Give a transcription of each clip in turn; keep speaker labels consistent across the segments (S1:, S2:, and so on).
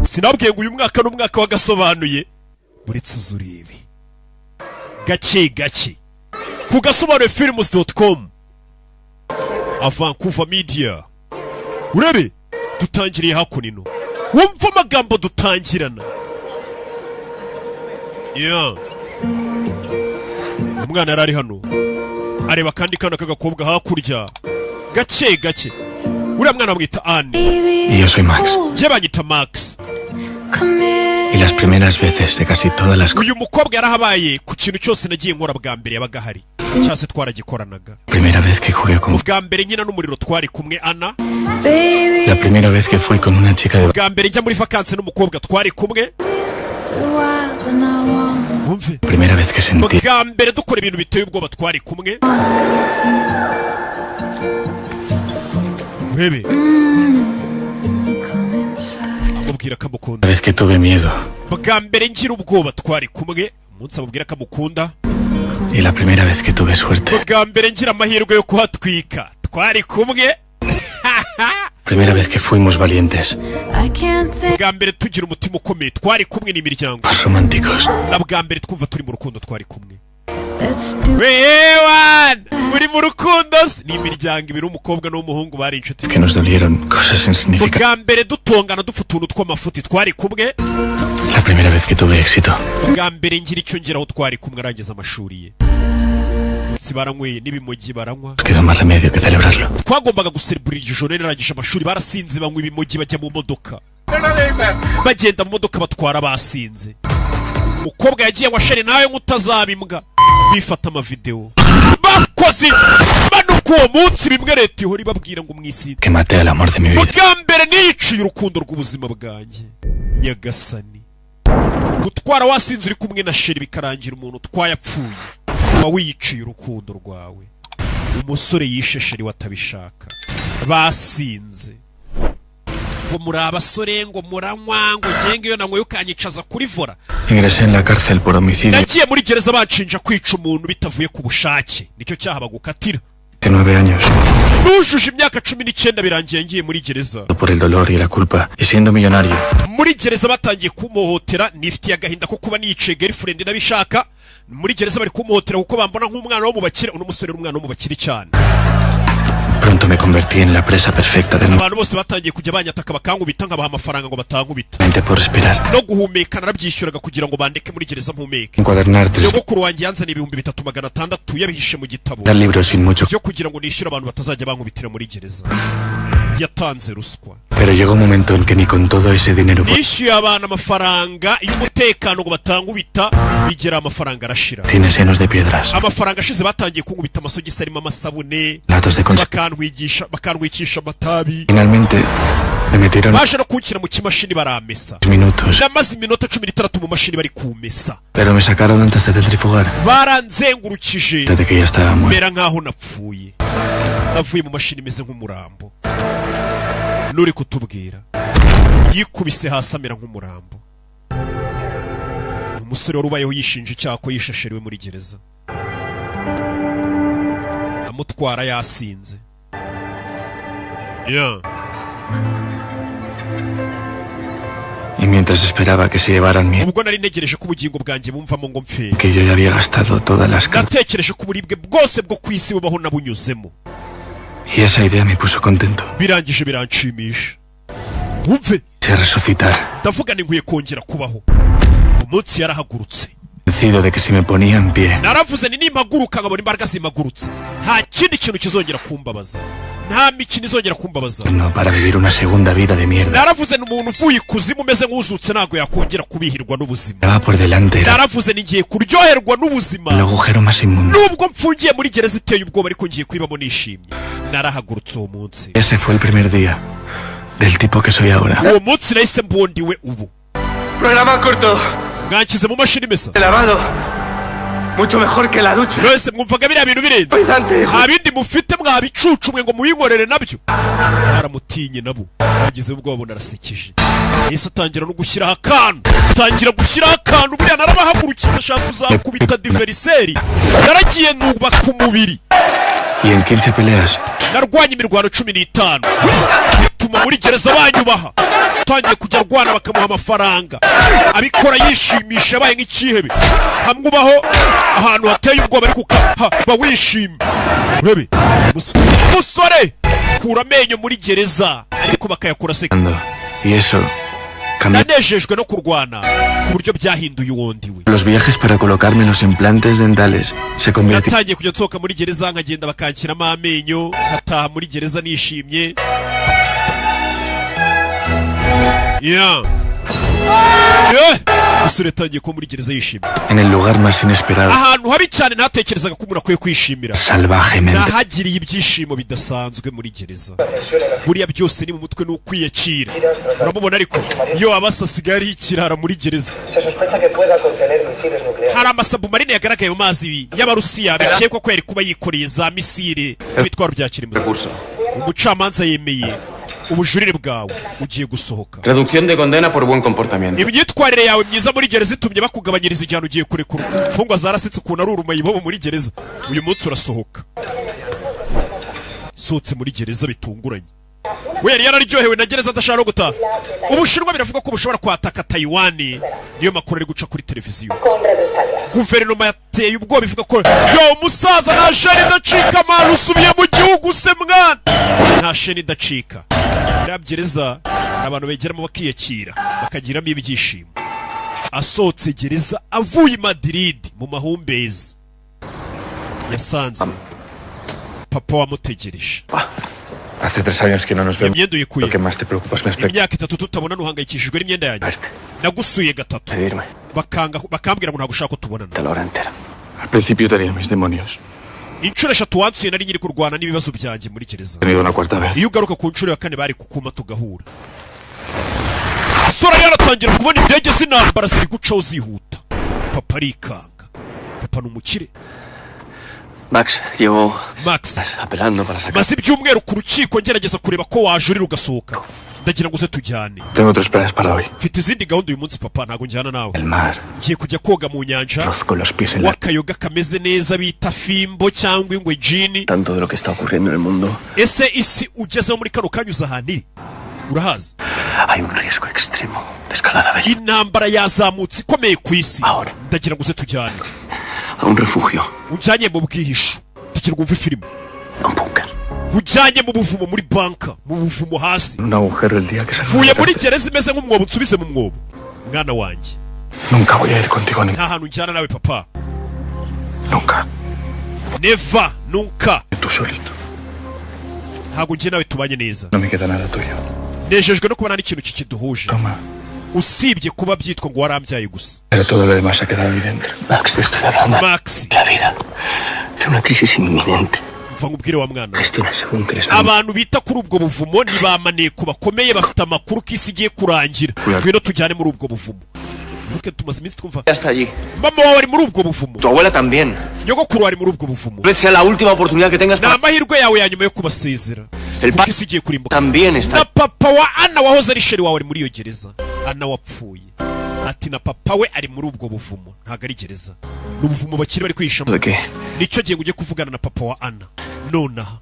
S1: Sinabwiye ngo uyu mwaka n'umwaka wagasobanuye. Buretse uzuribi. Gake gake. Ku gasobanure films.com. Vancouver Media. Urebe dutangiriye hakunino. Wumva amagambo dutangirana. Umwana arari hano. Areba kandi kana kagakobwa hakurya. Gake gake. Uriya mwana bamwita Anne.
S2: Y yo soy Max.
S1: Je banyita Max.
S2: Y las primeras veces de casi todas las cosas.
S1: Uyu mukobwa yarahabaye ku kintu cyose nagiye nkora bwa mbere yabaga hari. Cyase twaragikoranaga.
S2: Primera vez que jugué con.
S1: Bwa mbere nyina n'umuriro twari kumwe Anna.
S2: La primera vez que fui con una chica de.
S1: Bwa mbere njya muri vacances n'umukobwa twari kumwe.
S2: Primera vez que sentí.
S1: Bwa mbere dukora ibintu biteye ubwoba twari kumwe. Urebe. Amubwira kamukunda.
S2: La vez que tuve miedo.
S1: Bwa mbere ngira ubwoba twari kumwe. Umunsi amubwira kamukunda.
S2: Y la primera vez que tuve suerte.
S1: Bwa mbere ngira amahirwe yo kuhatwika twari kumwe.
S2: Primera vez que fuimos valientes.
S1: Bwa mbere tugira umutima ukomeye twari kumwe n'imiryango.
S2: Más románticos.
S1: Na bwa mbere twumva turi mu rukundo twari kumwe. Wewan! Muri mu rukundo n'imiryango ibiri umukobwa n'umuhungu bari inshuti.
S2: Que nos dolieron cosas insignificantes.
S1: Bwa mbere dutongana dufutuntu tw'amafuti twari kumwe.
S2: La primera vez que tuve éxito.
S1: Bwa mbere ngira icyo ngeraho twari kumwe arangiza amashuri ye. Baranywe n'ibimogi baranywa.
S2: Quedó más remedio que celebrarlo.
S1: Twagombaga gucelebrate ijoro narangije amashuri barasinze banywa ibimogi bajya mu modoka. Bagenda mu modoka batwara basinze. Umukobwa yagiye washare nawe nk'utazabimbwa. Bifata ama video. Bakozi banuko uwo munsi bimwe leta ihora ibabwira ngo mwisite.
S2: Que maté el amor de mi vida.
S1: Bwa mbere niyiciye urukundo rw'ubuzima bwanjye. Nyagasani. Gutwara wasinze uri kumwe na sheri bikarangira umuntu twayapfuye. Wa wiyiciye urukundo rwawe. Umusore yishe sheri watabishaka. Basinze. Ngo muri abasore ngo muranywa ngo genge yo nanywe ukanyicaza kuri vora.
S2: Ingresé en la cárcel por homicidio.
S1: Nagiye muri gereza bacinja kwica umuntu bitavuye ku bushake. Nicyo cyaha bagukatira.
S2: De 9 años.
S1: Nujuje imyaka 19 birangiye ngiye muri gereza.
S2: Por el dolor y la culpa y siendo millonario.
S1: Muri gereza batangiye kumuhotera nifitiye agahinda ko kuba niyice girlfriend nabishaka. Muri gereza bari kumuhotera kuko bambona nk'umwana wo mu bakire uno musore n'umwana wo mu bakire cyane.
S2: Pronto me convertí en la presa perfecta de.
S1: Abantu bose batangiye kujya banyataka bakankubita nkabaha amafaranga ngo batankubita.
S2: Mente por respirar.
S1: No guhumeka narabyishyuraga kugira ngo bandeke muri gereza mpumeke.
S2: Encuadernar 3.
S1: Nyogokuru wanjye yanzaniye 3600 yabihishe mu gitabo.
S2: Dar libros sin mucho.
S1: Byo kugira ngo nishyure abantu batazajya bankubitira muri gereza. Yatanze ruswa.
S2: Pero llegó un momento en que ni con todo ese dinero.
S1: Nishyuye abantu amafaranga y'umutekano ngo batangubita bigera amafaranga arashira.
S2: Tiene senos de piedras.
S1: Amafaranga ashize batangiye kunkubita amasogisi arimo amasabune.
S2: Latas de
S1: bakanwigisha amatabi.
S2: Finalmente me metieron.
S1: Baje no kunkira mu kimashini baramesa.
S2: Minutos.
S1: Namaze iminota 13 mu mashini bari kumesa.
S2: Pero me sacaron antes de centrifugar.
S1: Baranzengurukije.
S2: Desde que ya estaba muerto.
S1: Mera nkaho napfuye. Navuye mu mashini meze nk'umurambo. Nuri kutubwira. Yikubise hasi amera nk'umurambo. Umusore warubayeho yishinja icyaha ko yishasheriwe muri gereza. Amutwara yasinze.
S2: Y mientras esperaba que se llevaran mi.
S1: Ubwo nari negereje ko ubugingo bwanjye bumvamo ngo mfe.
S2: Que yo ya había gastado todas las cartas.
S1: Natekereje ko uburibwe bwose bwo kwisi bubaho nabunyuzemo.
S2: Y esa idea me puso contento.
S1: Birangije biranshimisha. Wumve.
S2: Se resucitar.
S1: Ndavuga ni nkwiye kongera kubaho. Umunsi yarahagurutse.
S2: Convencido de que si me ponía en pie.
S1: Naravuze ni nimpaguruka nkabona imbaraga zimagurutse. Nta kindi kintu kizongera kumbabaza. Nta mikino izongera kumbabaza.
S2: No para vivir una segunda vida de mierda.
S1: Naravuze ni umuntu uvuye ikuzimu umeze nk'uzutse ntago yakongera kubihirwa n'ubuzima.
S2: Va por delante.
S1: Naravuze ni ngiye kuryoherwa n'ubuzima.
S2: El agujero más inmundo.
S1: Nubwo mfungiye muri gereza iteye ubwoba ariko ngiye kwibamo nishimye. Narahagurutse uwo munsi.
S2: Ese fue el primer día del tipo que soy ahora.
S1: Uwo munsi nahise mbondiwe ubu.
S3: Programa corto.
S1: Mwankize mu mashini mesa.
S3: Lavado. Mucho mejor que la ducha.
S1: Nose mwumvaga biriya bintu birenze. Nta bindi mufite mwabicucumwe ngo muyinkorere nabyo. Haramutinye nabo. Bageze ubwoba narasekeje. Yesu atangira no gushyiraho akantu. Tangira gushyiraho akantu buriya narabahagurukiye ndashaka kuzakubita diveriseri. Naragiye nubaka umubiri.
S2: Y en 15 peleas.
S1: Narwanye imirwano 15. Bituma muri gereza banyubaha. yatangiye kujya arwana bakamuha amafaranga abikora yishimisha abaye nk'ikihebe hamwe ubaho ahantu hateye ubwoba ariko bawishima urebe umusore kura amenyo muri gereza ariko bakayakora seka nanejejwe no kurwana ku buryo byahinduye uwondi we
S2: los viajes para colocarme los implantes dentales se convirtieron
S1: natangiye kujya nsohoka muri gereza nkagenda bakanshyiramo amenyo nkataha muri gereza nishimye umusore yatangiye kuba muri gereza yishimye
S2: en el lugar más inesperado
S1: ahantu habi cyane ntatekerezaga ko umuntu akwiye kwishimira
S2: salvajemente
S1: nahagiriye ibyishimo bidasanzwe muri gereza buriya byose ni mu mutwe n'ukwiyakira urabubona ariko iyo abasasigaye ari ikirara muri gereza hari amasabumarine yagaragaye mu mazi y'abarusiya bikekwa ko yari kuba yikoreye za misile n'ibitwaro bya kirimbuzi umucamanza yemeye ubujurire bwawe ugiye gusohoka
S3: Reducción de condena por buen comportamiento.
S1: imyitwarire yawe myiza muri gereza itumye bakugabanyiriza igihano ugiye kurekura imfungwa zarasetse ukuntu ari urumayibobo muri gereza uyu munsi urasohoka sohotse muri gereza bitunguranye we yari yararyohewe na gereza adashaka no gutaha ubushinwa biravuga ko bushobora kwataka Taiwan niyo makuru ari guca kuri televiziyo guverinoma yateye ubwoba ivuga ko umusaza nta sheni idacika mwana usubiye mu gihugu se mwana nta sheni idacika iriya gereza abantu begeramo bakiyakira bakagiramo ibyishimo asohotse gereza avuye i Madrid mu mahumbezi yasanze papa wamutegereje
S2: hace 3 años que no nos vemos
S1: imyenda uyikuye
S2: lo que más te preocupa es mi aspecto
S1: imyaka 3 tutabona nuhangayikishijwe n'imyenda yanjye nagusuye 3
S2: pedirme
S1: bakambwira ngo ntabwo ushaka ko tubonana
S2: te lo hora entera al principio tenía mis demonios
S1: inshuro 3 wansuye nari nyiri kurwana n'ibibazo byanjye muri gereza
S2: he venido una cuarta vez
S1: iyo ugaruka ku nshuro ya 4 bari kukuma tugahura sora yaratangira kubona indege z'intambara ziri gucaho zihuta papa arikanga papa n'umukire
S2: Max llevo
S1: Max
S2: apelando para sacar
S1: maze ibyumweru ku rukiko ngerageza kureba ko wajurira ugasohoka ndagira ngo uze tujyane
S2: tengo 3 planes para hoy
S1: mfite izindi gahunda uyu munsi papa ntago njyana nawe
S2: el mar
S1: ngiye kujya koga mu nyanja
S2: arroz con los pies en la
S1: wakayoga kameze neza bita fimbo cyangwa ingwe jini
S2: tanto de lo que está ocurriendo en el mundo
S1: ese isi ugezeho muri kano kanya uzahana iri urahazi
S2: hay un riesgo extremo de escalada bélica
S1: intambara yazamutse ikomeye ku isi
S2: ahora
S1: ndagira ngo uze tujyane
S2: a un refugio
S1: ujyanye mu bwihisho tugira ngo umve filime
S2: a un búnker
S1: ujyanye mu buvumo muri banka mu buvumo hasi
S2: un agujero el día que salga
S1: vuye muri gereza imeze nk'umwobo nsubize mu mwobo mwana wanjye
S2: nunca voy a ir contigo ni
S1: nta hantu njyana nawe papa
S2: nunca
S1: neva nunca
S2: tú solito
S1: ntabwo njye nawe tubanye neza
S2: no me queda nada tuyo
S1: nejejwe no kubona n'ikintu kikiduhuje
S2: toma
S1: usibye kuba byitwa ngo warambyaye gusa
S2: pero todo lo demás ha quedado evidente Max te estoy hablando
S1: Max
S2: de la vida de una crisis inminente
S1: mva nkubwire wa mwana
S2: gestiona ese búnker
S1: abantu bita kuri ubwo buvumo ni bamaneko bakomeye bafite amakuru ko isi igiye kurangira ngwino tujyane muri ubwo buvumo nuke tumaze iminsi twumva
S3: Hasta allí.
S1: mama wawe ari muri ubwo buvumo
S3: Tu abuela también.
S1: nyogokuru ari muri ubwo buvumo
S3: Tal vez sea la última oportunidad que tengas
S1: ni amahirwe yawe ya nyuma yo kubasezera kuko isi igiye kurimbuka
S3: También
S1: na
S3: está.
S1: papa wa Anna wahoze ari sheri wawe ari muri iyo gereza Anna wapfuye ati na papa we ari muri ubwo buvumo ntabwo ari gereza ni ubuvumo bakiri bari kwihishamo
S2: ¿de qué?
S1: nicyo gihe ujye kuvugana na papa wa Anna nonaha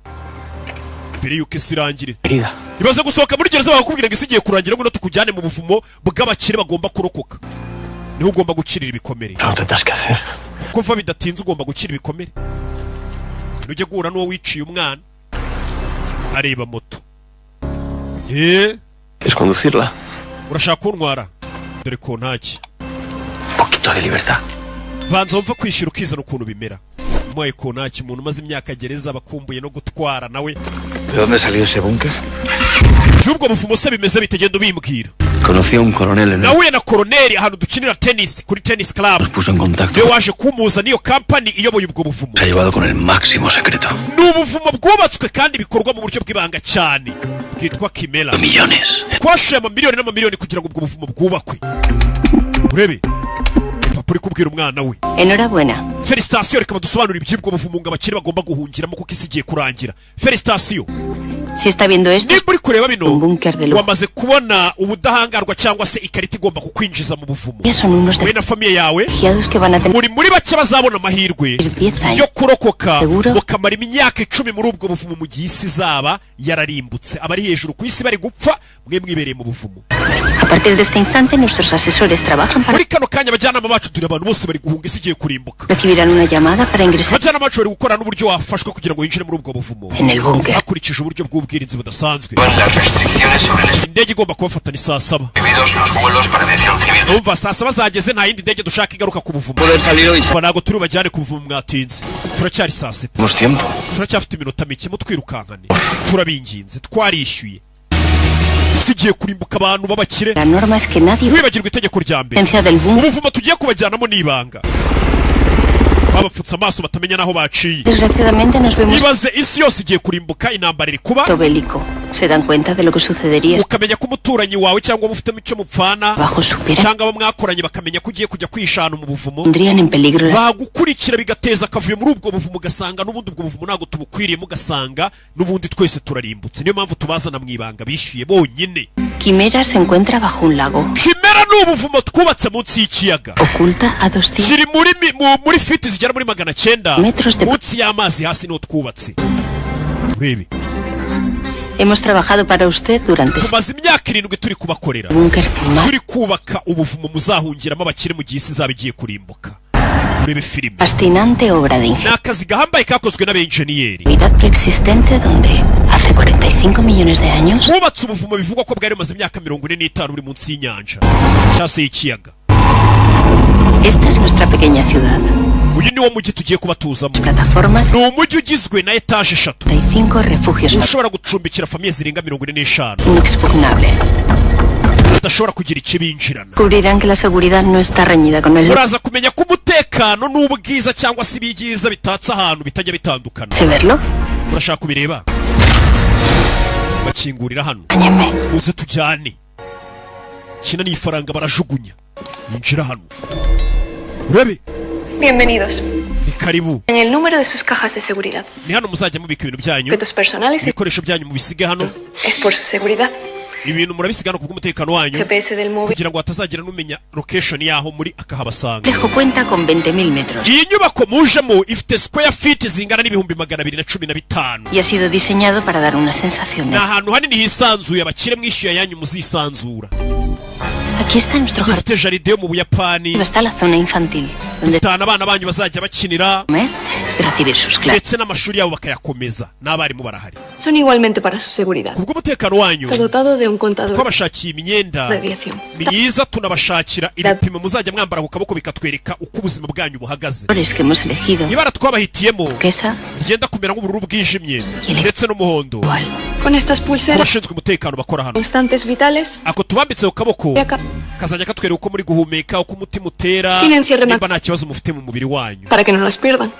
S1: mbere yuko isi irangire
S3: Querida.
S1: ibaze gusohoka muri gereza bakakubwira ngo isi igiye kurangira ngo tukujyane mu buvumo bw'abakire bagomba kurokoka niho ugomba gukirira ibikomere
S2: No tendrás que hacer
S1: kuko va bidatinze ugomba gukira ibikomere ujye guhura n'uwo wiciye umwana areba moto
S3: ¿Quieres conducirla?
S1: urashaka kuntwara dore ko ntaki
S3: Un poquito de libertad.
S1: banza wumva kwishyura ukizana ukuntu bimera umuhaye ko ntaki umuntu umaze imyaka gereza bakumbuye no gutwara nawe
S2: ¿de dónde ha salido ese búnker?
S1: by'ubwo buvumo se bimeze bitegenda ubimbwira
S3: Conocí a un coronel en el...
S1: nahuye na koroneri ahantu dukinira tennis kuri tennis club
S3: Nos puso en contacto.
S1: niwe waje kumuza n'iyo kampani iyoboye ubwo buvumo
S3: Se ha llevado con el máximo secreto.
S1: ni ubuvumo bwubatswe kandi bikorwa mu buryo bw'ibanga cyane bwitwa Kimela
S3: De millones.
S1: twashoye amamiliyoni n'amamiliyoni kugira ngo ubwo buvumo bwubakwe urebe papa uri kubwira umwana we
S4: Enhorabuena.
S1: felicitasiyo reka badusobanurire iby'ubwo buvumo ngo abakire bagomba guhungiramo kuko isi igiye kurangira felicitasiyo
S4: Si está viendo esto,
S1: nimba uri kureba bino
S4: un búnker de lujo.
S1: wamaze kubona ubudahangarwa cyangwa se ikarita igomba kukwinjiza mu buvumo
S4: Ya son unos
S1: we na famiye yawe
S4: refugiados que van a tener
S1: muri bake bazabona amahirwe
S4: 10 años.
S1: yo kurokoka
S4: Seguro.
S1: mukamara imyaka 10 muri ubwo buvumo mu gihe isi izaba yararimbutse abari hejuru ku isi bari gupfa mwe mwibereye mu buvumo.
S4: A partir de este instante, nuestros asesores trabajan para
S1: muri kano kanya abajyanama bacu turi abantu bose bari guhunga isi igiye kurimbuka.
S4: recibirán una llamada para ingresar
S1: abajyanama bacu bari gukora n'uburyo wafashwe kugira ngo yinjire muri ubwo buvumo
S4: en el búnker.
S1: hakurikije uburyo bw'ubwirinzi budasanzwe.
S2: Las restricciones sobre el
S1: indege igomba kubafatana saa 7
S2: prohibidos los vuelos para aviación civil.
S1: umva saa 7 zageze nta yindi ndege dushaka igaruka ku buvumo
S3: Poder salir hoy.
S1: kuva ntabwo turi bajyane ku buvumo mwatinze turacyari saa 7
S3: Tenemos tiempo.
S1: turacyafite iminota mike mutwirukankane turabinginze twarishyuye sigiye kurimbuka abantu b'abakire.
S4: La norma es que nadie
S1: wibagirwa itegeko rya mbere
S4: presencia del búnker.
S1: ubuvumo tugiye kubajyanamo n'ibanga babapfutse amaso batamenya n'aho baciye.
S4: Desgraciadamente nos vemos
S1: ibaze isi yose igiye kurimbuka intambara iri kuba
S4: bélico. Se dan cuenta de lo que sucedería
S1: ukamenya ko umuturanyi wawe cyangwa ufitemo icyo mupfana
S4: bajo su piedra.
S1: cyangwa abo mwakoranye bakamenya ko ugiye kujya kwishana mu buvumo
S4: Pondrían en peligro las
S1: bagukurikira bigateza akavuyo muri ubwo buvumo ugasanga n'ubundi ubwo buvumo ntabwo tubukwiriye mugasanga n'ubundi twese turarimbutse niyo mpamvu tubazana mu ibanga bishyuye bonyine.
S4: Quimera se encuentra bajo un lago.
S1: Kimera ni ubuvumo twubatse munsi y'ikiyaga
S4: Oculta a 200
S1: kiri muri fiti zigera muri 900
S4: metros de
S1: munsi y'amazi hasi niho twubatse. urebe
S4: Hemos trabajado para usted durante este
S1: tumaze imyaka 7 turi kubakorera
S4: búnker más
S1: turi kubaka ubuvumo muzahungiramo abakire mu gihe isi izaba igiye kurimbuka. urebe filime
S4: fascinante obra de
S1: ni akazi gahambaye kakozwe n'abenjeniyeri
S4: ingeniería preexistente donde hace 45 millones de años
S1: bubatse ubuvumo bivugwa ko bwari bumaze imyaka 45 buri munsi y'inyanja cyangwa se y'ikiyaga.
S4: esta es nuestra pequeña ciudad.
S1: uyu ni wo mujyi tugiye kubatuzamo
S4: Plataformas
S1: ni umujyi ugizwe na etaje 3
S4: 35 refugios
S1: ushobora gucumbikira famiye zirenga 45
S4: inexpugnable.
S1: badashobora kugira ikibinjirana.
S4: Descubrirán que la seguridad no está reñida con el
S1: uraza kumenya ko umutekano n'ubwiza cyangwa se ibyiza bitatse ahantu bitajya bitandukana.
S4: ¿Se verlo?
S1: urashaka kubireba bakingurira hano
S4: Áñame.
S1: uze tujyane kina n'ifaranga barajugunya yinjira hano urebe
S5: Bienvenidos.
S1: ni karibu
S5: En el número de sus cajas de seguridad,
S1: ni hano muzajya mubika ibintu byanyu
S5: objetos personales
S1: ibikoresho byanyu mubisige hano
S5: es por su seguridad.
S1: ibintu murabisiga hano kubw'umutekano wanyu
S5: GPS del móvil.
S1: kugira ngo hatazagira n'umenya location yaho muri akahabasanga.
S4: Complejo cuenta con 20.000 metros
S1: iyi nyubako mujemo ifite square feet zingana n'ibihumbi 215
S4: y ha sido diseñado para dar una sensación
S1: ni
S4: de...
S1: ahantu hanini hisanzuye abakire mwishyuye yanyu muzisanzura.
S4: Aquí está nuestro jardín.
S1: dufite jaride yo mu Buyapani
S4: Está la zona infantil, donde
S1: dufite ahantu abana banyu bazajya bakinira
S4: comer y recibir sus clases.
S1: ndetse n'amashuri yabo bakayakomeza n'abarimu barahari.
S5: Son igualmente para su seguridad.
S1: kubw'umutekano wanyu
S5: Está dotado de un contador
S1: twabashakiye imyenda
S5: de aviación.
S1: myiza tunabashakira ibipimo muzajya mwambara ku kaboko bikatwereka uko ubuzima bwanyu buhagaze.
S4: Colores que hemos elegido,
S1: ibara twabahitiyemo
S4: turquesa,
S1: rigenda kumera nk'ubururu bwijimye ndetse n'umuhondo
S4: igual.
S5: Con estas
S1: ku
S5: pulseras
S1: bashinzwe umutekano bakora hano.
S5: constantes vitales,
S1: ako tubambitse ku kaboko
S5: y acá,
S1: kazajya katwereka uko muri guhumeka uko umutima utera
S5: Tienen cierre
S1: nimba nta kibazo mufite mu mubiri wanyu.
S5: para que no las pierdan.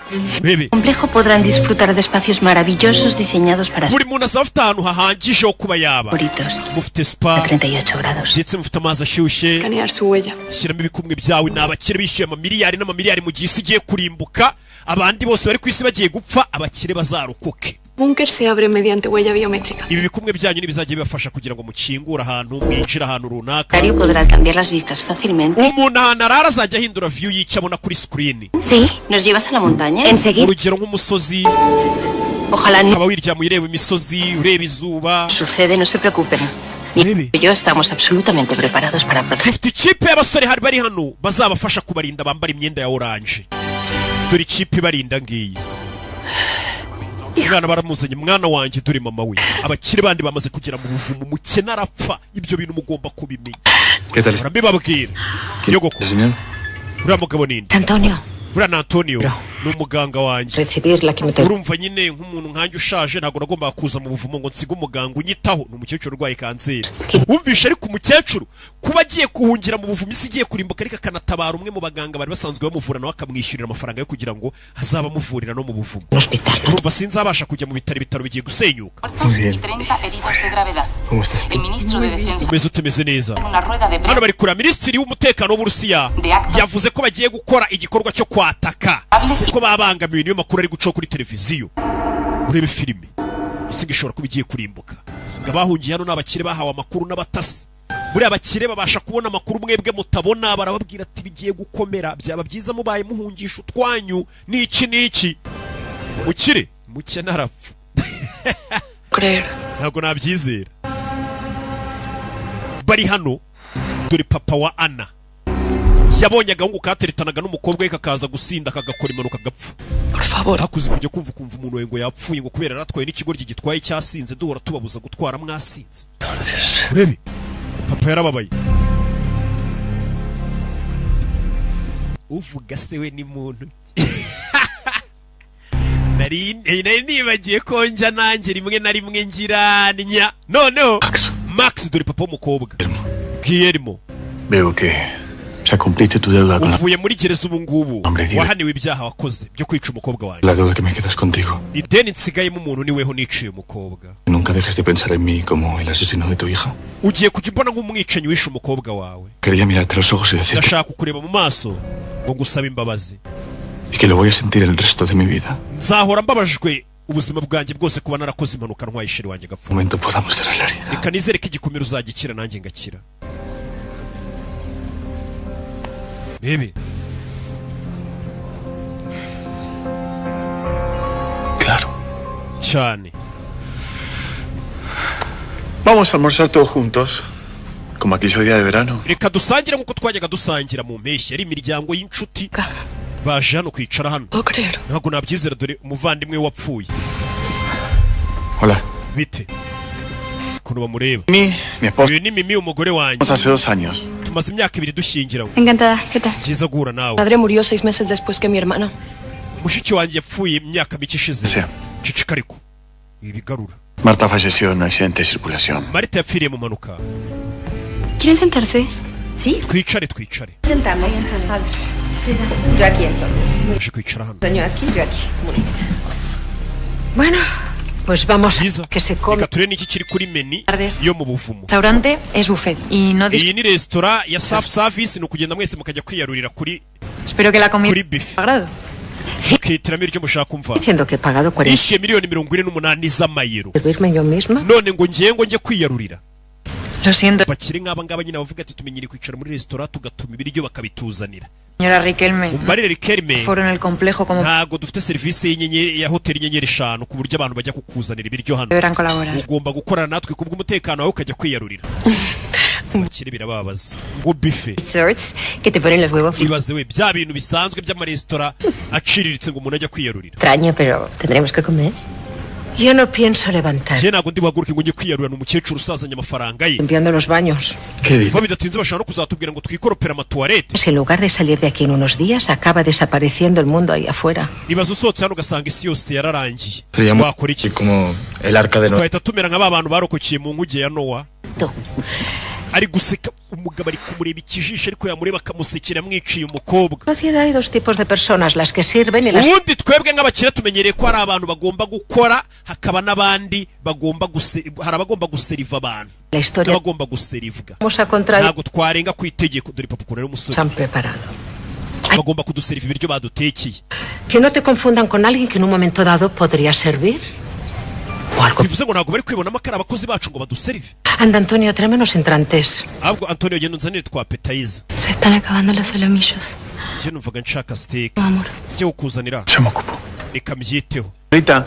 S1: urebe
S4: Complejo podrán disfrutar de espacios maravillosos diseñados para sus
S1: buri muntu azaba afite ahantu hahagije ho kuba yaba
S4: favoritos
S1: mufite
S4: a
S1: spa
S4: 38 grados.
S1: ndetse mufite amazi ashyushye
S5: Escanear su huella.
S1: shyiramo ibikumwe byawe ni abakire bishyuye amamiliyari n'amamiliyari mu gihe isi igiye kurimbuka abandi bose bari ku isi bagiye gupfa abakire bazarokoke.
S5: Búnker se abre mediante huella biométrica.
S1: ibi bikumwe byanyu nibizajya bibafasha kugira ngo mukingure ahantu mwinjire ahantu runaka.
S4: Mario podrá cambiar las vistas fácilmente.
S1: umuntu ahantu arara azajya ahindura view y'icyo abona kuri screen.
S4: Sí, ¿nos llevas a la montaña? Enseguida.
S1: urugero nk'umusozi
S4: Ojalá no
S1: ukaba wiryamuye ureba imisozi ureba izuba.
S4: sucede, no se preocupen.
S1: Bebe.
S4: Y yo estamos absolutamente preparados para proteger.
S1: dufite ikipe y'abasore hari bari hano bazabafasha kubarinda bambara imyenda ya oranje. dore ikipe ibarinda ngiyi. umwana baramuzanye mwana wanjye dore mama we abakire bandi bamaze kugera mu buvumo umukene arapfa ibyo bintu mugomba kubimenya.
S2: ¿Qué tal está?
S1: urabibabwira nyogoko
S2: Señor.
S1: uriya mugabo ninde
S4: Antonio,
S1: uriya ni Antonio ni umuganga wanjye.
S4: recibir la quimioterapia.
S1: urumva nyine nk'umuntu nkanjye ushaje ntabwo nagombaga kuza mu buvumo ngo nsige umuganga unyitaho ni umukecuru urwaye kanseri. wumvishe ariko umukecuru kuba agiye kuhungira mu buvumo isi igiye kurimbuka ariko akanatabara umwe mu baganga bari basanzwe bamuvura nawe akamwishyurira amafaranga yo kugira ngo hazaba amuvurira no mu buvumo.
S4: Un hospital.
S1: urumva sinzabasha kujya mu bitaro bigiye gusenyuka.
S2: Muy bien.
S6: Y 30 heridos de gravedad.
S2: ¿Cómo estás?
S6: El ministro de Defensa
S1: umeze utemeze neza.
S6: en una rueda de
S1: hano
S6: prensa
S1: bari kureba minisitiri w'umutekano w'uburusiya yavuze ko bagiye gukora igikorwa cyo kwataka kuko babangamiwe niyo makuru ari gucaho kuri televiziyo. urebe filime isi ishobora kuba igiye kurimbuka. Ngo abahungiye hano n'abakire bahawe amakuru n'abatasi. Buriya abakire babasha kubona amakuru mwebwe mutabona, barababwira ati bigiye gukomera, byaba byiza mubaye muhungisha utwanyu n'iki. Umukire mukene arapfa. Ntabwo nabyizera. Bari hano dore papa wa Ana yabonye agahungu kateretanaga n'umukobwa we kakaza gusinda kagakora impanuka gapfa.
S5: Por favor.
S1: Hakuze kujya kumva umuntu we ngo yapfuye ngo kubera yaratwaye n'ikigoryi gitwaye cyasinze, duhora tubabuza gutwara mwasinze. Urebe papa yarababaye. Uvuga se we ni muntu. Nari nibagiye ko njya nanjye rimwe na rimwe ngiranya. No. Max dore papa w'umukobwa. Guillermo.
S2: Veo que ya cumpliste tu deuda con la...
S1: Uvuye muri gereza ubu ngubu. Wahaniwe ibyaha wakoze byo kwica umukobwa wanjye.
S2: La deuda que me quedas contigo.
S1: Ideni nsigayemo umuntu niweho niciye umukobwa.
S2: Nunca dejes de pensar en mí como el asesino de tu hija.
S1: Ugiye kujya mbona nk'umwicanyi wishe umukobwa wawe.
S2: Quería mirarte a los ojos y decirte...
S1: Ndashaka kureba mu maso ngo ngusaba imbabazi.
S2: Y que lo voy a sentir el resto de mi vida.
S1: Nzahora mbabajwe ubuzima bwanjye bwose kuba narakoze impanuka ntwaye isheri wanjye gapfa.
S2: Momento podamos tener la herida.
S1: Reka nizere ko igikomere uzagikira nanjye ngakira. Bebe.
S2: Claro.
S1: Cyane.
S2: Vamos a almorzar todos juntos. Como aquellos días de verano.
S1: Reka dusangire nkuko twajyaga dusangira mu mpeshyi ari imiryango y'inshuti. Baje hano kwicara hano. Ntabwo nabyizera dore umuvandimwe wapfuye.
S2: Hola.
S1: Bite. Kuno bamureba.
S2: Mi esposa.
S1: Uyu ni Mimi umugore wanjye.
S2: Hace 2 años.
S1: Tumaze imyaka 2 dushyingiranywe.
S4: Encantada, ¿qué tal?
S1: Byiza guhura nawe.
S5: Padre murió 6 meses después que mi hermana.
S1: Mushiki wanjye yapfuye imyaka mike ishize.
S2: Sí.
S1: Cicikariko. Ibigarura.
S2: Marta falleció en un accidente de circulación.
S1: Marita yapfiriye mu manuka.
S4: ¿Quieren sentarse?
S5: ¿Sí?
S1: Twicare.
S5: Sentamos. Yo aquí entonces.
S1: Uje kwicara hano.
S5: Yo aquí, yo aquí. Muy bien.
S7: Bueno, pues vamos
S1: Byiza.
S7: a que se come.
S1: Reka turebe n'iki kiri kuri meni yo mu buvumo.
S6: Restaurante es buffet y no
S1: Iyi ni resitora ya self service, ni ukugenda mwese mukajya kwiyarurira kuri
S6: Espero que la comida
S1: kuri buffet.
S6: agrado.
S1: Mukihitiramo ibyo mushaka kumva.
S7: Diciendo que he pagado 40
S1: Yishyuye miliyoni 48 z'amayero.
S7: servirme yo misma.
S1: None ngo njye kwiyarurira.
S6: Lo siento,
S1: Bakiri nk'aba ngaba nyine bavuga ati tumenyere kwicara muri resitora tugatuma ibiryo bakabituzanira.
S6: señora Riquelme.
S1: Umbarire Riquelme.
S6: Foro en el complejo como
S1: Ntago dufite serivisi y'inyenyeri ya hoteli inyenyeri 5 ku buryo abantu bajya kukuzanira ibiryo hano.
S6: deberán colaborar.
S1: Ugomba gukorana natwe kubw'umutekano wawe ukajya kwiyarurira. Bakiri birababaza. Ngo buffet.
S7: Desserts que te ponen los huevos fritos.
S1: Ibaze we bya bintu bisanzwe by'amaresitora aciriritse ngo umuntu ajya kwiyarurira.
S7: Extraño, pero tendremos que comer. Yo no pienso levantar.
S1: Je ntago ndi buhaguruke ngo njye kwiyarurira n'umukecuru usazanye amafaranga ye.
S7: Limpiando los baños.
S2: ¿Qué dices?
S1: Vuba bidatinze bashobora no kuzatubwira ngo twikoropera amatuwarete.
S7: Si en lugar de salir de aquí en unos días, acaba desapareciendo el mundo ahí afuera.
S1: Ibaze usohotse hano ugasanga isi yose yararangiye.
S2: Seríamos
S1: Wakora iki?
S2: como el arca de Noé.
S1: Twahita tumera nk'aba bantu barokokeye mu nkuge ya Nowa.
S7: Tú.
S1: Ari guseka umugabo ari kumureba ikijisho ariko yamureba akamusekera amwiciye umukobwa.
S7: En la sociedad hay 2 tipos de personas, las que sirven y las
S1: Ubundi twebwe nk'abakire tumenyereye ko hari abantu bagomba gukora, hakaba n'abandi hari abagomba guseriva abantu
S7: la historia
S1: n'abagomba guserivwa.
S7: vamos a contradicción
S1: Ntabwo twarenga ku itegeko. Dore papa ukuntu ari umusore.
S7: han preparado.
S1: Bagomba kuduseriva ibiryo badutekeye.
S7: Que no te confundan con alguien que en un momento dado podría servir. O algo.
S1: Bivuze ngo ntabwo bari kwibonamo ko ari abakozi bacu ngo baduserive.
S7: Anda, Antonio, tráeme unos entrantes.
S1: Ahubwo Antonio genda unzanire twa petayiza.
S4: Se están acabando los solomillos.
S1: Je numvaga nshaka steak.
S4: Amor.
S1: Njye kukuzanira.
S2: Se me ocupó.
S1: Reka mbyiteho.
S2: Rita,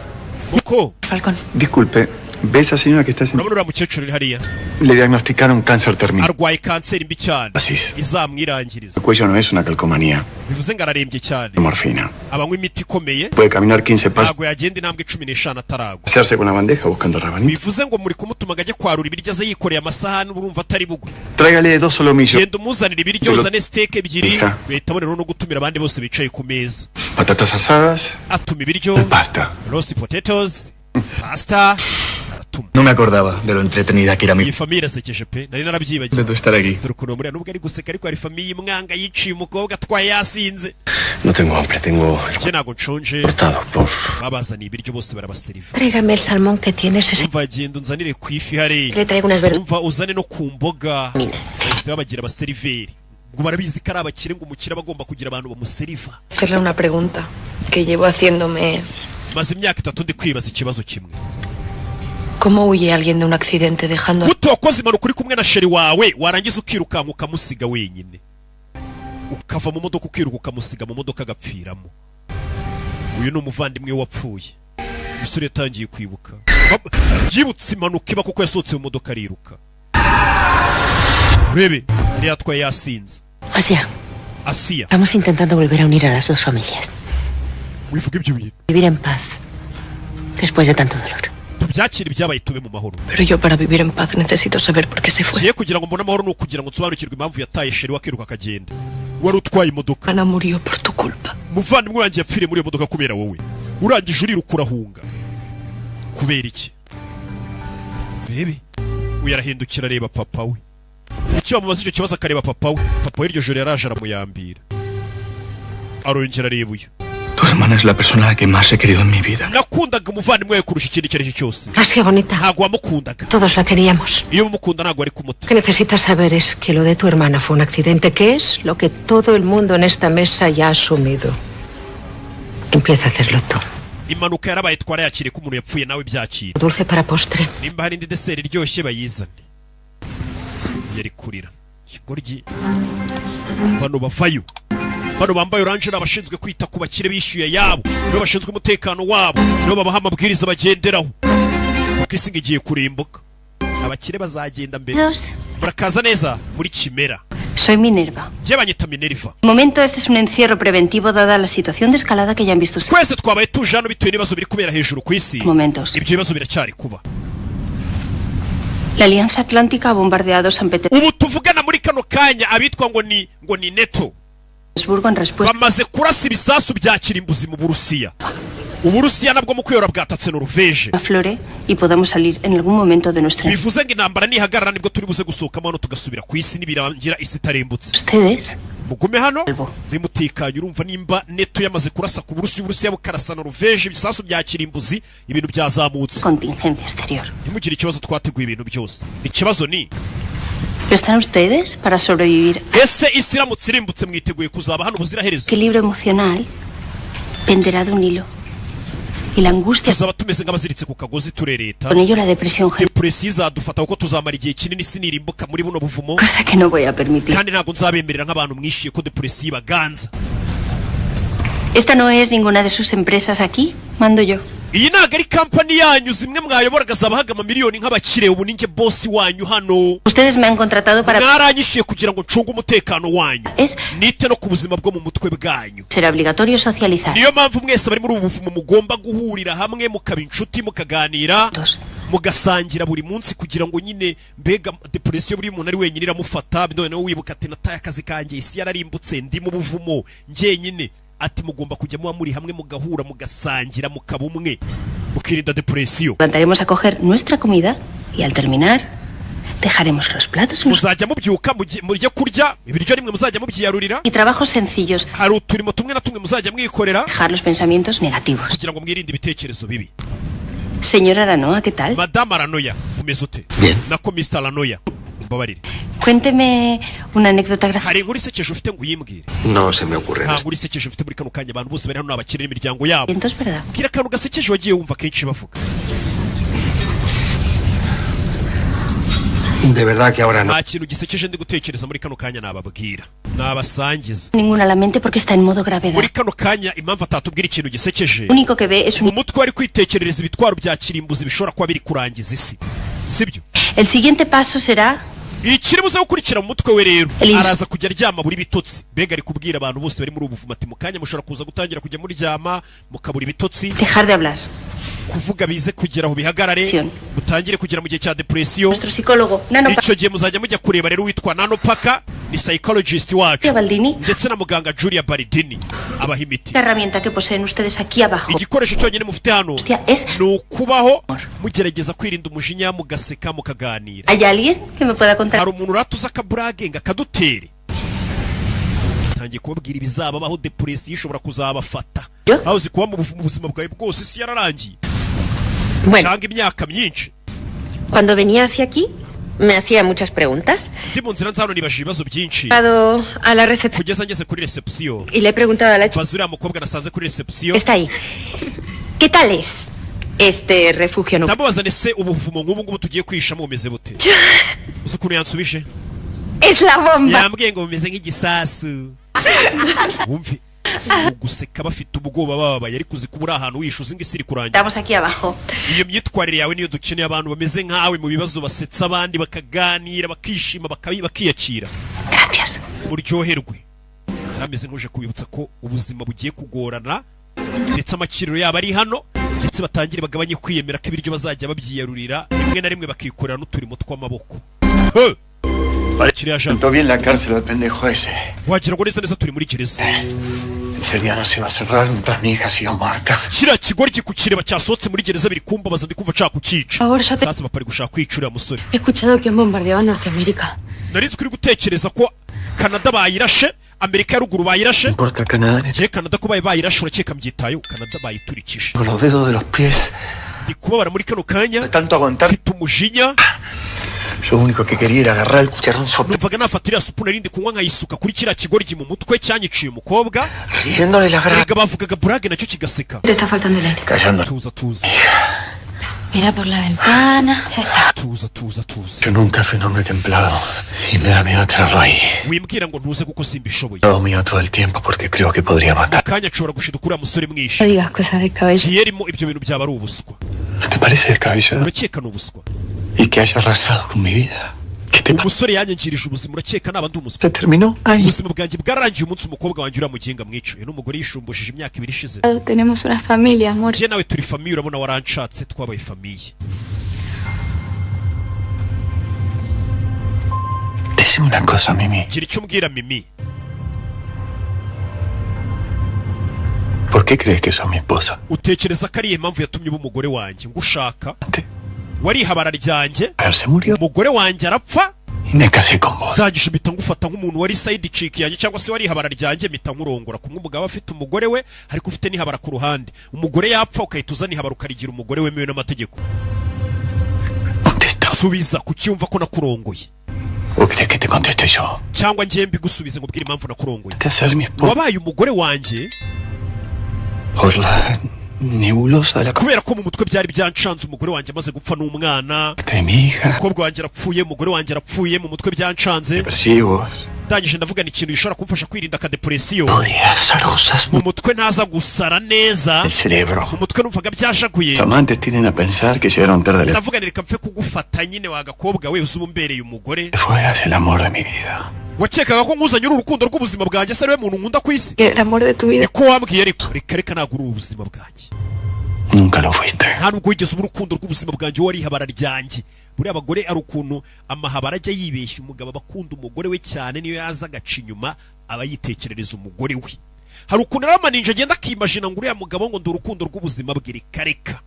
S1: Muko,
S4: Falcón.
S2: disculpe. ¿Ve esa señora que está
S1: urabona uriya mukecuru uri hariya
S2: Le diagnosticaron cáncer terminal.
S1: arwaye kanseri mbi cyane
S2: Asís.
S1: izamwirangiriza.
S2: El cuello no es una calcomanía.
S1: Bivuze ngo ararembye cyane.
S2: Morfina.
S1: Abanywa imiti ikomeye
S2: Puede caminar 15 pasos.
S1: ntabwo yagenda intambwe 15 ataragwa.
S2: Pasearse con la bandeja buscando rabanito.
S1: Bivuze ngo muri kumutuma ngo ajye kwarura ibiryo aze yikoreye amasahani urumva atari bugwe.
S2: Tráigale 2 solomillos.
S1: Genda umuzanire ibiryo
S2: Solo-
S1: uzane steak ebyiri
S2: Hija.
S1: bahita bonera no gutumira abandi bose bicaye ku meza.
S2: Patatas asadas.
S1: Atuma ibiryo
S2: Y pasta.
S1: roast potatoes pasta aratuma.
S2: No me acordaba de lo entretenida que era
S1: Iyi famiye irasekeje pe nari narabyibagiwe.
S2: de tu estar aquí.
S1: Dore ukuntu muriya nubwo ari guseka ariko hari famiye imwanga yiciye umukobwa atwaye yasinze.
S3: No tengo hambre, tengo el
S1: Je ntago nshonje
S3: cortado por...
S1: babazaniye ibiryo bose barabaseriva.
S7: Tráigame el salmón que tienes ese.
S1: Umva genda unzanire ku ifi hariya.
S7: Le traigo unas verduras.
S1: Umva uzane no ku mboga bahise babagira abaseriveri ngo barabizi ko ari abakire ngo umukire aba agomba kugira abantu bamuseriva.
S5: Hacerle una pregunta que llevo haciéndome.
S1: Maze imyaka 3 ndi kwibaza ikibazo kimwe.
S5: ¿Cómo huye alguien de un accidente dejando a...
S1: gute wakoze impanuka uri kumwe na sheri wawe warangiza ukirukanka ukamusiga wenyine ukava mu modoka ukiruka ukamusiga mu modoka agapfiramo? Uyu ni umuvandimwe wapfuye. Umusore yatangiye kwibuka, yibutse impanuka iba kuko yasohotse mu modoka ariruka. Urebe yari yatwaye yasinze. Asia,
S7: estamos intentando volver a unir a las dos familias.
S1: wivuga ibyo bintu
S7: Vivir en paz después de tanto dolor.
S1: tubyakire ibyabaye tube mu mahoro.
S5: Pero yo para vivir en paz necesito saber por qué se fue.
S1: Kiye kugira ngo mbone amahoro no kugira ngo nsobanukirwe impamvu yataye sheri wakiruka akagenda. Wari utwaye imodoka.
S5: Ana murió por tu culpa.
S1: Muvandimwe wanjye yapfiriye muri iyo modoka kubera wowe. Urangije uriruka urahunga. Kubera iki? Bebe uyarahindukira areba papa we. Icyo bamubaza icyo kibazo akareba papa we. Papa we iryo joro yaraje aramuyambira. Arongera areba uyu.
S2: Tu hermana es la persona a la que más he querido en mi vida.
S1: Nakundaga umuvandimwe we kurusha ikindi icyo ari cyo cyose.
S7: Asia bonita,
S1: Ntabwo wamukundaga.
S7: todos la queríamos.
S1: Iyo umukunda ntabwo ari kumuta.
S7: Lo que necesitas saber es que lo de tu hermana fue un accidente, que es lo que todo el mundo en esta mesa ya ha asumido. Empieza a hacerlo tú.
S1: Impanuka yarabaye twarayakiriye ko umuntu yapfuye nawe byakira.
S7: Dulce para postre.
S1: Nimba hari indi deseri iryoshye bayizane. Yari kurira. Kigoryi. Bano bavayo. Bano bambaye oranje n'abashinzwe kwita ku bakire bishyuye yabo. Nibo bashinzwe umutekano wabo. Nibo babaha amabwiriza bagenderaho. Kuko isi ngiye kurimbuka. Abakire bazagenda mbere. Murakaza neza muri Kimera.
S4: Soy Minerva.
S1: Jye banyita Minerva.
S4: De momento este es un encierro preventivo dada la situación de escalada que ya han visto ustedes.
S1: Twese twabaye tuje hano bitewe n'ibibazo biri kubera hejuru ku isi.
S4: Momentos.
S1: Ibyo bibazo biracyari kuba.
S4: La Alianza Atlántica ha bombardeado San
S1: Ubu tuvugana muri kano kanya abitwa ngo ni NATO.
S4: Petersburgo en respuesta.
S1: Bamaze kurasa ibisasu bya kirimbuzi mu Burusiya. Uburusiya nabwo mu kwiyora bwatatse Norvege.
S4: Aflore y podamos salir en algún momento de nuestra.
S1: Bivuze ngo intambara nihagarara nibwo turi buze gusohokamo hano tugasubira ku isi nibirangira isi itarembutse.
S4: Ustedes
S1: mugume hano nimutekanye urumva nimba neto yamaze kurasa ku Burusiya bukarasa Norvege ibisasu bya kirimbuzi ibintu byazamutse.
S4: Contingencia exterior.
S1: Nimugire ikibazo twateguye ibintu byose. Ikibazo ni
S4: ¿Están ustedes para sobrevivir?
S1: Ese isi iramutse irimbutse mwiteguye kuzaba hano ubuziraherezo.
S4: Equilibrio emocional penderá de un hilo. Y la angustia.
S1: Tuzaba tumeze nk'abaziritse ku kagozi turereta.
S4: Con ello la depresión.
S1: Depresiyo izadufata kuko tuzamara igihe kinini sinirimbuka muri buno buvumo.
S4: Cosa que no voy a permitir.
S1: Kandi ntabwo nzabemerera nk'abantu mwishiye ko depresiyo ibaganza.
S4: Esta no es ninguna de sus empresas aquí. Mando yo.
S1: Iyi ntabwo ari kampani yanyu zimwe mwayoboraga zabahaga amamiliyoni nk'abakire ubu ninjye boss wanyu hano.
S4: Ustedes me han contratado para.
S1: Mwaranyishiye kugira ngo ncunge umutekano wanyu. Nite no ku buzima bwo mu mutwe bwanyu.
S4: Será obligatorio socializar.
S1: Niyo mpamvu mwese bari muri ubu buvumo mugomba guhurira hamwe mukaba inshuti mukaganira. Mugasangira buri munsi kugira ngo nyine mbega depression buri muntu ari wenyine iramufata none wibuka ati nataye akazi kanjye isi yararimbutse ndi mu buvumo njyenyine. Ati mugomba kujya muba muri hamwe mugahura mugasangira mukaba umwe mukirinda depression.
S4: Levantaremos a coger nuestra comida y al terminar dejaremos los platos en
S1: muzajya mubyuka murye kurya ibiryo nimwe muzajya mubyiyarurira
S4: y trabajos sencillos.
S1: Hari uturimo tumwe na tumwe muzajya mwikorera
S4: dejar los pensamientos negativos
S1: kugira ngo mwirinde ibitekerezo bibi.
S4: Señora Aranoa, ¿qué tal?
S1: Madame Aranoya, umeze ute?
S2: Bien.
S1: Nako Mr. Aranoya. Mbabarire.
S4: Cuénteme una anécdota graciosa.
S1: Hari inkuru isekeje ufite ngo uyimbwire?
S2: No se me ocurre.
S1: Nta nkuru isekeje ufite muri kano kanya abantu bose bari hano n'abakire n'imiryango yabo.
S4: Entonces, ¿verdad?
S1: Bwira akantu gasekeje wagiye wumva kenshi bavuga.
S2: De verdad que ahora no.
S1: Nta kintu gisekeje ndi gutekereza muri kano kanya nababwira. Nabasangiza.
S4: Ninguna a la mente porque está en modo gravedad.
S1: Muri kano kanya impamvu atatubwira ikintu gisekeje.
S4: Único que ve es un
S1: umutwe ari kwitekerereza ibitwaro bya kirimbuzi bishobora kuba biri kurangiza isi. Sibyo?
S4: El siguiente paso será
S1: ikiri buze gukurikira mu mutwe we rero araza kujya aryama buri bitotsi. Bega ari kubwira abantu bose bari muri ubu buvumo ati mu kanya mushobora kuza gutangira kujya muryama mukabura ibitotsi.
S4: Dejar de hablar.
S1: Kuvuga bize kugeraho bihagarare mutangire kugera mu gihe cya depression.
S4: Nuestro psicólogo Nano
S1: Icyo gihe muzajya mujya kureba rero witwa Nano Paka ni psychologist wacu ndetse na muganga Julia Baldini abaha imiti.
S4: La herramienta que poseen ustedes aquí abajo.
S1: Igikoresho cyonyine mufite hano ni ukubaho mugerageza kwirinda umujinya mugaseka mukaganira.
S4: ¿Hay alguien que me pueda contar?
S1: Hari umuntu uratuza akaburage ngo akadutere. Tangiye kubabwira ibizababaho depression ishobora kuzabafata. Aho uzi kuba mu buzima bwawe bwose isi yararangiye.
S7: Bueno,
S5: cuando venía hacia aquí, me hacía muchas preguntas. A la recepción. Y le he preguntado a la chica. Está ahí. ¿Qué tal es? Este refugio no...
S1: ndamubaza ese ubuvumo nk'ubu ngubu tugiye kwihishamo bumeze bute? Uzi ukuntu yansubije?
S5: Es la bomba.
S1: Yambwiye ngo bumeze nk'igisasu. Wumve guseka bafite ubwoba bababaye ariko uzi kuba uri ahantu wishuza ngo isi iri kurangira.
S5: Estamos aquí abajo.
S1: Iyo myitwarire yawe niyo dukeneye, abantu bameze nkawe mu bibazo basetsa abandi bakaganira bakishima bakiyakira.
S5: Gracias.
S1: Uryoherwe. Yarameze nk'uje kubibutsa ko ubuzima bugiye kugorana ndetse amakiriro yabo ari hano ndetse batangire bagabanye kwiyemera ko ibiryo bazajya babyiyarurira rimwe na rimwe bakikorera n'uturimo tw'amaboko.
S2: Siento bien la cárcel al pendejo ese.
S1: Wagira ngo neza turi muri gereza.
S2: Ese día no se iba a cerrar mientras mi hija siga muerta.
S1: Kiriya kigoryi kukireba cyasohotse muri gereza biri kumbabaza ndi kumva nshaka kukica. Sasa bapari gushaka kwicurira musore.
S8: He escuchado que han bombardeado Norteamérica.
S1: Nari kuri gutekereza ko Canada bayirashe, Amerika ya ruguru bayirashe.
S2: Importa Canadá.
S1: Je Canada ko bayirashe urakeka mbyitayo, Canada bayiturikisha.
S2: Los dedos de los pies.
S1: Ndikubabara muri kano kanya.
S2: Tanto aguantar.
S1: Bitumujinya.
S2: Lo único que quería era agarrar el cucharón sobre.
S1: Numvaga nafatira supu narindi kunywa nkayisuka kuri kiriya kigoryi mu mutwe cyanyiciye umukobwa.
S2: Riéndole la grasa.
S1: Bavugaga burage nacyo kigaseka.
S8: Te está faltando el aire.
S2: Callando.
S1: Tuza.
S8: Mira por la ventana. Ya está.
S1: Tuza.
S2: Yo nunca fui un hombre templado y me da miedo tenerlo ahí.
S1: Wimbwira ngo ntuze kuko simbishoboye.
S2: Lo mío todo el tiempo porque creo que podría matar.
S1: Kanya nshobora gushiduka uriya musore mwinshi.
S8: No digas cosas del cabello.
S1: Yerimo ibyo bintu byaba ari ubuswa.
S2: ¿Te parece descabellado?
S1: Urakeka ni ubuswa.
S2: Y que haya arrasado con mi vida. ¿Qué te pasa?
S1: Umusore yanyangirije ubuzima, urakeka naba ndi umuswa.
S2: Se terminó ahí.
S1: Ubuzima bwanjye bwarangiye umunsi umukobwa wanjye uriya muginga mwicuye n'umugore yishumbujije imyaka 2 ishize.
S8: Tenemos una familia, amor.
S1: Je nawe turi famille, urabona waranshatse twabaye famille.
S2: Decime una cosa, Mimi.
S1: Gira icyo mbwira Mimi.
S2: ¿Por qué crees que sos mi esposa?
S1: Utekereza ko ari impamvu yatumye uba umugore wanjye ngushaka? Wari habara ryanjye?
S2: Se murió.
S1: Umugore wanjye arapfa?
S2: Y me casé con vos.
S1: Ndangije mpita ngufata nk'umuntu wari side chick yanjye cyangwa se wari habara ryanjye mpita nkurongora kumwe umugabo afite umugore we ariko ufite nihabara ku ruhande. Umugore yapfa ukahita uzana ihabara ukarigira umugore wemewe n'amategeko. Subiza kucyumva ko nakurongoye.
S2: ¿O crees que te conteste yo?
S1: Cyangwa ngiye mbigusubize ngubwire impamvu nakurongoye.
S2: Te hacer mi esposa.
S1: Wabaye umugore wanjye?
S2: Por la nebulosa de la
S1: kubera ko mu mutwe byari byancanze umugore wanjye amaze gupfa n'umwana. Umukobwa wanjye arapfuye, umugore wanjye arapfuye, mu mutwe byancanze. Ndangije ndavuga ni ikintu gishobora kumfasha kwirinda akadepresiyo. Mu mutwe ntaza gusara neza. Mu mutwe numvaga byajaguye. Ndavuga reka mfe kugufata nyine wagakobwa we uzumbereye umugore. Wakekaga ko nkuzanye urukundo rw'ubuzima bwanjye se ari we muntu nkunda ku isi? Niko wambwiye ariko reka ntabwo uri ubuzima bwanjye. Nta nubwo wigeze uba urukundo rw'ubuzima bwanjye wari ihabara ryanjye. Buriya abagore ari ukuntu amahabara ajya yibeshya umugabo abakunda umugore we cyane niyo yaza agaca inyuma aba yitekerereza umugore we. Hari ukuntu aramaninja agenda akimajina ngo uriya mugabo ngo ndi urukundo rw'ubuzima bwe reka.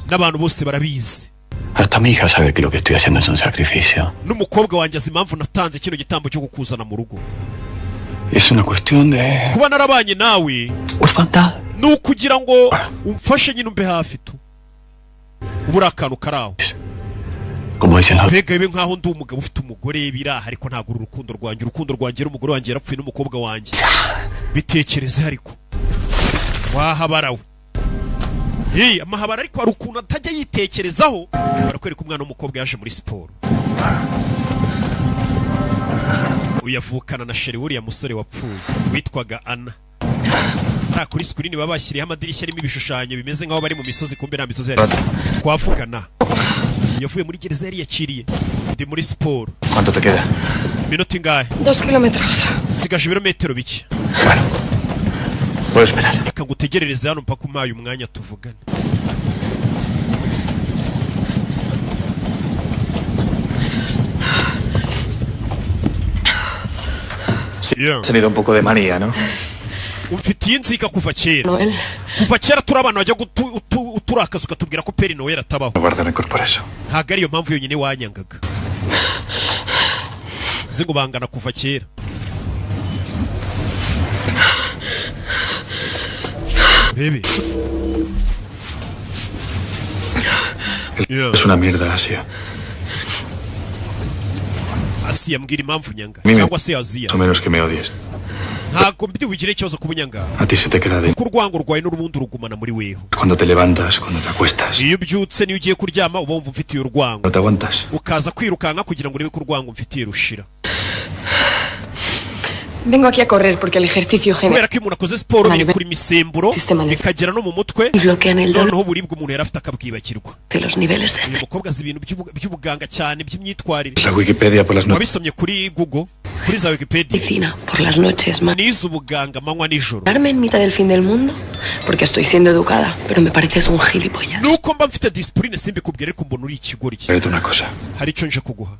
S1: N'abantu bose barabizi.
S2: Hasta mi hija sabe que lo que estoy haciendo es un sacrificio.
S1: N'umukobwa wanjye azi impamvu natanze kino gitambo cyo gukuzana mu rugo.
S2: Es una cuestión de
S1: kuba narabanye nawe
S2: orfandad.
S1: Ni ukugira ngo umfashe nyine umbe hafi tu. Ubura akantu karaho. Mbega ibe nkaho ndi umugabo ufite umugore biraha ariko ntabwo urukundo rwanjye n'umugore wanjye yarapfuye n'umukobwa wanjye. Bitekereze ariko wahabarawe. Amahabara ariko hari ukuntu atajya yitekerezaho. Barakwereka umwana w'umukobwa yaje muri siporo. Uyavukana na Sheri uriya musore wapfuye witwaga Anna. Kuri screen baba bashyiriyeho amadirishya arimo ibishushanyo bimeze nkaho bari mu misozi kumbe nta misozi yari. Twavugana. Yavuye muri gereza yari yakiriye. Ndi muri siporo.
S2: ¿Cuánto te queda?
S1: Minuto ingahe?
S8: 2 kilómetros.
S1: Sigaje ibirometero bike.
S2: Bueno. Puedo esperar.
S1: Reka ngutegerereze hano mpaka umpaye umwanya tuvugane.
S2: Has tenido un poco de manía, ¿no?
S1: Umfitiye inzika kuva kera. Kuva kera turi abantu bajya uturakaza ukatubwira ko Peri Noel atabaho.
S2: Guarda rencor por eso.
S1: Ntabwo ariyo mpamvu yonyine wanyangaga. Uzi ngo bangana kuva kera. Urebe.
S2: Es una mierda, Asia.
S1: Asia mbwira impamvu nyanga cyangwa se Asia.
S2: O menos que me odies.
S1: ntabwo mbi wigire ikibazo ku bunyanga
S2: A ti se te queda de...
S1: kuko urwango rwawe n'urubundi rugumana muri weho
S2: Cuando te levantas, cuando te acuestas.
S1: iyo ubyutse niyo ugiye kuryama uba wumva ufitiye urwango
S2: No te aguantas.
S1: ukaza kwirukanka kugira ngo urebe ko urwango mfitiye rushira
S5: Vengo aquí a correr porque el ejercicio genera...
S1: kubera ko iyo umuntu akoze siporo biri kuri misemburo
S5: Sistema nervioso.
S1: bikagera no mu mutwe
S5: Y bloquean el dolor
S1: noneho uburibwe umuntu yari afite akabwibagirwa
S5: de los niveles de
S1: uyu
S5: estrés.
S1: mukobwa azi ibintu by'ubuganga cyane by'imyitwarire
S2: La Wikipedia por las noches.
S1: wabisomye kuri Google kuri za Wikipedia
S5: Medicina por las noches,
S1: nize ubuganga amanywa nijoro
S5: ¿Darme en mitad del fin del mundo? Porque estoy siendo educada, pero me pareces un gilipollas.
S1: nuko mba mfite disipurine simbikubwire ariko mbona uri ikigori cye
S2: Espérate una cosa.
S1: hari icyo nje kuguha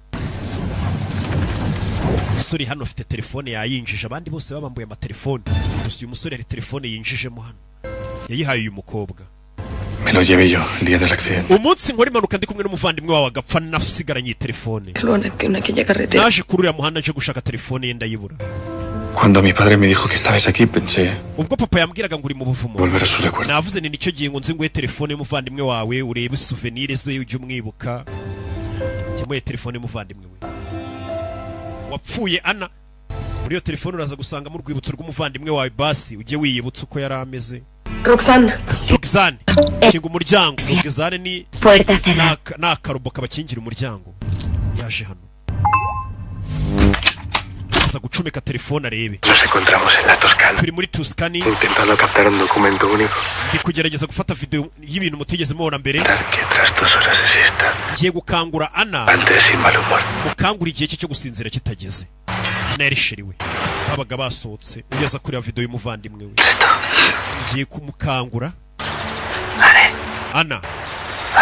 S1: umusore hano afite telefone yayinjije abandi bose babambuye amatelefone gusa uyu musore hari telefone yinjijemo hano yayihaye uyu mukobwa
S2: Me lo llevé yo el día del accidente.
S1: umunsi nkora impanuka ndi kumwe n'umuvandimwe wawe agapfa nasigaranye iyi telefone
S5: En aquella carretera.
S1: naje kuri uriya muhanda nje gushaka telefone ye ndayibura
S2: Cuando mi padre me dijo que estabas aquí, pensé
S1: ubwo papa yambwiraga ngo uri mu buvumo
S2: volver a sus recuerdos.
S1: navuze ni nicyo gihe ngo nzi nguhe telefone y'umuvandimwe wawe urebe souvenir ze ujye umwibuka ngemuye telefone y'umuvandimwe we wapfuye Ana muri iyo telefone uraza gusangamo urwibutso rw'umuvandimwe wawe basi ujye wiyibutsa uko yari ameze
S5: Roxanne.
S1: Roxanne kinga umuryango Roxanne ni
S8: Puerta cerrada.
S1: n'akarobo kabakingira umuryango yaje hano aza gucomeka telefone arebe
S3: Nos encontramos en la Toscana,
S1: turi muri Tuscany
S3: intentando captar un documento único.
S1: ndi kugerageza gufata video y'ibintu mutigeze mubona mbere
S3: Dar que tras 2 horas de siesta,
S1: ngiye gukangura Ana
S3: antes sin mal humor.
S1: mukangura igihe cye cyo gusinzira kitageze Ana yarishiriwe babaga basohotse ugeza kuri ya video y'umuvandimwe we ngiye kumukangura Ana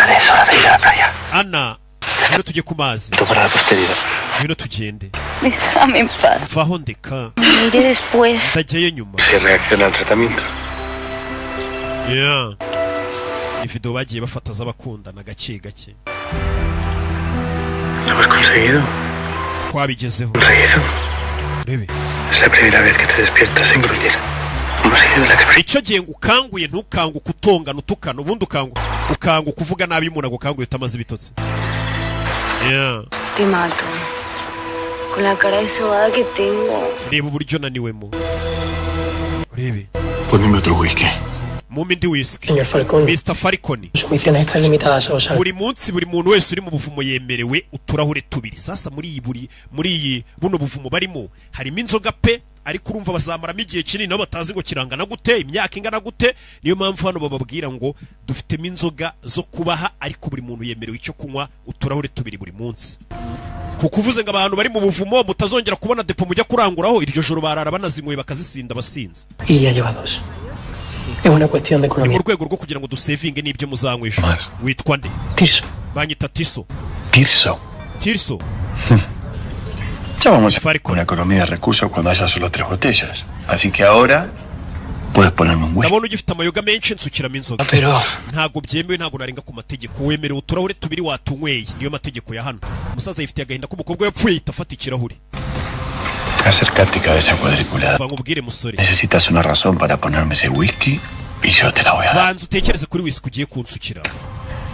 S3: Es hora de ir a la playa.
S1: Ana rero tujye ku mazi
S3: Esto para la posteridad.
S1: rero tugende
S8: Déjame en paz.
S1: vaho ndeka
S8: Me iré después.
S1: ndajyayo nyuma
S3: Si reacciona al tratamiento.
S1: yeah. ni video bagiye bafata z'abakundana gake gake
S3: ¿Lo hemos conseguido?
S1: twabigezeho
S3: ¿Conseguido?
S1: urebe
S3: Es la primera vez que te despiertas sin gruñir. Hemos ido de la experiencia.
S1: icyo gihe ngo ukanguye ntukanguke utongana utukana ubundi ukanguka uvuga nabi y'umuntu agukanguye utamaze ibitotsi yeah.
S8: Te mato. Con la cara de sobada que tengo.
S1: reba uburyo naniwemo urebe
S2: Ponme otro whisky.
S1: mumpe indi whisky
S9: Señor Falcone,
S1: Mr. Falcone
S9: sus misiones están limitadas a 2 horas.
S1: buri munsi buri muntu wese uri mu buvumo yemerewe uturahure tubiri sasa muri iyi buno buvumo barimo harimo inzoga pe ariko urumva bazamaramo igihe kinini nabo batazi ngo kirangana gute imyaka ingana gute niyo mpamvu hano bababwira ngo dufitemo inzoga zo kubaha ariko buri muntu yemerewe icyo kunywa uturahure tubiri buri munsi kuko uvuze ngo abantu bari mu buvumo mutazongera kubona depo mujya kuranguraho iryo joro barara banazinyweye bakazisinda basinze
S9: Y ya lleva 2. Es una cuestión de
S1: mu
S9: economía.
S1: rwego rwo kugira ngo dusevinge n'ibyo muzanywesha
S2: Mas.
S1: witwa nde
S9: Tirso,
S1: banyita Tiso
S2: Tirso.
S1: Tirso
S2: Ya vamos a
S1: Falcone.
S2: una economía de recursos cuando haya solo 3 botellas. Así que ahora puedes ponerme un whisky.
S1: ndabona ugifite amayoga menshi nsukiramo inzoga
S9: pero
S1: ntabwo byemewe ntabwo narenga ku mategeko wemerewe uturahure tubiri watunyweye niyo mategeko ya hano umusaza yifitiye agahinda ko umukobwa we yapfuye ahita afata ikirahuri
S2: Acércate, cabeza cuadriculada.
S1: va nkubwire musore
S2: Necesitas una razón para ponerme ese whisky y yo te la voy a dar.
S1: banza utekereze kuri whisky ugiye kunsukira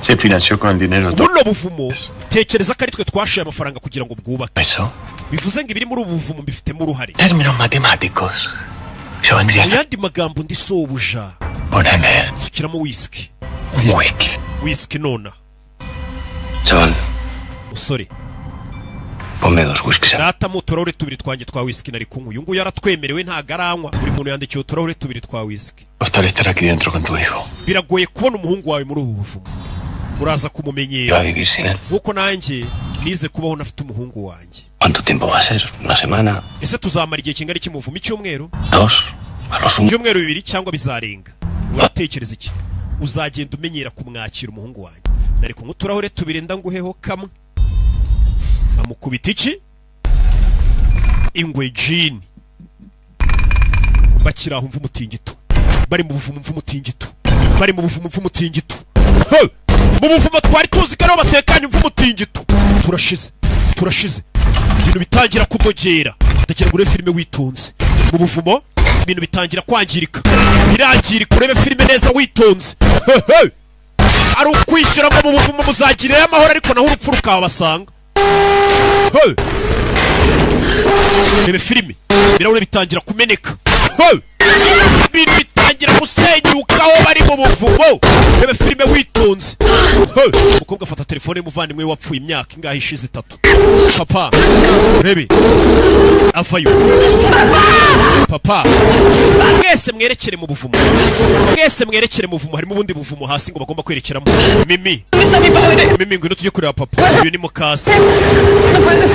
S2: Se financió con el dinero de
S1: buno buvumo tekereza ko ari twe twashoye amafaranga kugira ngo bwubake
S2: eso.
S1: bivuze ngo ibiri muri ubu buvumo mbifitemo uruhare
S2: Términos matemáticos. Yo vendría a
S1: mu
S2: ser...
S1: yandi magambo ndi sobuja
S2: Poneme
S1: nsukiramo whisky
S2: un whisky.
S1: whisky nona
S3: Chaval,
S1: musore
S3: ponme 2 whiskies.
S1: natamo uturahure tubiri twanjye twa whisky nari kunywa uyu nguyu yaratwemerewe ntago aranywa buri muntu yandikiye uturahure tubiri twa whisky
S2: Costará estar aquí dentro con tu hijo.
S1: biragoye kubona umuhungu wawe muri ubu buvumo uraza
S3: Yo a
S1: kumumenyera
S3: vivir sin él.
S1: nkuko nanjye nize kubaho nafite umuhungu wanjye
S3: ¿Cuánto tiempo va a ser? ¿Una semana?
S1: ese tuzamara igihe kingana iki mu buvumo icyumweru
S3: 2? A lo sumo.
S1: ibyumweru bibiri cyangwa bizarenga uratekereza iki uzagenda umenyera kumwakira umuhungu wanjye nari kunywa uturahure tubiri ndanguheho kamwe amukubita iki ingwe jini bakiri aho mva umutingito bari mu buvumo mva umutingito bari mu buvumo mva umutingito Hey! mu buvumo twari tuzi ko ariho batekanye mva umutingito turashize ibintu bitangira kudogera ndagira ngo urebe filime witonze mu buvumo ibintu bitangira kwangirika birangirika urebe filime neza witonze Hey! ari ukwishyura ngo mu buvumo muzagirire amahoro ariko naho urupfu rukabasanga Hey! rebe filime ibirahure bitangira kumeneka. Ibintu bitangira gusenyuka aho bari mu buvumo. Rebe filime witonze. Umukobwa afata telefone y'umuvandimwe we wapfuye imyaka ingahe ishize 3. Papa rebe avayo. Papa mwese mwerekere mu buvumo. Mwese mwerekere mu buvumo. Harimo ubundi buvumo hasi ngo bagomba kwerekeramo. Mimi ngwino tujye kureba papa. Uyu ni mukasi.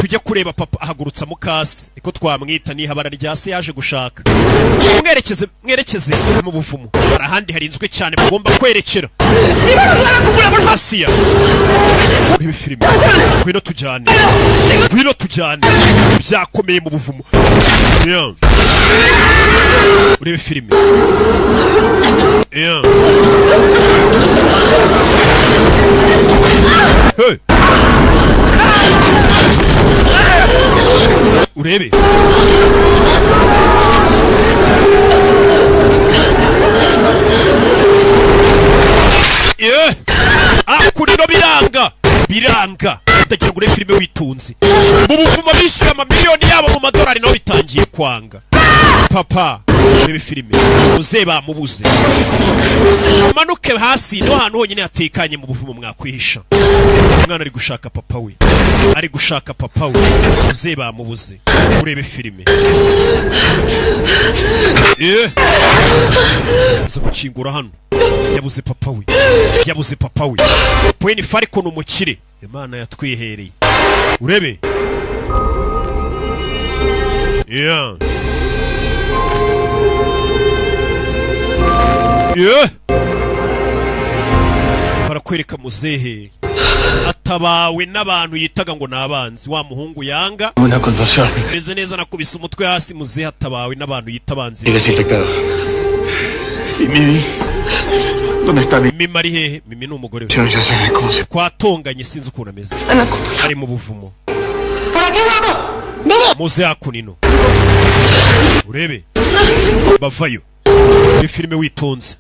S1: Tujye kureba papa ahagurutsa mukasi. Iko twamwita ni habara rya se yaje gushaka. Mwerekeze mu buvumo. Arahandi harinzwe cyane bagomba kwerekera. Asiya. Ibi filime. Ngwino tujyane. Ngwino tujyane. Byakomeye mu buvumo. Yeah. Urebe filime. Yeah. Hey. Urebe. Yeah. Akurino biranga. Ndagira ngo urebe filime witunze. Mu buvumo bishyuye amamiliyoni yabo mu madolari naho bitangiye kwanga. Papa urebe filime. Muze bamubuze. Manuke hasi no hantu honyine hatekanye mu buvumo mwakwihisha. Umwana ari gushaka papa we. Muze bamubuze. Urebe filime. Uza gukingura hano. Yabuze papa we. Pweni Falcon umukire. Imana yatwihereye. Urebe. Yeah. Barakwereka muzehe atabawe n'abantu yitaga ngo nabanzi. Wa muhungu yanga. Meze neza nakubise umutwe hasi. Muzehe atabawe n'abantu yitabanzi. Mimi ari hehe? Mimi ni umugore we. Twatonganye sinzi ukuntu ameze. Ari mu buvumo. Muze akunino. Urebe. Bavayo. Iyi filime witonze.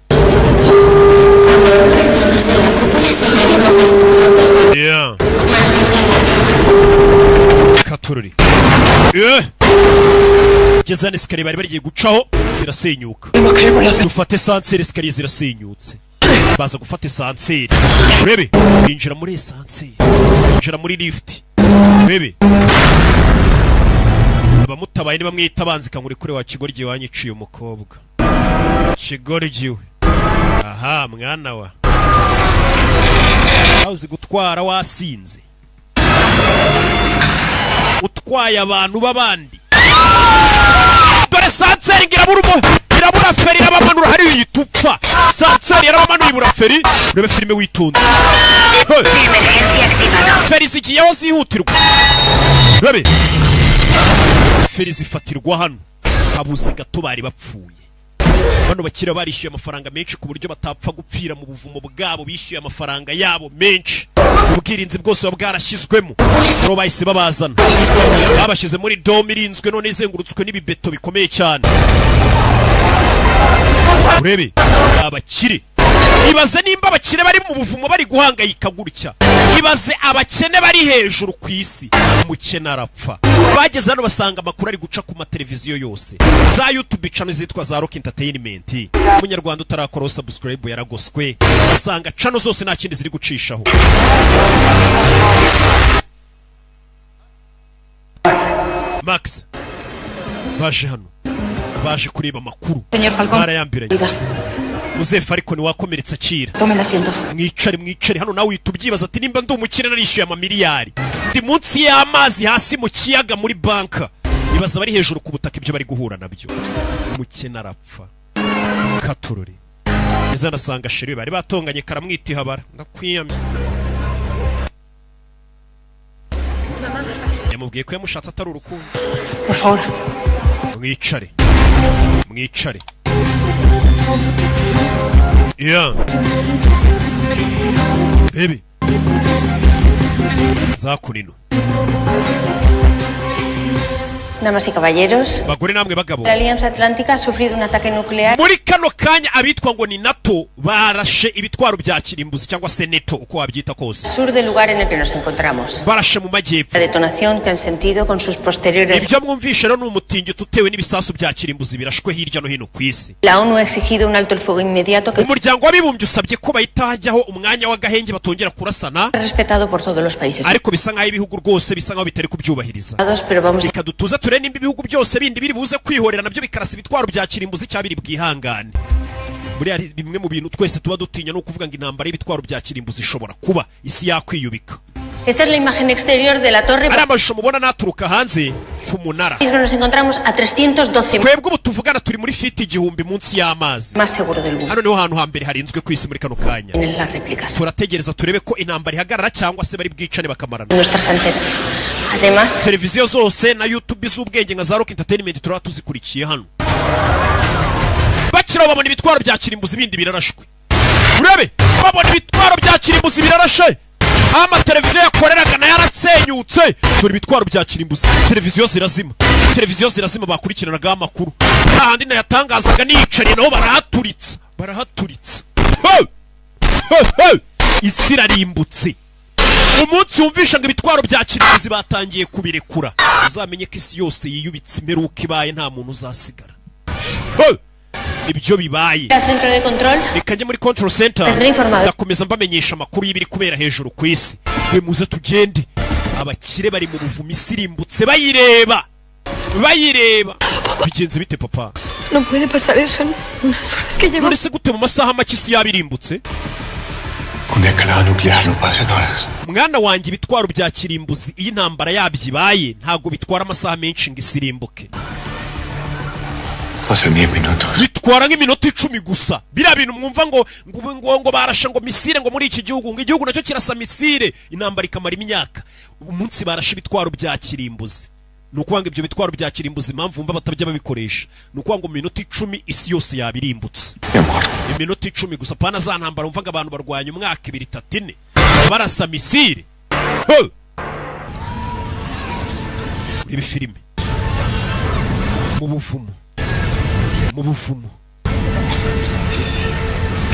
S1: Yeah. Katururi. Gezane sikari bari bagiye gucaho zirasenyuka. Dufate sanseri sikari zirasenyutse. Baza gufata sanseri. Urebe. Injira muri sanseri. Injira muri lift. Urebe. Abamutabaye ni bamwita banzika nguri kure wa Kigoryi wanyiciye umukobwa. Kigoryi. Aha mwana wa. Uzi gutwara wasinze. Utwaye abantu babandi. Dore sanseri irabura feri irabamanura hari yitupfa. Sanseri irabamanura ibura feri. Urebe filime witonze. Feri zigiyeho zihutirwa. Urebe. Feri zifatirwa hano. Habuze gato bari bapfuye. Bano bakira barishyuye amafaranga menshi ku buryo batapfa gupfira mu buvumo bwabo. Bishyuye amafaranga yabo menshi. Ubwirinzi bwose bwarashyizwemo. Bro bahise babazana. Babashyize muri dome irinzwe none izengurutswe n'ibibeto bikomeye cyane. Urebe abakire. Ibaze nimba abakire bari mu buvumo bari guhangayika gutya. Ibaze abakene bari hejuru ku isi. Umukene arapfa. Bageze hano basanga amakuru ari guca ku mateleviziyo yose. Za YouTube channel zitwa za Rock Entertainment. Umunyarwanda utarakora subscribe yaragoswe. Basanga channel zose nta kindi ziri gucishaho. Max baje hano. Baje kureba amakuru. Barayambiranye. Muze Falcon wakomeretsa akira.
S8: Tome el asiento.
S1: Mwicare hano nawe utubyibaza ati nimba ndi umukire narishyuye amamiliyari. Ndi munsi y'amazi hasi mu kiyaga muri banka. Ibaza bari hejuru ku butaka ibyo bari guhura nabyo. Umukene arapfa. Katururi. Izana sanga shiri bari batonganye karamwita ihabara. Ndakwiyamye. Yamubwiye ko yamushatse atari urukundo.
S9: Por favor.
S1: Mwicare. Yeah. Baby. Zakunino.
S4: Damas y caballeros,
S1: Bagore namwe bagabo.
S4: la Alianza Atlántica ha sufrido un ataque nuclear.
S1: Muri kano kanya abitwa ngo ni NATO barashe ibitwaro bya kirimbuzi cyangwa se NATO uko wabyita kose.
S4: Sur del lugar en el que nos encontramos.
S1: Barashe mu majyepfo.
S4: La detonación que han sentido con sus posteriores.
S1: Ibyo mwumvishe rero n'umutingito utewe n'ibisasu bya kirimbuzi birashwe hirya no hino ku isi.
S4: La ONU ha exigido un alto el fuego inmediato que
S1: umuryango w'abibumbye usabye ko bahita hajyaho umwanya w'agahenge batongera kurasana.
S4: Respetado por todos los países.
S1: Ariko bisa nkaho ibihugu rwose bisa nkaho bitari kubyubahiriza.
S4: Pero vamos
S1: reka dutuze ture nimba ibihugu byose bindi biri buze kwihorera nabyo bikarasa ibitwaro bya kirimbuzi cyabiri bwihangane. Muri ari bimwe mu bintu twese tuba dutinya no kuvuga ngo intambara y'ibitwaro bya kirimbuzi ishobora kuba isi yakwiyubika.
S4: Esta es la imagen exterior de la torre.
S1: Ari amashusho mubona naturuka hanze ku munara.
S4: Nos encontramos a 312.
S1: Twebwe ubu tuvugana turi muri fiti igihumbi munsi y'amazi.
S4: Más seguro del mundo.
S1: Hano niho hantu hambere harinzwe ku isi muri kano kanya.
S4: En las réplicas.
S1: Turategereza turebe ko intambara ihagarara cyangwa se bari bwicane bakamarana.
S4: Nuestras antenas. Además,
S1: televiziyo zose na YouTube z'ubwenge nka za Rock Entertainment turaba tuzikurikiye hano. Bakira babona ibitwaro bya kirimbuzi bindi birarashwe. Urebe babona ibitwaro bya kirimbuzi birarashe. Ama televiziyo yakoreraga na yaratsenyutse. Dore ibitwaro bya kirimbuzi. Televiziyo zirazima bakurikiranaga amakuru. Ahandi na yatangazaga nicariye naho barahaturitsa. Isi irarimbutse. Umunsi wumvisha ngo ibitwaro bya kirimbuzi batangiye kubirekura. Uzamenye ko isi yose yiyubitse imperuka ibaye nta muntu uzasigara. Ibyo bibaye. Nikajya muri control center. Ndakomeza mbamenyesha amakuru y'ibiri kubera hejuru ku isi. Bemuze tugende. Abakire bari mu buvumo isirimbutse bayireba. Bigenze bite papa?
S5: No puede pasar eso en unas horas que llevo.
S1: None se gute mu masaha make isi yabirimbutse?
S2: Una escalada nuclear no pasa en horas.
S1: Mwana wanjye ibitwaro bya kirimbuzi iyi ntambara yabyibaye ntago bitwara amasaha menshi ngo isirimbuke.
S2: Pasan 10 minutos.
S1: Bitwara nk'iminota 10 gusa. Bira bintu mwumva ngo barasha ngo misire ngo muri iki gihugu ngo igihugu nacyo kirasa misire intambara ikamara imyaka. Umunsi barasha ibitwaro bya kirimbuzi. Nukwanga ibyo bitwaro bya kirimbuzi impamvu mva batabya babikoresha. Nukwanga mu minota 10 isi yose yabirimbutse. Iminota 10 gusa pana za ntambara umva ngo abantu barwanya umwaka 2 3 4 barasa misire. Ibi filime mu buvumo.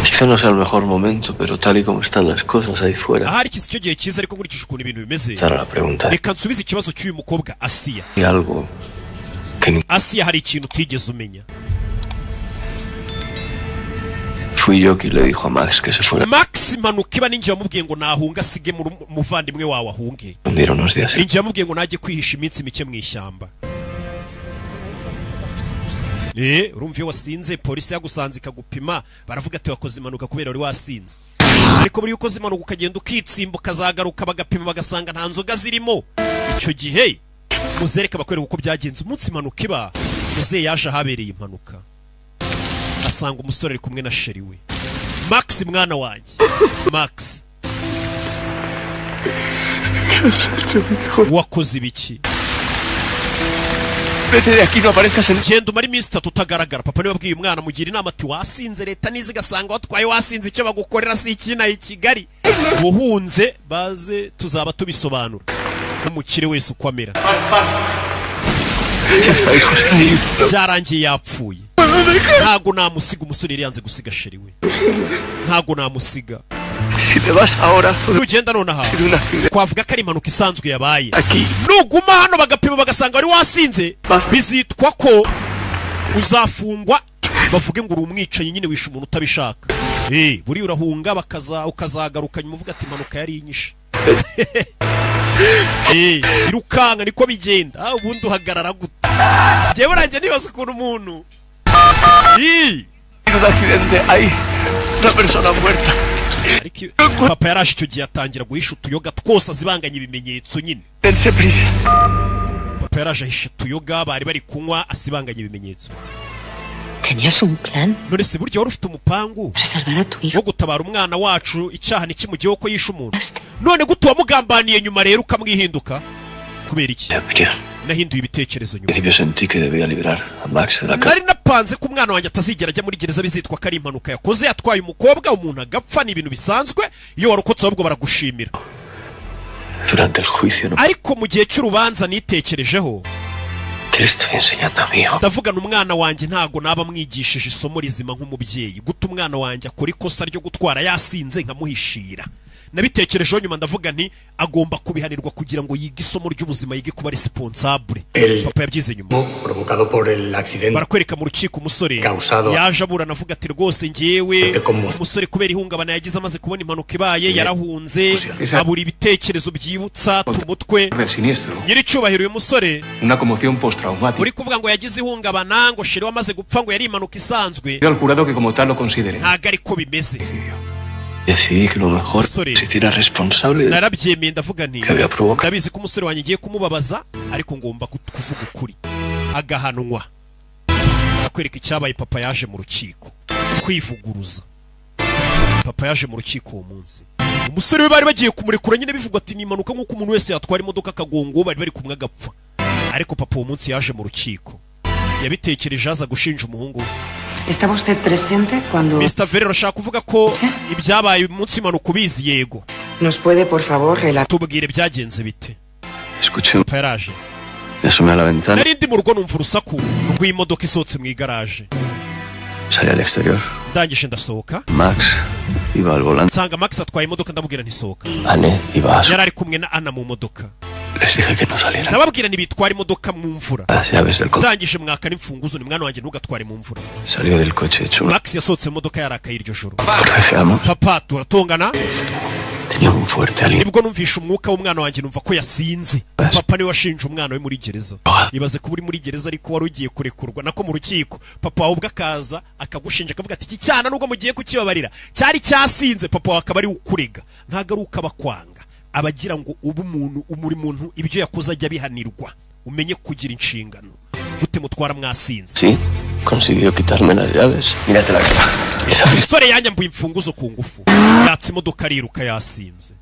S3: Quizá no sea el mejor momento, pero tal y como están las cosas ahí fuera.
S1: Ahari kisi cyo gihe cyiza ariko nkurikije ukuntu ibintu bimeze.
S3: Sara la pregunta.
S1: Reka nsubize ikibazo cy'uyu mukobwa Asia.
S3: Y algo que
S1: Asia hari ikintu utigeze umenya.
S3: Fui yo quien le dijo a Max que se fuera.
S1: Max manuka iba ninjye wamubwiye ngo nahunga sige mu muvandimwe wawe ahunge.
S3: Dieron unos días.
S1: Ninjye wamubwiye ngo najye kwihisha iminsi mike mu ishyamba. Urumva iyo wasinze polisi yagusanze ikagupima baravuga ati wakoze impanuka kubera wari wasinze. Ariko buri ukoze impanuka ukagenda ukitsimba ukazagaruka bagapima bagasanga nta nzoga zirimo. Icyo gihe muzereka bakwereka uko byagenze umunsi impanuka iba. Muze yaje ahabereye impanuka. Asanga umusore ari kumwe na sheri we. Max mwana wanjye. Max. Wakoze ibiki?
S3: Vete de aquí, no aparezcas en...
S1: Genda umara iminsi 3 utagaragara. Papa niwe wabwiye umwana mugira inama ati wasinze leta nizi gasanga watwaye wasinze icyo bagukorera si ikina i Kigali. Buhunze baze tuzaba tubisobanura. Umukire wese ukwamera. Byarangiye yapfuye. Ntago namusiga umusore yari yanze gusiga sheri we. Ntago namusiga.
S3: Si me vas ahora.
S1: Ugenda nonaha. Twavuga ko ari impanuka isanzwe yabaye. Nuguma hano bagapima bagasanga wari wasinze. Bizitwa ko uzafungwa bavuge ngo uri umwicanyi nyine wishe umuntu utabishaka. Buri urahunga ukazagaruka nyuma uvuga ati impanuka yari inyishe. Irukanga niko bigenda. Ubundi uhagarara gute? Jewe uranje nibaza ukuntu umuntu.
S3: Un accidente ahí. Una persona muerta.
S1: Papa yaraje icyo gihe atangira guhisha utuyoga twose azibanganya ibimenyetso nyine.
S3: Dense prisa.
S1: Papa yaraje ahisha utuyoga bari kunywa asibanganya ibimenyetso.
S4: ¿Tenías un plan?
S1: None se buryo wari ufite umupangu
S4: para salvar a tu hijo.
S1: Wo gutabara umwana wacu icyaha nikimugiyeho ko yishe umuntu. None gute wamugambaniye nyuma rero ukamwihinduka? Kubera iki? Nahinduye ibitekerezo nyuma.
S3: Yo sentí que debía liberar a Max de la cárcel.
S1: Nari napanze ko umwana wanjye atazigera ajya muri gereza bizitwa ko ari impanuka yakoze yatwaye umukobwa umuntu agapfa ni ibintu bisanzwe iyo warokotse ahubwo baragushimira.
S3: Durante el juicio no.
S1: Ariko mu gihe cy'urubanza nitekerejeho
S3: ¿Qué le estoy enseñando a mi hijo?
S1: ndavugana umwana wanjye ntago naba mwigishije isomo rizima nk'umubyeyi guta umwana wanjye akora ikosa ryo gutwara yasinze nkamuhishira nabitekerejeho nyuma ndavuga nti agomba kubihanirwa kugira ngo yige isomo ry'ubuzima yige kuba responsable papa yabyize nyuma
S3: Provocado por el accidente
S1: barakwereka mu rukiko umusore yaje aburana avuga ati rwose ngewe umusore kubera ihungabana yagize amaze kubona impanuka ibaye yarahunze abura ibitekerezo byibutsa tumutwe nyiri cyubahiro uyu musore
S2: Una conmoción postraumática.
S1: uri kuvuga ngo yagize ihungabana ngo sheri wamaze gupfa ngo yari impanuka isanzwe
S2: Pido al jurado que como tal lo considere.
S1: ntago ariko bimeze
S3: decidí que lo mejor
S1: Sorry.
S3: es hiciera responsable de
S1: narabyemeye ndavuga nti
S3: que había provocado.
S1: ndabizi ko umusore wanjye ngiye kumubabaza ariko ngomba kuvuga ukuri agahanwa akwereka icyabaye papa yaje mu rukiko kwivuguruza papa yaje mu rukiko uwo munsi umusore we bari bagiye kumurekura nyine bivugwa ati nimanuka nk'uko umuntu wese yatwara imodoka akagongo bari bari kumwe agapfa ariko papa uwo munsi yaje mu rukiko yabitekereje aza gushinja umuhungu we
S10: ¿Estaba usted presente cuando...?
S1: Mr. Ferrero ashaka kuvuga ko ibyabaye umunsi impanuka ubizi yego
S10: ¿Nos puede, por favor, relatar?
S1: tubwire byagenze bite
S3: Escuché un...
S1: papa yaraje
S3: Me asomé a la ventana,
S1: nari ndi mu rugo numva urusaku rw'imodoka isohotse mu igaraje
S3: salí al exterior.
S1: ndangije ndasohoka
S3: Max iba al volante.
S1: nsanga Max atwaye imodoka ndamubwira ntisohoka
S3: Anne iba a su...
S1: yari ari kumwe na Anna mu modoka
S3: Les dije que no salieran.
S1: ndababwira ntibitwara imodoka mu mvura
S3: Las llaves del coche.
S1: ndangije mwaka n'imfunguzo ni mwana wanjye ntugatware mu mvura
S3: Salió del coche hecho un...
S1: Max yasohotse mu modoka yarakaye iryo joro
S3: Forcejeamos.
S1: papa turatongana
S3: Tenía un fuerte aliento.
S1: nibwo numvisha umwuka w'umwana wanjye numva ko yasinze papa niwe washinje umwana we muri gereza ibaze kuba uri muri gereza ariko wari ugiye kurekurwa nako mu rukiko papa wawe ubwo akaza akagushinja akavuga ati iki cyana nubwo mugiye kukibabarira cyari cyasinze papa wawe akaba ari ukurega ntago ari uko abakwanga abagira ngo ubu umuntu umuri muntu ibyo yakoze ajya bihanirwa umenye kugira inshingano gute mutwara mwasinze
S3: Sí, consiguió quitarme las llaves. Mírate la cara. Y sabes...
S1: umusore yanyambuye imfunguzo ku ngufu yatse imodoka ariruka yasinze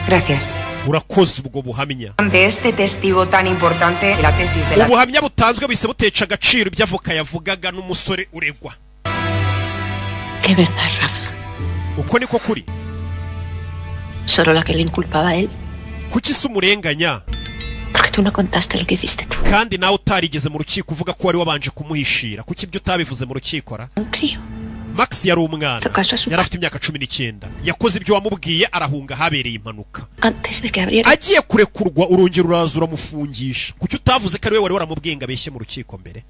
S10: Gracias.
S1: urakoze ubwo buhamya
S10: Ante este testigo tan importante, la tesis de la...
S1: ubuhamya butanzwe bise buteca agaciro ibyo avoka yavugaga n'umusore uregwa
S4: Qué verdad, Rafa.
S1: uko niko kuri
S4: Solo la que le inculpaba a él.
S1: kuki se umurenganya
S4: Porque tú no contaste lo que hiciste tú.
S1: kandi nawe utarigeze mu rukiko uvuga ko wari wabanje kumuhishira kuki ibyo utabivuze mu rukiko ra
S4: Un crío.
S1: Max yari umwana
S4: Hizo caso a su
S1: yari afite imyaka 19 yakoze ibyo wamubwiye arahunga habereye impanuka
S4: Antes de que abriera.
S1: agiye kurekurwa urongera uraza uramufungisha kuki utavuze ko ari we wari waramubwiye ngo abeshye mu rukiko mbere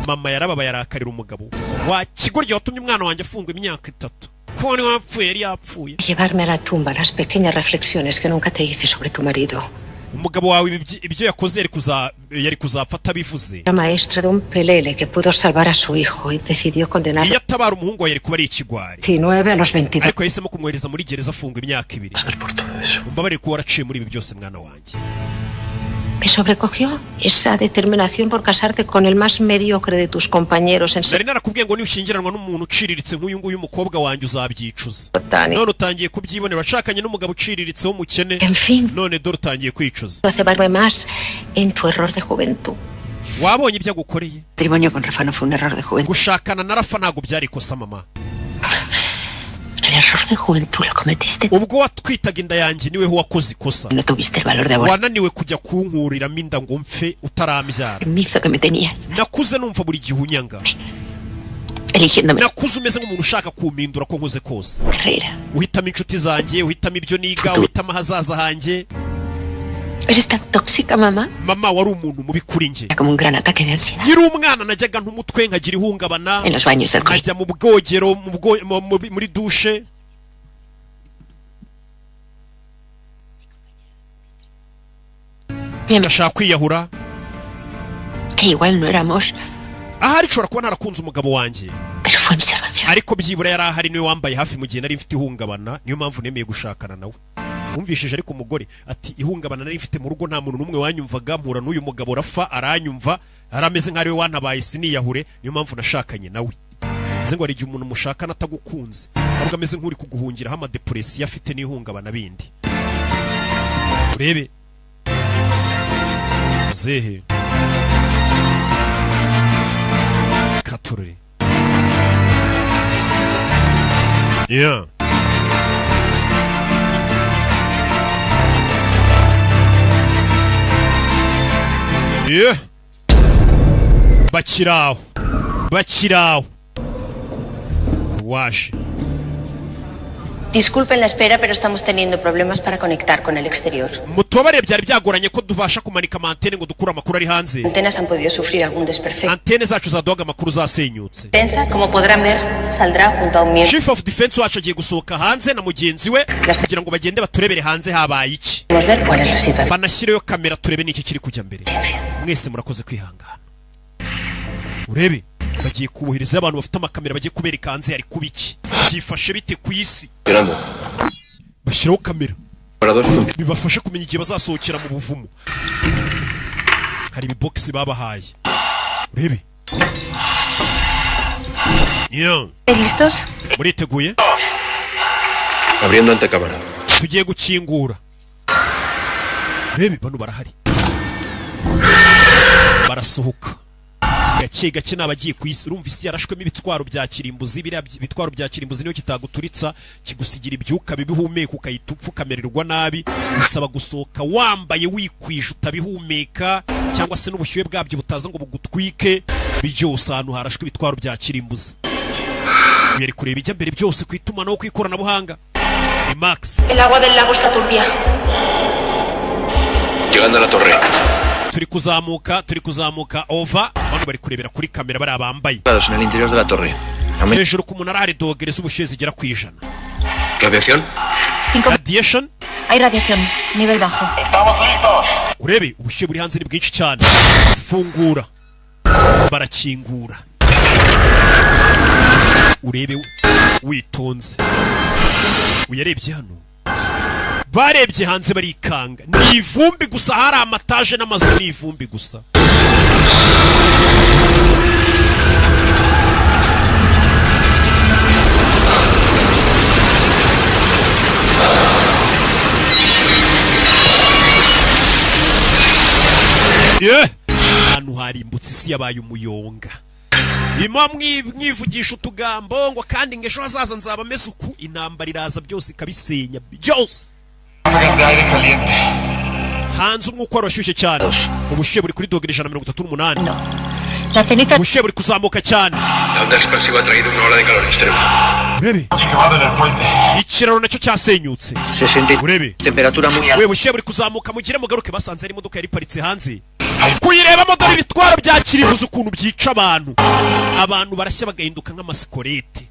S1: mama yarababaye arakarira umugabo wa kigoryi watumye umwana wanjye afungwa imyaka 3 ko ni wapfuye yari yapfuye
S7: Llevarme a la tumba las pequeñas reflexiones que nunca te hice sobre tu marido.
S1: umugabo wawe ibyo yakoze yari kuzafata bivuze
S7: La maestra de un pelele que pudo salvar a su hijo y decidió condenar
S1: iyo atabara umuhungu wawe yari kuba ari ikigwari
S7: 19 a los 22.
S1: ariko yahisemo kumwohereza muri gereza afungwa imyaka 2
S3: Pasar por todo eso.
S1: umbabarire kuba waraciye muri ibi byose mwana wanjye
S7: Me sobrecogió esa determinación por casarte con el más mediocre de tus compañeros en
S1: nari narakubwiye ngo niushingiranwa n'umuntu uciriritse nk'uyu nguyu umukobwa wanjye uzabyicuza
S7: Botani.
S1: none utangiye kubyibonera washakanye n'umugabo uciriritse w'umukene
S7: En fin,
S1: none dore utangiye kwicuza
S7: cebarme más en tu error de juventud.
S1: wabonye ibyo agukoreye
S4: Matrimonio con Rafa no fue un error de juventud.
S1: gushakana na Rafa ntabwo byari ikosa mama
S4: El error de juventud lo cometiste.
S1: ubwo watwitaga inda yanjye niwe wakoze ikosa
S4: No tuviste el valor de abortar.
S1: wananiwe kujya kunkuriramo inda ngo mfe utarambyara
S4: El mizo que me tenías.
S1: nakuze numva buri gihe unyanga
S4: Eligiéndome
S1: nakuze umeze nk'umuntu ushaka kumpindura ko nkoze kose
S4: carrera.
S1: uhitamo inshuti zanjye uhitamo ibyo niga uhitamo ahazaza hanjye
S4: Eres tan tóxica, mamá.
S1: mama wari umuntu mubi kuri njye
S4: Como un gran ataque de ansiedad.
S1: nkiri umwana najyaga ntumutwe nkagira ihungabana
S4: En los baños del colegio.
S1: nkajya mu bwogero muri dushe ngashaka kwiyahura
S4: Que igual no era amor,
S1: ahari nshobora kuba ntarakunze umugabo wanjye
S4: pero fue mi salvación.
S1: ariko byibura yari ahari niwe wambaye hafi mu gihe nari mfite ihungabana niyo mpamvu nemeye gushakana nawe wumvishije ariko umugore ati ihungabana nari mfite mu rugo nta muntu n'umwe wanyumvaga mpura n'uyu mugabo Rafa aranyumva arameze nk'ari we wantabaye siniyahure niyo mpamvu nashakanye nawe nze ngo hari igihe umuntu mushakana atagukunze ahubwo ameze nk'uri kuguhungiraho amadepresiyo afite n'ihungabana bindi urebe zehe katurure yeah yeah bakiraho waje.
S4: Disculpen la espera, pero estamos teniendo problemas para conectar con el exterior.
S1: Mutobare byari byagoranye ko dubasha kumanika antene ngo dukura amakuru ari hanze.
S4: Antenas han podido sufrir algún desperfecto.
S1: Antene zacu zaduhaga amakuru zasenyutse.
S4: Pensa, como podrán ver, saldrá junto a un miembro.
S1: Chief of Defense wacu agiye gusohoka hanze na mugenzi we kugira ngo bagende baturebere hanze habaye iki.
S4: Vamos a ver cuál es la situación.
S1: Banashyireyo kamera turebe n'iki kiri kujya mbere. Mwese murakoze kwihangana. Urebe bagiye kubohereza abantu bafite amakamera bagiye kubereka hanze ari kubiki. Byifashe bite ku isi. Bashyiraho kamera bibafashe kumenya igihe bazasohokera mu buvumo. Hari ibibokisi babahaye. Urebe.
S4: ¿Listos?
S1: Muriteguye?
S11: Abriendo antecámara.
S1: Tugiye gukingura. Urebe bano barahari. Barasohoka. Gake nabagiye ku isi. Urumva isi yarashwemo ibitwaro bya kirimbuzi. Bitwaro bya kirimbuzi niyo kitaguturitsa kigusigira ibyuka bibihumeka ukahita upfukamererwa nabi. Bisaba gusohoka wambaye wikwije utabihumeka cyangwa se n'ubushyuhe bwabyo butaza ngo bugutwike. Byose ahantu harashwe ibitwaro bya kirimbuzi. Yari kureba ijya mbere byose ku itumanaho ku ikoranabuhanga. Max.
S4: El agua del lago está turbia.
S11: Llegando a la torre.
S1: Turi kuzamuka over. Abantu bari kurebera kuri kamera bari abambaye.
S11: En el interior de la torre.
S1: Hejuru ku munara hari dogere z'ubushyuhe zigera ku 100.
S11: Radiación.
S1: Radiation.
S8: Hay radiación, nivel bajo.
S1: Urebe ubushyuhe buri hanze ni bwinshi cyane. Fungura. Barakingura. Urebe witonze. Uyarebye hano. Barebye hanze barikanga. Ni ivumbi gusa, hari amataje n'amazu ni ivumbi gusa. Hano harimbutse isi yabaye umuyonga. Ima mwivugisha utugambo ngo kandi ngesho hazaza nzaba meze uku. Intambara iraza byose ikabisenya byose. Hanze umwuka warashyushye cyane. Ubushyuhe buri kuri dogere 138. Ubushyuhe buri kuzamuka cyane.
S11: La onda expansiva ha traído una ola de calor extremo.
S1: Urebe. Ikiraro nacyo cyasenyutse. Urebe.
S3: Temperatura muy alta.
S1: We bushyuhe buri kuzamuka mugire mugaruke basanze ari imodoka yari paritse hanze. Kuyirebamo dore ibitwaro bya kirimbuzi ukuntu byica abantu. Abantu barashya bagahinduka nk'amasikorete.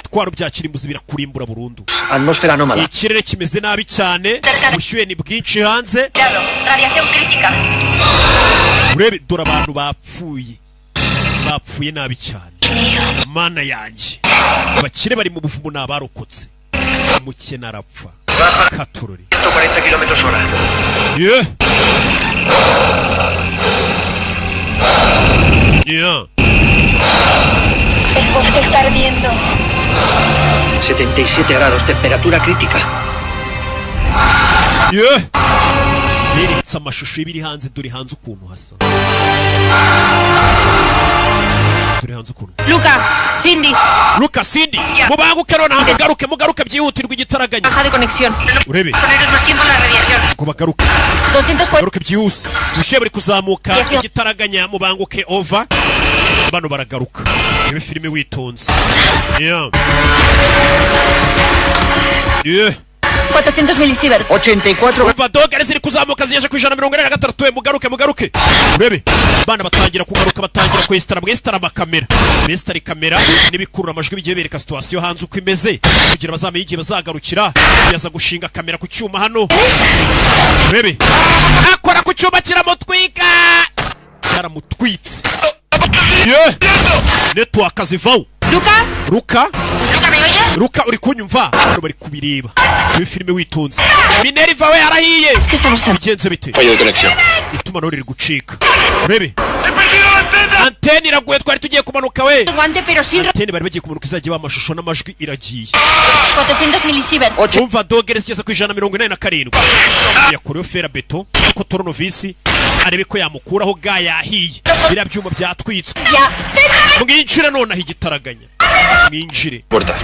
S1: Ibitwaro bya kirimbuzi birakurimbura burundu.
S3: Atmósfera anómala.
S1: Ikirere kimeze nabi cyane. Ubushyuhe ni bwinshi hanze.
S4: Radiación crítica.
S1: Urebe dore abantu bapfuye nabi cyane. Mana yanjye. Abakire bari mu buvumo n'abarokotse. Umukene arapfa. Katurori.
S3: 140 km/h.
S4: El bosque está ardiendo.
S3: 77 grados, temperatura crítica.
S1: Beritse amashusho y'ibiri hanze dore hanze ukuntu hasa. Dore hanze ukuntu. Luca, Cindy. Mubanguke none mugaruke byihutirwa igitaraganya.
S6: Baja de conexión.
S1: Urebe.
S6: Poneros más tiempo en la radiación.
S1: Ko bagaruke.
S6: 240.
S1: Garuke byihuse. Ubushyuhe buri kuzamuka igitaraganya mubanguke over. Bano baragaruka. Ibe filime witonze.
S8: 400 milisieverts.
S3: 84.
S1: Umva dogere ziri kuzamuka ziyeje ku 143. Mugaruke. Urebe. Bana batangira kugaruka batangira kwestara amakamera. Bestari kamera nibikurura amajwi bigiye bereka situation hanze uko imeze. Kugira bazamenye igihe bazagarukira. Yaza gushinga kamera ku cyuma hano. Urebe. Akora ku cyuma kiramutwika. Karamutwitse. Network azivaho. Luca me oye? Luca uri kunyumva? Bano bari kubireba. Ibi filime witonze. Minerva we arahiye. Bigenze bite?
S11: Fallo de conexión.
S1: Itumanaho riri gucika. Urebe. Antene iraguye twari tugiye kumanuka we. Antene bari bagiye kumanuka izajye bamashusho n'amajwi iragiye.
S8: 400 milisieverts.
S1: Umva dogere zigeze ku 187. Yakorewe fera beto ko Toronovisi arebe ko yamukuraho ga yahiye. Bira byuma byatwitswe. Mwinjire none aho igitaraganya. Mwinjire.
S11: Puerta.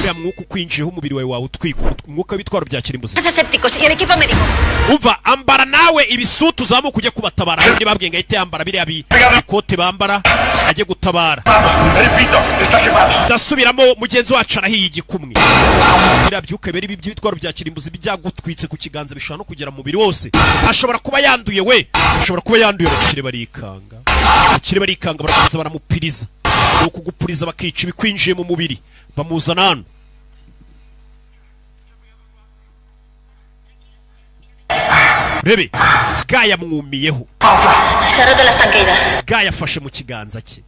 S1: uriya mwuka ukwinjiyeho umubiri wawe utwika umwuka w'ibitwaro bya kirimbuzi.
S6: Asépticos y el equipo médico.
S1: Umva, ambara nawe ibisutu uzamuka ujye kubatabara. Abandi babwiye ngo ahite yambara biriya bikote bambara ajye gutabara. Ndasubiramo, mugenzi wacu arahiye igikumwe. Biriya byuka biri by'ibitwaro bya kirimbuzi byagutwitse ku kiganza bishobora no kugera mu mubiri wose. Ashobora kuba yanduye we. Ashobora kuba yanduye, bakire barikanga. Bakire barikanga barakomeza baramupiriza. Ni ukugupuriza bakica ibikwinjiye mu mubiri. Bamuzana hano. Rebe, Gaya mwumiyeho. Gaya afashe mu kiganza cye.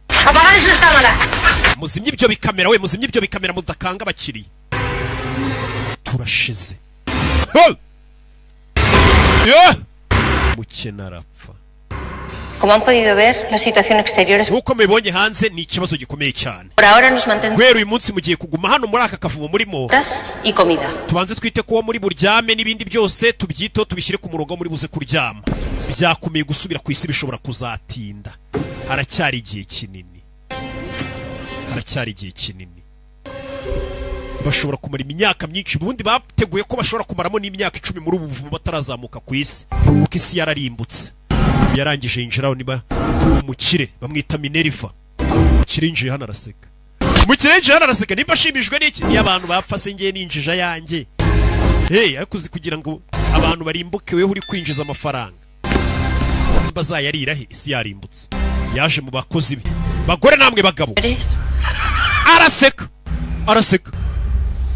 S1: Muzimye ibyo bikamera we, muzimye ibyo bikamera mudakanga abakiriya. Turashize. Mukena arapfa.
S4: Como han podido ver, la situación exterior es...
S1: Nuko mubonye hanze ni ikibazo gikomeye cyane.
S4: Por ahora nos mantendremos...
S1: Guhera uyu munsi mugiye kuguma hano muri aka kavumo murimo.
S4: ...y comida.
S1: Tubanze twite kuba muri buryame n'ibindi byose tubyito tubishyire ku murongo muri buze kuryama. Byakomeye gusubira ku isi bishobora kuzatinda. Haracyari igihe kinini. Haracyari igihe kinini. Bashobora kumara imyaka myinshi, ubundi bateguye ko bashobora kumaramo n'imyaka 10 muri ubu buvumo batarazamuka ku isi. Kuko isi yararimbutse. Yarangije yinjiraho niba umukire bamwita Minerva. Umukire yinjiye hano araseka. Umukire yinjiye hano araseka, nimba ashimishwe n'iki? Ni abantu bapfa se ngiye ninjija yanjye. Ariko uzi kugira ngo abantu barimbuke weho uri kwinjiza amafaranga. Nimba zayarira he isi yarimbutse. Yaje mu bakozi be. Bagore namwe bagabo. Araseka. Araseka.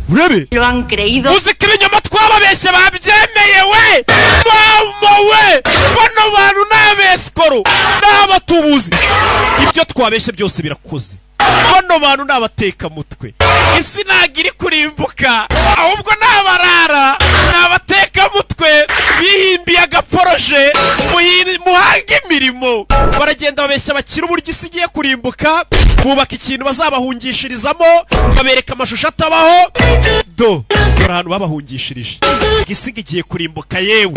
S1: Urebe?
S4: Lo han creído.
S1: Uziko ibinyoma twababeshye babyemeye we. Mama we. Bano bantu n'abesikoro n'abatubuzi. Ibyo twabeshye byose birakoze. Bano bantu n'abateka mutwe. Isi nagiri kurimbuka. Ahubwo n'abarara n'abateka mutwe bihimbiye agaporoje muhanga imirimo. Baragenda babeshya bakira uburyo isi igiye kurimbuka. Bubaka ikintu bazabahungishirizamo, babereka amashusho atabaho. Ahantu babahungishirije. Isi igiye kurimbuka yewe.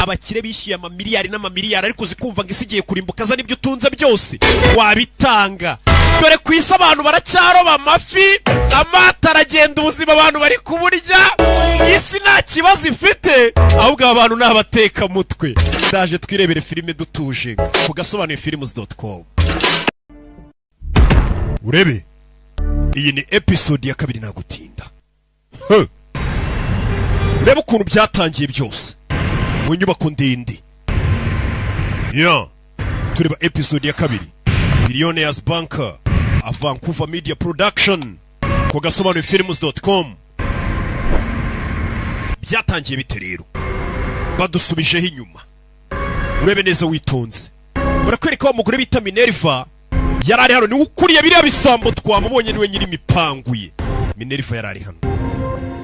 S1: Abakire bishyuye amamiliyari n'amamiliyari ariko uzikumva ngo isi igiye kurimbuka za nibyo utunze byose wabitanga. Dore ku isi abantu baracyaroba amafi, amata aragenda, ubuzima abantu bari kuburya. Isi nta kibazo ifite, ahubwo abantu n'abateka mutwe. Ndaje twirebere filime dutuje ku gasobanuye films.com. Urebe, iyi ni episode ya 2 nagutinda. Urebe ukuntu byatangiye byose mu nyubako ndende. Tureba episode ya 2, Billionaires Banker, a Vancouver Media Production, ku gasobanuye films.com. Byatangiye bite rero? Badusubijeho inyuma. Urebe neza witonze. Barakwereka wa mugore bita Minerva. Yarari hano, ni ukuriye biriya bisambo twamubonye niwe nyiri mipanguye. Minerva yarari hano.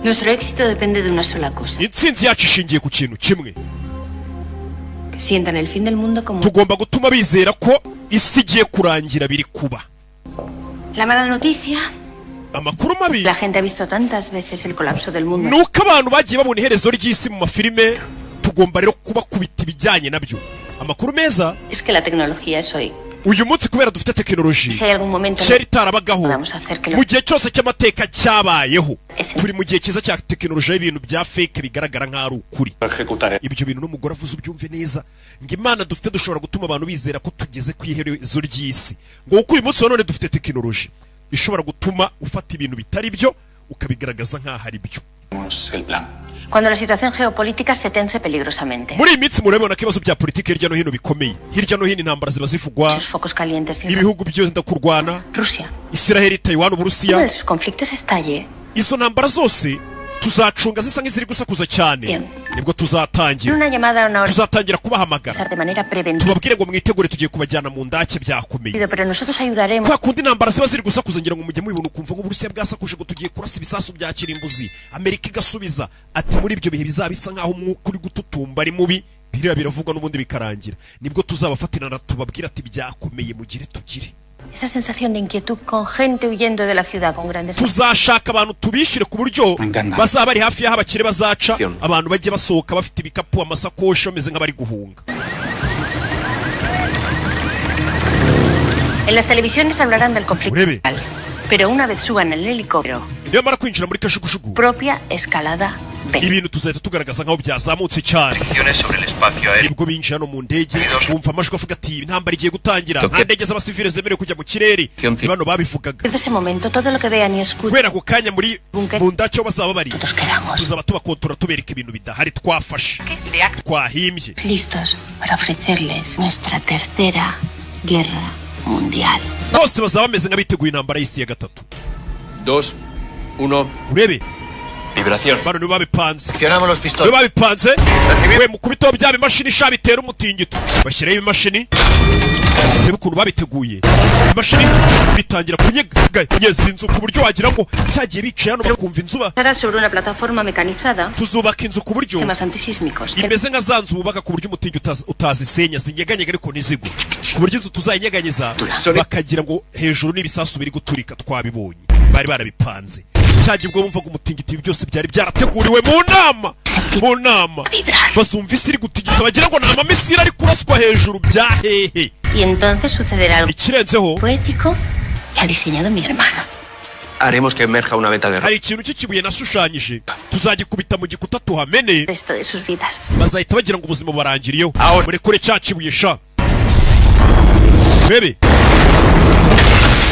S4: Nuestro éxito depende de una sola cosa.
S1: Intsinzi yacu ishingiye ku kintu kimwe.
S4: Que sientan el fin del mundo como...
S1: Tugomba gutuma bizera ko isi igiye kurangira biri kuba.
S4: La mala noticia...
S1: Amakuru mabi.
S4: La gente ha visto tantas veces el colapso del mundo.
S1: Nuko abantu bagiye babona iherezo ry'isi mu mafilime, tugomba rero kuba kubita ibijyanye nabyo. Amakuru meza.
S4: Es que la tecnología es hoy.
S1: Uyu munsi kubera dufite tekinoloji cyari tarabagaho mu gihe cyose cy'amateka cyabayeho. Turi mu gihe kiza cya tekinoloji y'ibintu bya fake bigaragara nk'ari ukuri. Ibyo bintu n'umugore avuze ubyumve neza, ngo Imana dufite dushobora gutuma abantu bizera ko tugeze ku iherezo ry'isi. Ngo uko uyu munsi none dufite tekinoloji ishobora gutuma ufata ibintu bitari byo ukabigaragaza nk'aho ari byo.
S4: Cuando la situación geopolítica se tense peligrosamente.
S1: Muri imitsi murabona ko ibibazo bya politiki hirya no hino bikomeye. Hirya no hino intambara ziba zivugwa.
S4: Focos calientes.
S1: Ibihugu byose ndakurwana.
S4: Rusia.
S1: Israel, Taiwan, Uburusiya.
S4: Uno de sus conflictos estalle.
S1: Izo ntambara zose tuzacunga zisa nk'iziri gusakuza cyane. Nibwo tuzatangira.
S4: Una llamada a una hora.
S1: Tuzatangira kubahamagara.
S4: De manera preventiva.
S1: Tubabwire ngo mwitegure tugiye kubajyana mu ndake byakomeye.
S4: Pero nosotros ayudaremos.
S1: Kwa kundi intambara ziba ziri gusakuza ngira ngo mujye mubibona ukumva ngo Uburusiya bwasakuje ngo tugiye kurasa ibisasu bya kirimbuzi. Amerika igasubiza ati muri ibyo bihe bizabisa nkaho umwuka uri gututumba ari mubi. Biriya biravugwa n'ubundi bikarangira. Nibwo tuzabafatirana tubabwira ati byakomeye mugire tugire.
S4: Esa sensación de inquietud con gente huyendo de la ciudad con grandes...
S1: Tuzashaka abantu tubishire ku buryo bazaba bari hafi y'aho abakire bazaca, abantu bajye basohoka bafite ibikapu, amasakoshi bameze nk'abari guhunga.
S4: En las televisiones hablarán del conflicto, pero una vez suban el helicóptero
S1: niyo mara kwinjira muri kajugujugu
S4: propia escalada B.
S1: ibintu tuzahita tugaragaza nk'aho byazamutse cyane
S11: sobre el espacio aéreo.
S1: nibwo binjira no mu ndege bumva amajwi avuga ati intambara igiye gutangira nta ndege z'abasivile zemerewe kujya mu kirere bano babivugaga
S4: Desde ese momento, todo lo que vean y escuchen,
S1: kubera ako kanya muri mu ndace bazaba bari
S4: nosotros queramos.
S1: tuzaba tubakontora tubereka ibintu bidahari twafashe twahimbye
S4: Listos para ofrecerles nuestra tercera guerra mundial.
S1: bose bazaba bameze nk'abiteguye intambara y'isi ya gatatu
S11: 2, 1.
S1: urebe
S11: Vibración.
S1: bano nibo babipanze
S11: Accionamos los
S1: nibo
S11: pistones.
S1: babipanze we mukubitaho bya bimashini sha bitera umutingito bashyiraho ibimashini reba ukuntu babiteguye imashini bitangira kunyeganyeza inzu ku buryo wagira ngo cyagiye bicaye hano bakumva inzu
S4: Era sobre una plataforma mecanizada,
S1: tuzubaka inzu ku buryo
S4: sistemas antisísmicos.
S1: imeze nka za nzu bubaka ku buryo umutingi utazisenya zinyeganyega ariko ntizigwe ku buryo inzu tuzayinyeganyeza bakagira ngo hejuru n'ibisasu biri guturika twabibonye bari barabipanze cyagiye ubwo bumvaga umutingito ibi byose byari byarateguriwe mu nama basumva isi iri gutigita bagira ngo ni amamisiri ari kuraswa hejuru bya hehe
S4: Y entonces sucederá algo
S1: ikirenzeho
S4: poético que ha diseñado mi hermano.
S11: Haremos que emerja una beta de
S1: hari ikintu cy'ikibuye nashushanyije tuzagikubita mu gikuta tuhamene
S4: El resto de sus vidas.
S1: bazahita bagira ngo ubuzima burangiriyeho murekure cya kibuye sha bebe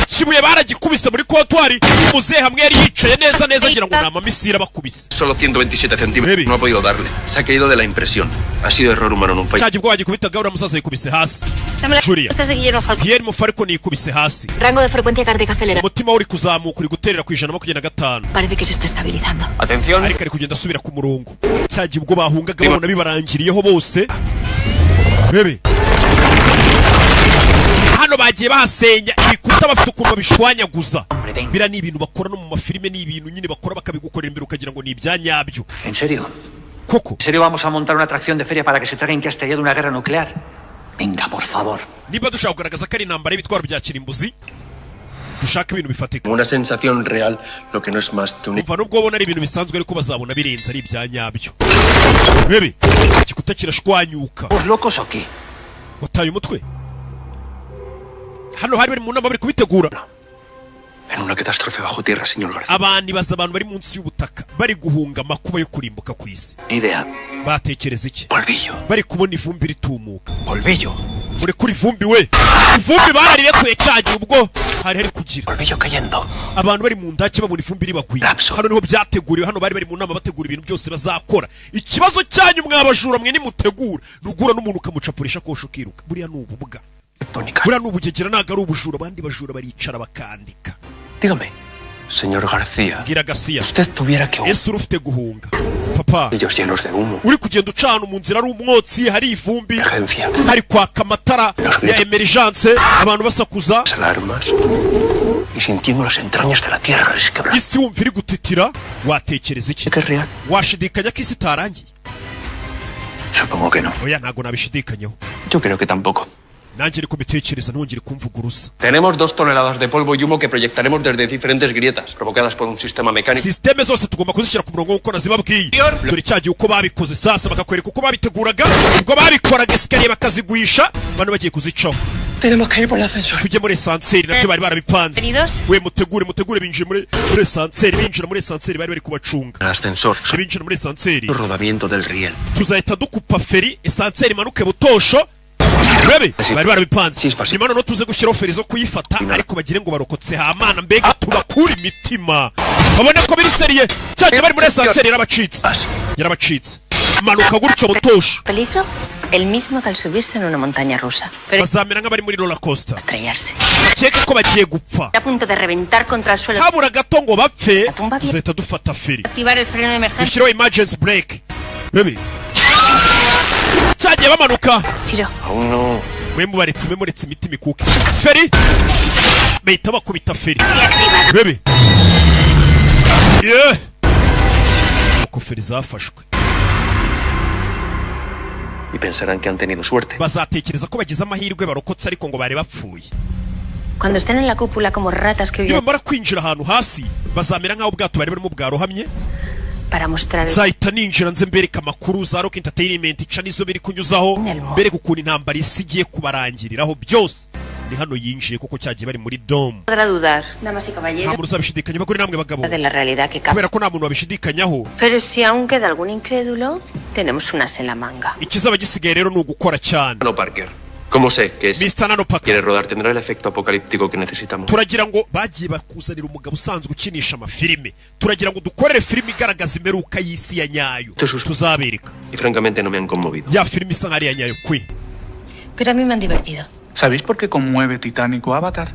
S1: kibuye baragikubise muri kontwari muzehe hamwe yari yicaye neza neza agira ngo ni amamisiri bakubise
S11: Solo 127 centímetros. No ha podido darle. Se ha caído de la impresión. Ha sido error humano, no un fallo.
S1: cyagiye ubwo wagikubitaga uriya musaza yikubise hasi
S4: Dame
S1: Julia.
S4: antes de Guillermo Falcón.
S1: Pierre Mufariko niyikubise hasi
S8: Rango de frecuencia cardíaca acelerada.
S1: umutima we uri kuzamuka uri guterera ku 125
S8: Parece que se está estabilizando.
S11: Atención.
S1: ariko ari kugenda asubira ku murongo cyagiye ubwo bahungaga babona bibarangiriyeho bose bebe hano bagiye bahasenya ibikuta bafite ukuntu babishwanyaguza bira ni ibintu bakora no mu mafilime ni ibintu nyine bakora bakabigukorera imbere ukagira ngo ni ibyanyabyo
S12: ¿En serio?
S1: koko
S12: ¿En serio vamos a montar una atracción de feria para que se traguen que ha estallado una guerra nuclear? Venga, por favor.
S1: niba dushaka kugaragaza ko ari intambara y'ibitwaro bya kirimbuzi dushaka ibintu bifatika
S11: Una sensación real, lo que no es más que un...
S1: umva nubwo babona ari ibintu bisanzwe ariko bazabona birenze ari ibyanyabyo bebe igikuta kirashwanyuka
S12: ¿Os locos o qué?
S1: wataye umutwe hano hari bari mu nama bari kubitegura
S11: En una catástrofe bajo tierra, señor García.
S1: abantu baza abantu bari munsi y'ubutaka bari guhunga amakuba yo kurimbuka ku isi
S12: Ni idea.
S1: batekereza iki
S11: Polvillo.
S1: bari kubona ivumbi ritumuka
S11: Polvillo.
S1: muri kuri ivumbi we ivumbi bararirekuye cyagiye ubwo hari hari kugira
S11: Polvillo cayendo.
S1: abantu bari mu ndake babona ivumbi ribagwiye hano niho byateguriwe hano bari mu nama bategura ibintu byose bazakora ikibazo cyanyu mwabajura mwe nimutegura nugura n'umuntu ukamucapurisha kosho ukiruka buriya ni ububwa buriya ni ubugegera ntabwo ari ubujura abandi bajura baricara bakandika
S11: Dígame, señor García.
S1: gira Garcia
S11: Usted tuviera que...
S1: ese urufite guhunga papa
S11: Ellos llenos de humo.
S1: uri kugenda uca ahantu mu nzira ari umwotsi hari ivumbi
S11: Emergencia.
S1: hari kwaka amatara ya emergence abantu basakuza
S11: Alarmas. Y sintiendo las entrañas de la tierra resquebrada.
S1: isi wumva iri gutitira watekereza iki
S11: ¿Qué es real?
S1: washidikanya ko isi itarangiye
S12: Supongo que no.
S1: oya ntabwo nabishidikanyaho
S11: Yo creo que tampoco.
S1: nanjye ariko mbitekereza ntongere kumvuguruza
S11: Tenemos 2 toneladas de polvo y humo que proyectaremos desde diferentes grietas provocadas por un sistema mecánico.
S1: sisiteme zose tugomba kuzishyira ku murongo nk'uko nazibabwiye dore cyagiye uko babikoze sasa bakakwereka uko babiteguraga ubwo babikoraga esikariye bakaziguhisha bano bagiye kuzicaho
S9: Tenemos que ir por el ascensor.
S1: tujye muri esanseri nabyo bari barabipanze
S4: Bienvenidos.
S1: we mutegure binjiye muri esanseri binjira muri esanseri bari bari kubacunga
S11: El ascensor.
S1: binjira muri esanseri
S11: Rodamiento del riel.
S1: tuzahita dukupa feri esanseri imanuke butosho bebe bari barabipanze nyuma noneho tuze gushyiraho feri zo kuyifata ariko bagire ngo barokotse hamana mbega tubakura imitima babone ko biri seriye cyagiye bari muri esanseri yarabacitse manuka gutyo butosho
S4: Peligro, el mismo que al subirse en una montaña rusa. Pero
S1: bazamera nk'abari muri roller coaster
S4: estrellarse.
S1: bakeka ko bagiye gupfa
S4: A punto de reventar contra el suelo.
S1: habura gato ngo bapfe tuzahita dufata feri
S4: Activar el freno de emergencia.
S1: dushyiraho emergency break bebe cyagiye bamanuka
S4: Ciro,
S11: Aún no.
S1: mwe muretse imiti mikuke feri bahita bakubita feri bebe yeah uko feri zafashwe
S11: Y pensarán que han tenido suerte.
S1: bazatekereza ko bagize amahirwe barokotse ariko ngo bari bapfuye
S4: cuando estén en la cúpula como ratas que huyen
S1: nibamara kwinjira ahantu hasi bazamera nk'aho ubwato bari barimo bwarohamye
S4: para mostrar el...
S1: zahita ninjira nze mbereka amakuru za Rock Entertainment ica nizo biri kunyuzaho mbereka ukuntu intambara isi igiye kubarangiriraho byose ni hano yinjiye kuko cyagiye bari muri dome.
S4: Podrá dudar, damas y caballeros,
S1: nta muntu uzabishidikanya bagore namwe bagabo,
S4: de la realidad que cabe.
S1: kubera ko nta muntu wabishidikanyaho.
S4: Pero si aún queda algún incrédulo, tenemos unas en la manga.
S1: Ikizaba gisigaye rero ni ugukora cyane.
S11: No, Parker. ¿Cómo sé que es?
S1: Mr. Nano Parker
S11: Quiere rodar, tendrá el efecto apocalíptico que necesitamos.
S1: turagira ngo bagiye bakuzanira umugabo usanzwe ukinisha amafilime, turagira ngo dukorere filime igaragaza imperuka y'isi ya nyayo, tuzabereka.
S11: Y francamente no me han conmovido.
S1: Ya filime isa nk'ari ya nyayo kwe.
S8: Pero a mí me han divertido.
S13: ¿Sabéis por qué conmueve Titanic o Avatar?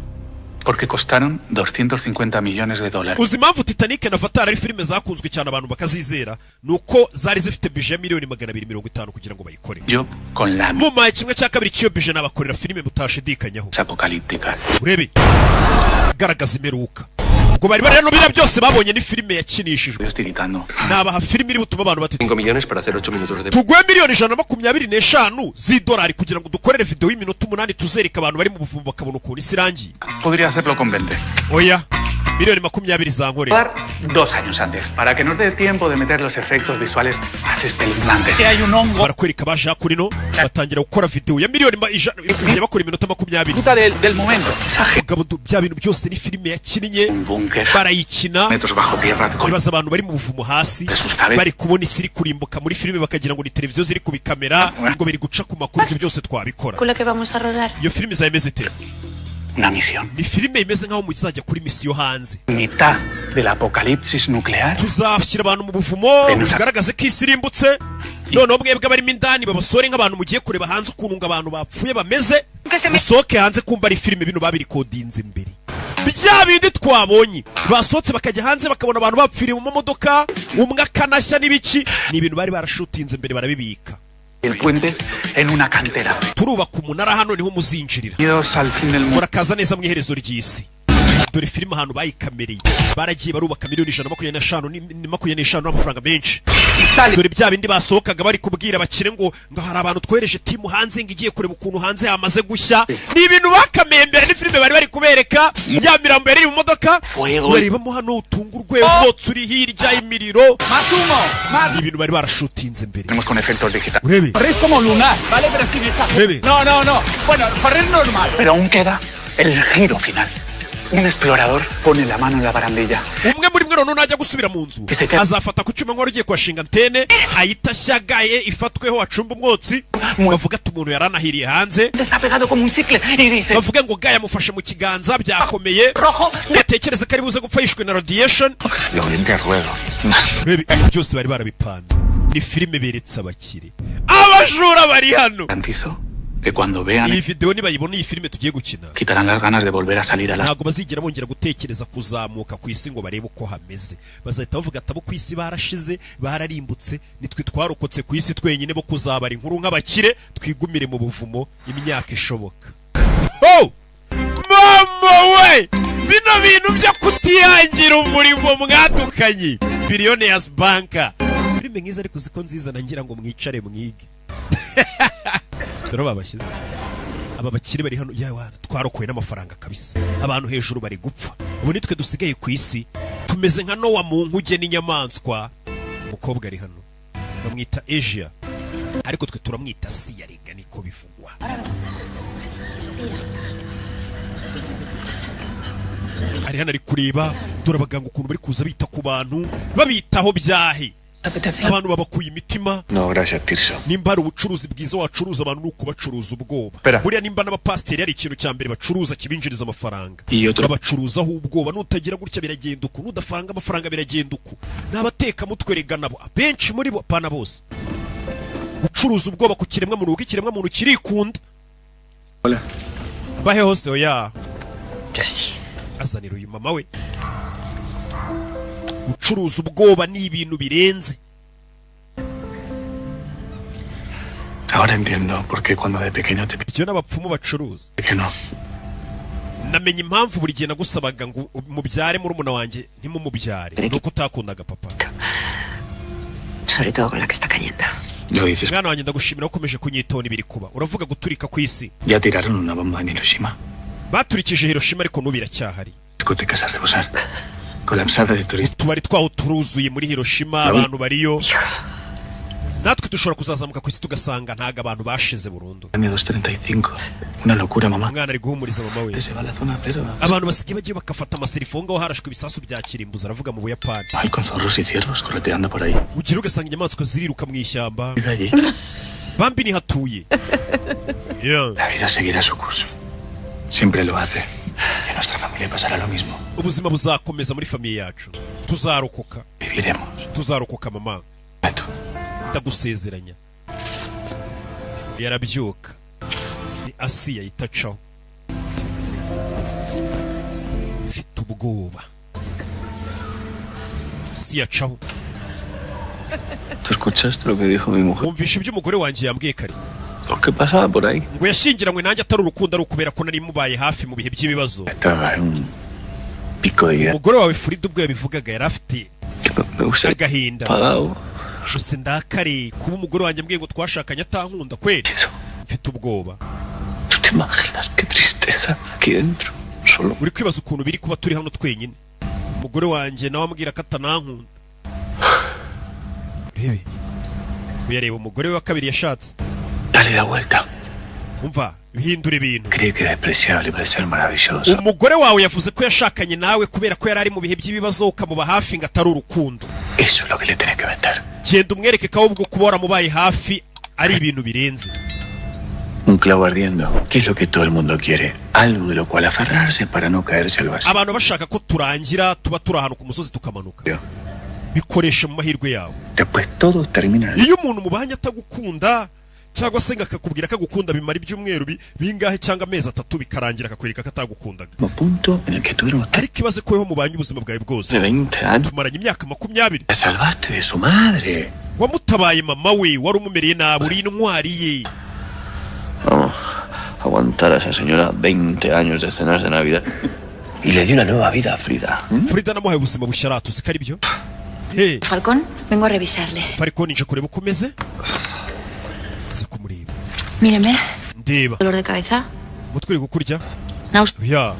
S13: Porque costaron 250 millones de dólares.
S1: uzi impamvu Titanic na Avatar ari filime zakunzwe cyane abantu bakazizera, nuko zari zifite budget ya miliyoni 250 kugira ngo bayikore.
S13: Yo con la
S1: mu maye kimwe cya kabiri cy'iyo budget nabakorera filime mutashidikanyaho
S13: apocalíptica.
S1: urebe garagaza imperuka. ubwo bari rero bira byose babonye ni filime yakinishijwe. nabaha filime iri butuma abantu batatu
S11: 5 millones para hacer 8 minutos de...
S1: tugwe miliyoni 125 z'idolari kugira ngo dukorere video y'iminota 8 tuzereka abantu bari mu buvumo bakabona ukuntu isi irangiye.
S13: Podría hacerlo con 20.
S1: Oya, miliyoni 20 zankorera.
S13: 2 años antes, para que nos dé tiempo de meter los efectos visuales más espeluznantes. Que hay un hongo.
S1: barakwereka baje hakurino batangira gukora video ya miliyoni 100 bakora iminota 20.
S13: Disfruta del momento.
S1: Mugabo bya bintu byose ni filime yakinnye barayikina
S13: Metros bajo tierra.
S1: bibaza abantu bari mu buvumo hasi bari kubona isi iri kurimbuka muri filime bakagira ngo ni televiziyo ziri kubikamera ngo biri guca ku makuru ibyo byose twabikora.
S8: Con lo que vamos a rodar.
S1: Iyo filime izameze ite?
S13: Una misión.
S1: Ni filime imeze nkaho muzajya kuri misiyo hanze.
S13: Mitad del apocalipsis nuclear.
S1: Tuzashyira abantu mu buvumo tugaragaze ko isi irimbutse, noneho mwebwe barimo indani babasore nk'abantu mugiye kureba hanze ukuntu ngo abantu bapfuye bameze, musohoke hanze kumva ari filime bino babirikodinze imbere. Bya bindi twabonye basohotse bakajya hanze bakabona abantu bapfiriye mu modoka, umwe akanashya n'ibiki, ni ibintu bari barashutinze imbere barabibika.
S13: El puente en una cantera.
S1: turubaka umunara hano niho muzinjirira. murakaza neza mu iherezo ry'isi. dore filime ahantu bayikamereye baragiye barubaka miliyoni 125 n'amafaranga menshi. dore bya bindi basohokaga bari kubwira bakire ngo hari abantu twereje timu hanze ngo igiye kureba ukuntu hanze hamaze gushya. Ni ibintu bakameye mbere ni filime bari kubereka ya mirambo yari mu modoka barebamo hano utungurwe ubwotsi uri hirya imiriro. Ni ibintu bari barashutinze mbere.
S13: Con efectos digitales.
S1: Urebe.
S13: Corres como lunar, ¿vale? Pero sin esta.
S1: Urebe.
S13: No. Bueno, correr normal. Pero aún queda el giro final. Un explorador pone la mano en la barandilla.
S1: umwe muri mwe none najya gusubira mu nzu azafata ku cyuma nk'oro ugiye kwashinga antene ayita shyagaye ifatweho acumba umwotsi bavuga ati umuntu yaranahiriye hanze bavuga ngo gaya mufashe mu kiganza byakomeye batekereza ko ari buze gupfa yishwe na radiation. byose bari barabipanze. Ni filime beretse abakire abajura bari hano.
S13: Que cuando vean
S1: iyi video nibayibona iyi filime tugiye gukina
S13: quitarán las ganas de volver a salir a la.
S1: ntabwo bazigera bongera gutekereza kuzamuka ku isi ngo barebe uko hameze. bazahita bavuga ati abo ku isi barashize bararimbutse, nitwe twarokotse ku isi twenyine bo kuzabara inkuru nk'abakire twigumire mu buvumo imyaka ishoboka. Oh mama we, bino bintu byo kutihangira umurimo mwadukanye Billionaires Banker. filime nk'izo ariko ziko nziza nangira ngo mwicare mwige. Dore babashyize aba bakire bari hano yawa twarokoye n'amafaranga kabisa, abantu hejuru bari gupfa, ubu nitwe dusigaye ku isi tumeze nka Nowa mu nkuge n'inyamaswa. umukobwa ari hano bamwita Asia ariko twe turamwita Sia, rega niko bivugwa. ari hano ari kureba, dore abaganga ukuntu bari kuza bita ku bantu babitaho byahe. abantu babakuye imitima.
S2: No, gracias, Tirso.
S1: nimba ari ubucuruzi bwiza wacuruza abantu nuko bacuruza ubwoba. buriya nimba n'abapasiteri ari ikintu cya mbere bacuruza kibinjiriza amafaranga, babacuruzaho ubwoba. nutagira gutya biragenda uku, nudafanga amafaranga biragenda uku. n'abateka mutwe rega nabo benshi muri bo, apana bose. gucuruza ubwoba ku kiremwa muntu, kuko ikiremwa muntu kirikunda. bahe hose oya azanira uyu mama we. gucuruza ubwoba ni ibintu birenze.
S13: Ahora entiendo por qué cuando de pequeño te
S1: ibyo n'abapfumu bacuruza.
S13: que no.
S1: namenye impamvu buri gihe nagusabaga ngo mubyare murumuna wanjye ntimumubyare, nuko utakundaga papa.
S10: Sobre todo con la que está cayendo.
S13: Lo dices.
S1: mwana wanjye ndagushimira ukomeje kunyitona ibiri kuba. uravuga guturika ku isi.
S13: Ya tiraron una bomba en Hiroshima.
S1: baturikije Hiroshima ariko n'ubiracyahari.
S13: Discotecas a rebosar. Colapsada de turistas.
S1: tubari twaho turuzuye muri Hiroshima, abantu bariyo. natwe dushobora kuzazamuka ku isi tugasanga ntago abantu bashize burundu.
S2: Año 235. Una locura, mamá.
S1: Umwana ari guhumuriza mama we.
S2: Se va a la zona cero.
S1: Abantu basigaye bagiye bakafata amaserifonga aho harashwe ibisasu bya kirimbuza aravuga mu Buyapani.
S2: Ay, con zorros y ciervos correteando por ahí.
S1: Ugira ugasanga inyamaswa ziriruka mu ishyamba.
S2: Vive allí.
S1: Bambi ni hatuye.
S2: La vida seguirá su curso. Siempre lo hace. Y a nuestra familia pasará lo mismo.
S1: Ubuzima buzakomeza muri famiye yacu. Tuzarokoka.
S2: Viviremos.
S1: Tuzarokoka mama. Ndagusezeranya. Yarabyuka. Ni Asiya itacaho. Mfite ubwoba. Asiya caho.
S2: ¿Tú escuchaste lo que dijo mi mujer?
S1: Wumvishe ibyo umugore wanjye yambwiye kare.
S2: ¿Por qué pasaba por ahí?
S1: Ngo yashingiranywe nanjye atari urukundo ari ukubera ko nari mubaye hafi mu bihe by'ibibazo.
S2: Estaba en un pico de ira.
S1: Umugore wawe Frida ubwo yabivugaga yari afite agahinda. Gusa ndakare kuba umugore wanjye ambwiye ngo twashakanye atankunda kweli. Mfite ubwoba.
S2: ¿Tú te imaginas qué tristeza aquí dentro? Solo.
S1: Uri kwibaza ukuntu biri kuba turi hano twenyine. Umugore wanjye nawe ambwira ko atanankunda. Rebe. Uyareba umugore wa kabiri yashatse.
S2: Dale la vuelta.
S1: Umva, bihindura ibintu.
S2: Cree que es despreciable puede ser maravilloso.
S1: Umugore wawe yavuze ko yashakanye nawe kubera ko yari ari mu bihe by'ibibazo ukamuba hafi ngo atari urukundo.
S2: Eso es lo que le tiene que vender.
S1: Genda umwereke ko ahubwo kuba waramubaye hafi ari ibintu birenze.
S2: Un clavo ardiendo. ¿Qué es lo que todo el mundo quiere? Algo de lo cual aferrarse para no caerse al vacío.
S1: Abantu bashaka ko turangira tuba turi ahantu ku musozi tukamanuka. Bikoresha mu mahirwe yawe.
S2: Después todo termina.
S1: Iyo umuntu mubanye atagukunda cyangwa se ngakakubwira ko agukunda bimara ibyumweru bingahe cyangwa amezi 3 bikarangira akakwereka ko atagukundaga.
S2: Mu punto en el que tuvieron
S1: ariko ibaze ko yeho mubanye ubuzima bwawe bwose.
S2: 20 años.
S1: Tumaranye imyaka 20.
S2: Te salvaste de su madre.
S1: Wamutabaye mama we wari umumereye nabi uri intwari ye.
S2: Vamos, aguantar a esa señora 20 años de cenas de Navidad. Y le dio una nueva vida a Frida.
S1: Frida namuhaye ubuzima busharatu sikari byo. Hey.
S8: Falcón, vengo a revisarle.
S1: Falcón nje kureba uko umeze. Za kumureba.
S8: Míreme.
S1: Ndeba.
S8: ¿Dolor de cabeza?
S1: Mutwe gukurya?
S8: Náusea.
S1: Ya.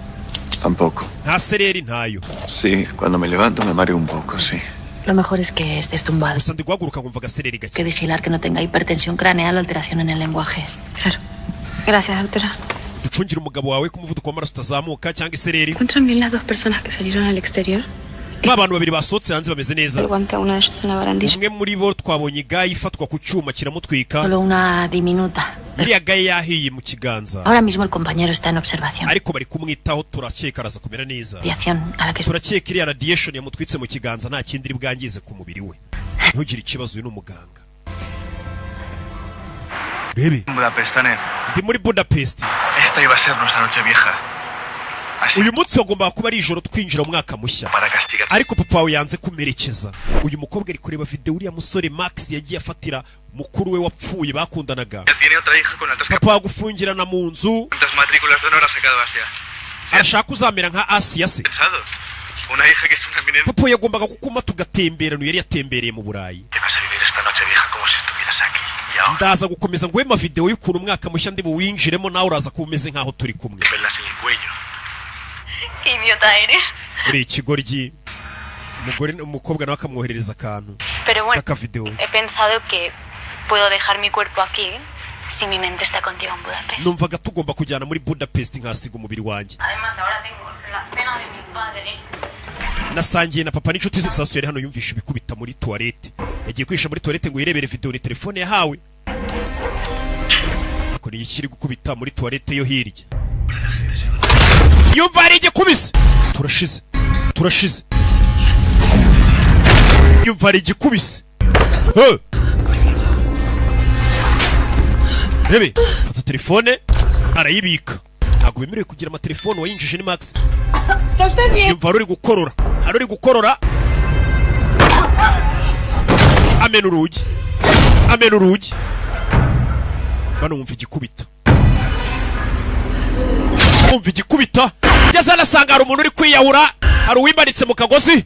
S2: Tampoco.
S1: Nta sereri ntayo.
S2: Sí, cuando me levanto me mareo un poco, sí.
S8: Lo mejor es que estés tumbado.
S1: Gusa ndi guhaguruka nkumva gasereri gake.
S8: Que vigilar que no tenga hipertensión craneal o alteración en el lenguaje. Claro. Gracias, doctora.
S1: Ducungira umugabo wawe ko umuvuduko w'amaraso utazamuka cyangwa isereri.
S14: ¿Encuentran bien las 2 personas que salieron al exterior?
S1: Abantu babiri basohotse hanze bameze neza.
S14: Aguanta uno de ellos en la barandilla.
S1: Umwe muri bo twabonye gayi ifatwa ku cyuma kiramutwika.
S8: Solo una diminuta.
S1: Iriya gayi yahiye mu kiganza.
S8: Ahora mismo el compañero está en observación.
S1: Ariko bari kumwitaho turakeka araza kumera neza.
S8: Radiación a la que
S1: turakeka iriya radiation yamutwitse mu kiganza nta kindi iri bwangize ku mubiri we. Ntugire ikibazo uyu n'umuganga. Baby.
S3: Budapest, Anne.
S1: Ndi muri Budapest.
S3: Esta iba a ser nuestra noche vieja.
S1: Uyu munsi wagombaga kuba ari ijoro twinjira mu mwaka mushya. Ariko papa wawe yanze kumerekeza. Uyu mukobwa ari kureba video uriya musore Max yagiye afatira mukuru we wapfuye bakundanaga.
S3: Tiene otra hija con altas
S1: papa wagufungirana mu nzu.
S3: ¿Cuántas matrículas de honor ha sacado Asia?
S1: Arashaka uzamera nka Asia se.
S3: Una hija que es una eminencia.
S1: Papa yagombaga gukuma tugatembera yari yatembereye mu Burayi.
S3: Vas a vivir esta noche vieja como si estuvieras aquí.
S1: Ndaza gukomeza ngwema video y'ukuntu umwaka mushya ndi buwinjiremo nawe uraza kumeze nkaho turi kumwe.
S3: Pelas en el cuello.
S6: Qué idiota eres.
S1: Uri ikigoryi. Umukobwa nawe akamwoherereza akantu.
S6: Pero bueno,
S1: aka video.
S6: He pensado que puedo dejar mi cuerpo aquí si mi mente está contigo en Budapest.
S1: Numvaga tugomba kujyana muri Budapest nkasiga umubiri wanjye.
S6: Además ahora tengo la cena de mi padre.
S1: Nasangiye na papa n'inshuti ze sasu yari hano yumvisha ibikubita muri toilette. Yagiye kwisha muri toilette ngo yirebere video ni telefone yahawe. Ako ni ikiri gukubita muri toilette yo hirya. Yumva ari igikubise. Turashize. Yumva ari igikubise. Rebe, fata telefone arayibika. Ntabwo bemerewe kugira amatelefone wayinjije ni Max.
S14: ¿Está usted bien?
S1: Yumva ari gukorora. Amena urugi. Bano wumva igikubita. Ngeze anasanga hari umuntu uri kwiyahura. Hari uwimanitse mu kagozi.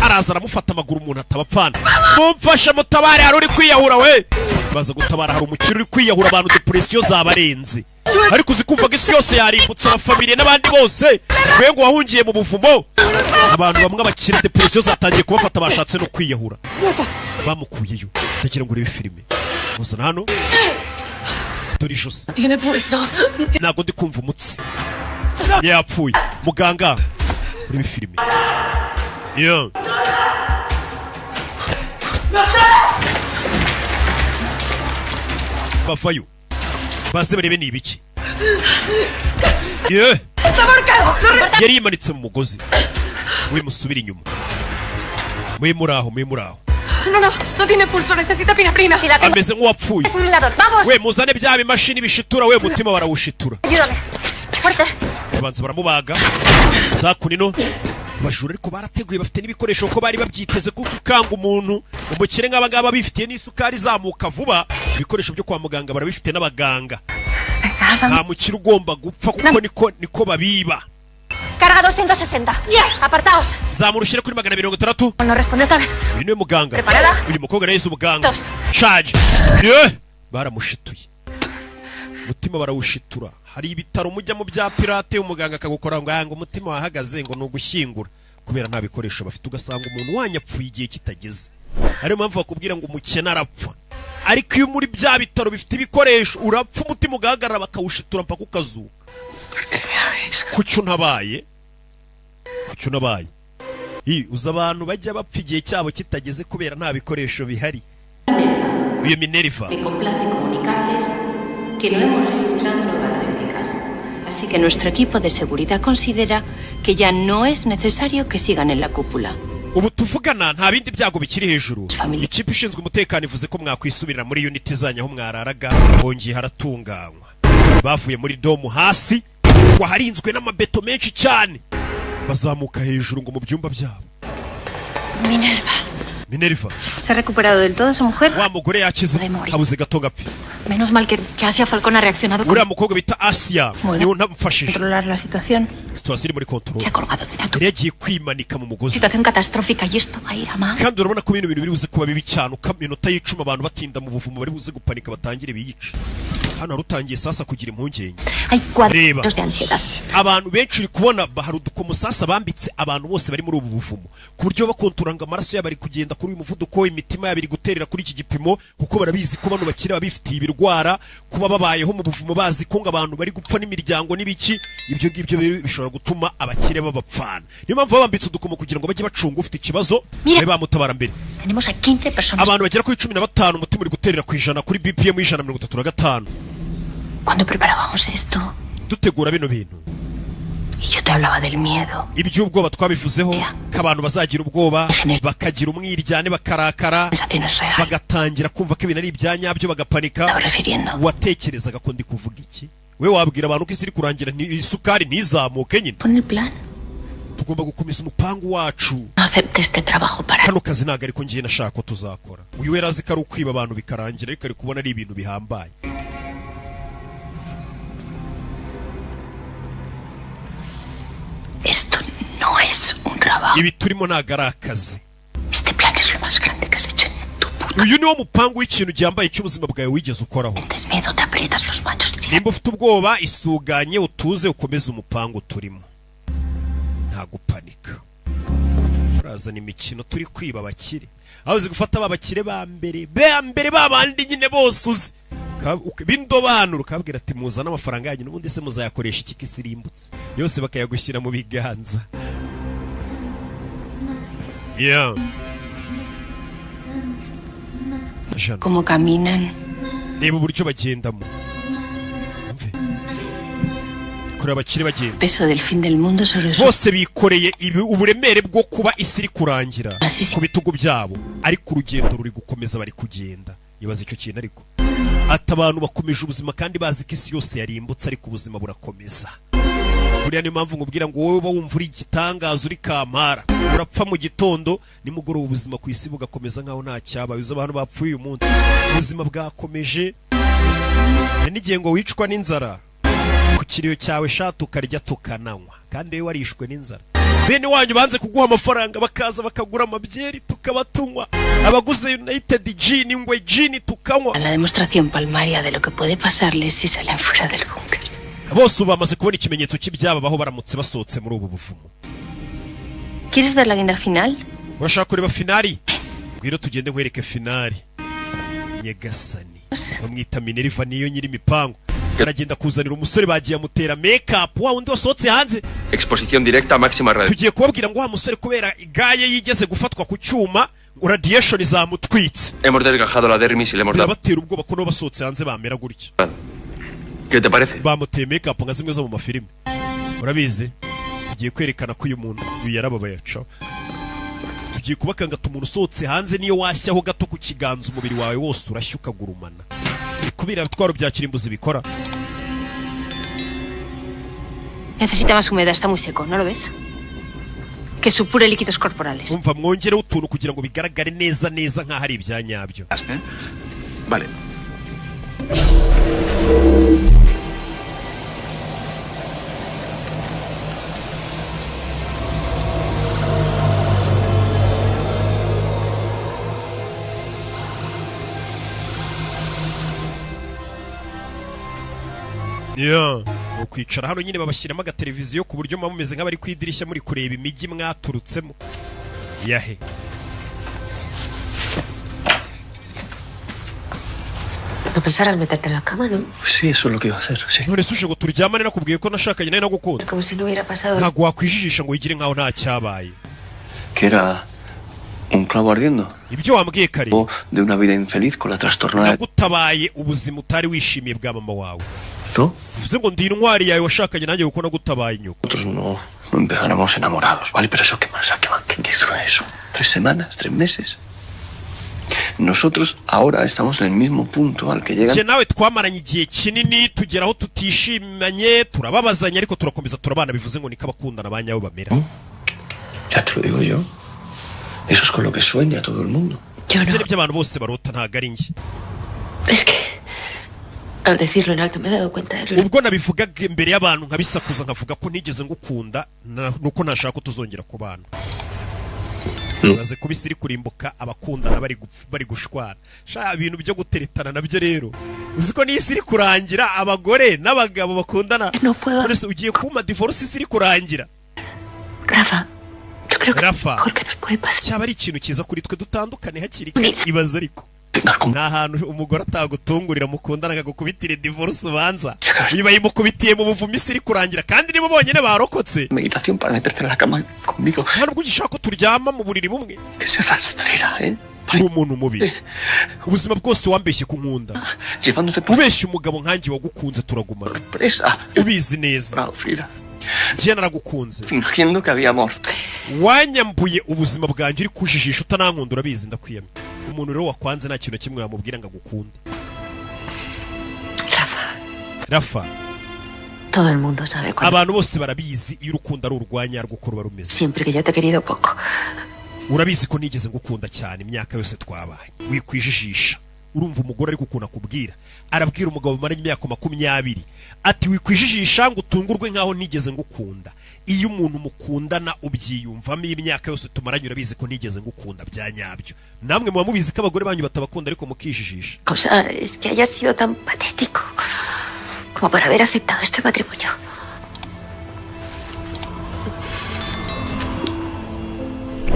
S1: Araza aramufata amaguru umuntu atabapfana. Mumfashe mutabare hari uri kwiyahura we. Baza gutabara hari umukiri uri kwiyahura abantu depression zabarenze. ariko uzikumvaga isi yose yarimbutse abafamiliye n'abandi bose we ngo wahungiye mu buvumo abantu bamwe abakire depression zatangiye kubafata bashatse no kwiyahura bamukuyeyo ndagira ngo urebe filime muzana hano dore ijosi ntabwo ndi kumva umutsi yapfuye muganga urebe filime bavayo baze barebe ni ibiki yari yimanitse mu mugozi we musubira inyuma mwe muraho
S14: No tiene pulso, necesita epinefrina. Si la tengo.
S1: Ameze nk'uwapfuye.
S14: Vamos.
S1: We muzane bya bimashini bishitura we mutima barawushitura.
S14: Ayúdame. Fuerte.
S1: Abanza baramubaga. Sakunino. Bajura ariko barateguye bafite n'ibikoresho ko bari babyiteze kuko ukanga umuntu umukire nk'abagaba bifitiye n'isukari zamuka vuba ibikoresho byo kwa muganga barabifite n'abaganga. Nta mukire ugomba gupfa kuko niko babiba.
S14: Carga 260. Apartaos.
S1: Zamurushire kuri 160.
S14: No responde otra vez.
S1: Uyu ni muganga.
S14: Preparada.
S1: Uyu mukobwa nahise umuganga. Charge. Baramushituye. Mutima barawushitura. Hari ibitaro mujya mu bya pirate umuganga akagukora ngo umutima wahagaze ngo nugushyingura kubera nta bikoresho bafite ugasanga umuntu wanyapfuye igihe kitageze. Ari mpamvu bakubwira ngo umukene arapfa. Ariko iyo muri bya bitaro bifite ibikoresho urapfa umutima ugahagarara bakawushitura mpaka ukazuka. Kucyo ntabaye uza abantu bajya bapfa igihe cyabo kitageze kubera nta bikoresho bihari. Uyu Minerva.
S4: Me complace comunicarles que no hemos registrado nuevas réplicas, así que nuestro equipo de seguridad considera que ya no es necesario que sigan en la cúpula.
S1: Ubu tuvugana nta bindi byago bikiri hejuru. Ikipe ishinzwe umutekano ivuze ko mwakwisubirira muri unit zanyu aho mwararaga bongeye haratunganywa. Bavuye muri domu hasi ngo harinzwe n'amabeto menshi cyane bazamuka hejuru ngo mu byumba byabo. Minerva.
S4: ¿Se ha recuperado del todo esa mujer?
S1: Wa mugore yakize habuze gato gapfi.
S8: Menos mal que Asia Falcón ha reaccionado.
S1: Uriya mukobwa bita Asia niwe ntamfashije.
S4: Controlar la situación.
S1: Situation iri muri control.
S8: Se ha colgado de una tuba.
S1: Yagiye kwimanika mu mugozi.
S8: Situación catastrófica y esto va a ir a más.
S1: Kandi urabona ko ibintu biri buze kuba bibi cyane ukaminota y'icuma abantu batinda mu buvumo bari buze gupanika batangire biyica. Hano rutangiye sasa kugira impungenge.
S8: Hay cuadros de ansiedad.
S1: Abantu benshi uri kubona bahari udukomo sasa bambitse abantu bose bari muri ubu buvumo ku buryo bakonturanga amaraso yabo ari kugenda kuri uyu muvuduko imitima yabo iri guterera kuri iki gipimo kuko barabizi ko bano bakire babifitiye ibirwara kuba babayeho mu buvumo bazi ko abantu bari gupfa n'imiryango n'ibiki ibyo ngibyo bishobora gutuma abakire babapfana. Niyo mpamvu babambitse udukomo kugira ngo bajye bacunga ufite ikibazo bamutabara mbere.
S8: Tenemos a 15 personas.
S1: Abantu bagera kuri 15 umutima uri guterera ku ijana kuri BPM 135.
S8: Cuando preparábamos esto,
S1: dutegura bino bintu.
S4: Y yo te hablaba del miedo.
S1: Iby'ubwoba twabivuzeho k'abantu bazagira ubwoba bakagira umwiryane bakarakara bagatangira kumva ko ibintu ari ibyanyabyo bagapanika. Watekerezaga ko ndi kuvuga iki? We wabwira abantu ko isi iri kurangira isukari ntizamuke nyine. Tugomba gukomeza umupangu wacu. Kano kazi ntago ariko ngiye nashaka ko tuzakora. Uyu wera azi ko ari ukwiba abantu bikarangira ariko ari kubona ari ibintu bihambaye.
S4: Esto no es un trabajo.
S1: Ibi turimo ntago ari akazi.
S4: Este plan es lo más grande que has hecho en tu puta.
S1: Uyu niwo mupangu w'ikintu gihambaye cy'ubuzima bwawe wigeze ukoraho.
S4: Tienes miedo, te aprietas los machos.
S1: Nimba ufite ubwoba isuganye utuze ukomeze umupangu turimo. Nta gupanika. Urazana imikino turi kwiba abakire. Aho uzi gufata abakire ba mbere babandi nyine bose uzi. Bindobanura ukabwira ati muzana amafaranga yanyu n'ubundi se muzayakoresha iki kisirimbutse yose bakayagushyira mu biganza.
S4: Como caminan.
S1: Reba uburyo bagendamo. Kuri abakire bagenda.
S4: Peso del fin del mundo sobre su.
S1: Bose bikoreye uburemere bwo kuba isi iri kurangira ku bitugu byabo ariko urugendo ruri gukomeza bari kugenda. Ibaze icyo kintu ariko ati abantu bakomeje ubuzima kandi bazi ko isi yose yarimbutse ariko ubuzima burakomeza. Buriya niyo mpamvu nkubwira ngo wowe wumva uri igitangaza uri kamara urapfa mu gitondo nimugoroba ubuzima ku isi bugakomeza nkaho nta cyabaye. Uzi abantu bapfuye uyu munsi ubuzima bwakomeje n'igihe ngo wicwa n'inzara ku kiriyo cyawe shatu ukarya tukananywa kandi we warishwe n'inzara. Bene wanyu banze kuguha amafaranga bakaza bakagura amabyeri tukabatunywa abaguze United Gin ingwe Gin tukanywa.
S4: La demostración palmaria de lo que puede pasarles si salen fuera del búnker.
S1: bose ubu bamaze kubona ikimenyetso cy'ibyababaho baramutse basohotse muri ubu buvumo.
S4: ¿Quieres ver la guinda final?
S1: Urashaka kureba finali? Ngwino tugende nkwereke finali. Nyagasani bamwita Minerva niyo nyiri imipango. Aragenda kuzanira umusore bagiye amutera make-up wa undi wasohotse hanze.
S11: Exposición directa máxima radio.
S1: Tugiye kubabwira ngo wa musore kubera igaye yigeze gufatwa ku cyuma radiation zamutwitse.
S11: Hemos desgajado la dermis y le hemos dado.
S1: Batera ubwoba ko no basohotse hanze bamera gutya.
S11: ¿Qué te parece?
S1: Bamuteye make-up nka zimwe zo mu mafilime. Urabizi? Tugiye kwerekana ko uyu muntu yarababaye aca. Tugiye kubakanga umuntu usohotse hanze niyo washyaho gato ku kiganza umubiri wawe wose urashyuka gurumana. Kubira bitwaro bya kirimbuzi bikora.
S4: Necesita más humedad, está muy seco, ¿no lo ves? Que supure líquidos corporales.
S1: Umva mwongere utuntu kugira ngo bigaragare neza neza nka hari ibyanyabyo.
S13: Vale.
S1: Ukwicara hano nyine babashyiramo agateleviziyo ku buryo mumeze nk'abari kwidirishya muri kureba imijyi mwaturutsemo. Yahe.
S10: No pensarás meterte en la cama, ¿no?
S2: Sí, eso es lo que iba a hacer, sí.
S1: None suje ngo turyamane nakubwiye ko nashakanye nawe nagukunda.
S10: Como si no hubiera pasado.
S1: Ntago wakwijijisha ngo yigire nkaho nta cyabaye.
S2: Que era un clavo ardiendo.
S1: Ibyo wambwiye kare.
S2: De una vida infeliz con la trastornada.
S1: Nagutabaye ubuzima utari wishimiye bwa mama wawe.
S2: ¿No?
S1: Bivuze ngo ndi intwari yawe washakanye nanjye kuko nagutabaye nyoko.
S2: Nosotros no empezáramos enamorados, ¿vale? Pero eso qué más, ¿qué dura eso? 3 semanas, 3 meses. Nosotros ahora estamos en el mismo punto al que llegan.
S1: Je nawe twamaranye igihe kinini tugeraho tutishimanye turababazanya ariko turakomeza turabana bivuze ngo nikabakundana banyawe bamera.
S2: Ya te lo digo yo. Eso es con lo que sueña todo el mundo.
S10: Yo no.
S1: By'abantu bose barota ntago ari njye.
S10: Es que al decirlo en alto me he dado cuenta de lo.
S1: Ubwo nabivugaga imbere y'abantu nkabisakuza nkavuga ko nigeze ngukunda nuko ntashaka tuzongera kubana. Baze kubisiri kurimbuka abakundana bari gushwana. Sha ibintu byo guteretana nabyo rero. Uziko ni isiri kurangira abagore n'abagabo bakundana.
S10: No puedo.
S1: None ugiye kuma divorce isiri kurangira.
S10: Rafa, yo creo que
S1: Rafa,
S10: porque nos puede pasar.
S1: Cyaba ari ikintu kiza kuri twe dutandukane hakiri kare ibaza ariko. Nta hantu umugore atagutungurira mukundana akagukubitira divorce ubanza. Niba yimukubitiye mu buvumo isiri kurangira kandi nibo bonyene barokotse.
S2: Meditación para meterte en la cama conmigo.
S1: Ntabwo ugishaka turyama mu buriri bumwe.
S2: Que se rastrera,
S1: Uri umuntu mubi. Ubuzima bwose wambeshye ku nkunda. Ubeshye umugabo nkanjye wagukunze turagumana. Ubizi neza.
S2: Frida.
S1: Njye naragukunze.
S2: Fingiendo que había amor.
S1: Wanyambuye ubuzima bwanjye uri kujijisha utanankunda urabizi ndakwiyamye. Umuntu rero wakwanze nta kintu kimwe yamubwira ngo agukunde. Rafa.
S10: Todo el mundo sabe cuando.
S1: Abantu bose barabizi iyo urukundo ari urwanya rwo rumeze.
S10: Siempre que yo te he querido poco.
S1: Urabizi ko nigeze ngukunda cyane imyaka yose twabaye. Wikwijijisha. Urumva umugore ari gukuna kubwira. Arabwira umugabo maranye imyaka 20 ati wikwijijisha ngo utungurwe nkaho nigeze ngukunda. Iyo umuntu mukundana ubyiyumvamo imyaka yose tumaranye urabizi ko nigeze ngukunda byanyabyo. Namwe muba mubizi ko abagore banyu batabakunda ariko mukijijisha.
S10: Cosa es que haya sido tan patético como para haber aceptado este matrimonio.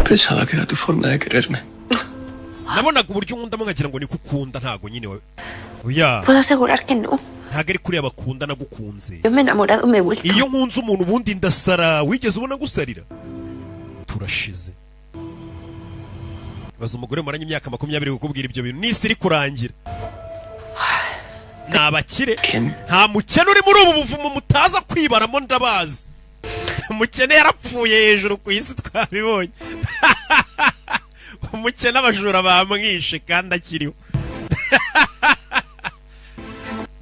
S2: Pensaba que era tu forma de quererme.
S1: Nabonaga uburyo nkundamo nkagira ngo nikukunda ntago nyine we. Oya.
S10: Puedo asegurar que no.
S1: Ntago ari kuri abakunda nagukunze.
S10: Yo me he enamorado me he vuelto.
S1: Iyo nkunze umuntu ubundi ndasara wigeze ubona gusarira. Turashize. Baza umugore maranye imyaka 20 gukubwira ibyo bintu n'isiri kurangira. Nabakire. Nta mukene uri muri ubu buvumo mutaza kwibaramo ndabazi. Umukene yarapfuye hejuru ku isi twabibonye. Umukene abajura bamwishe kandi akiriho.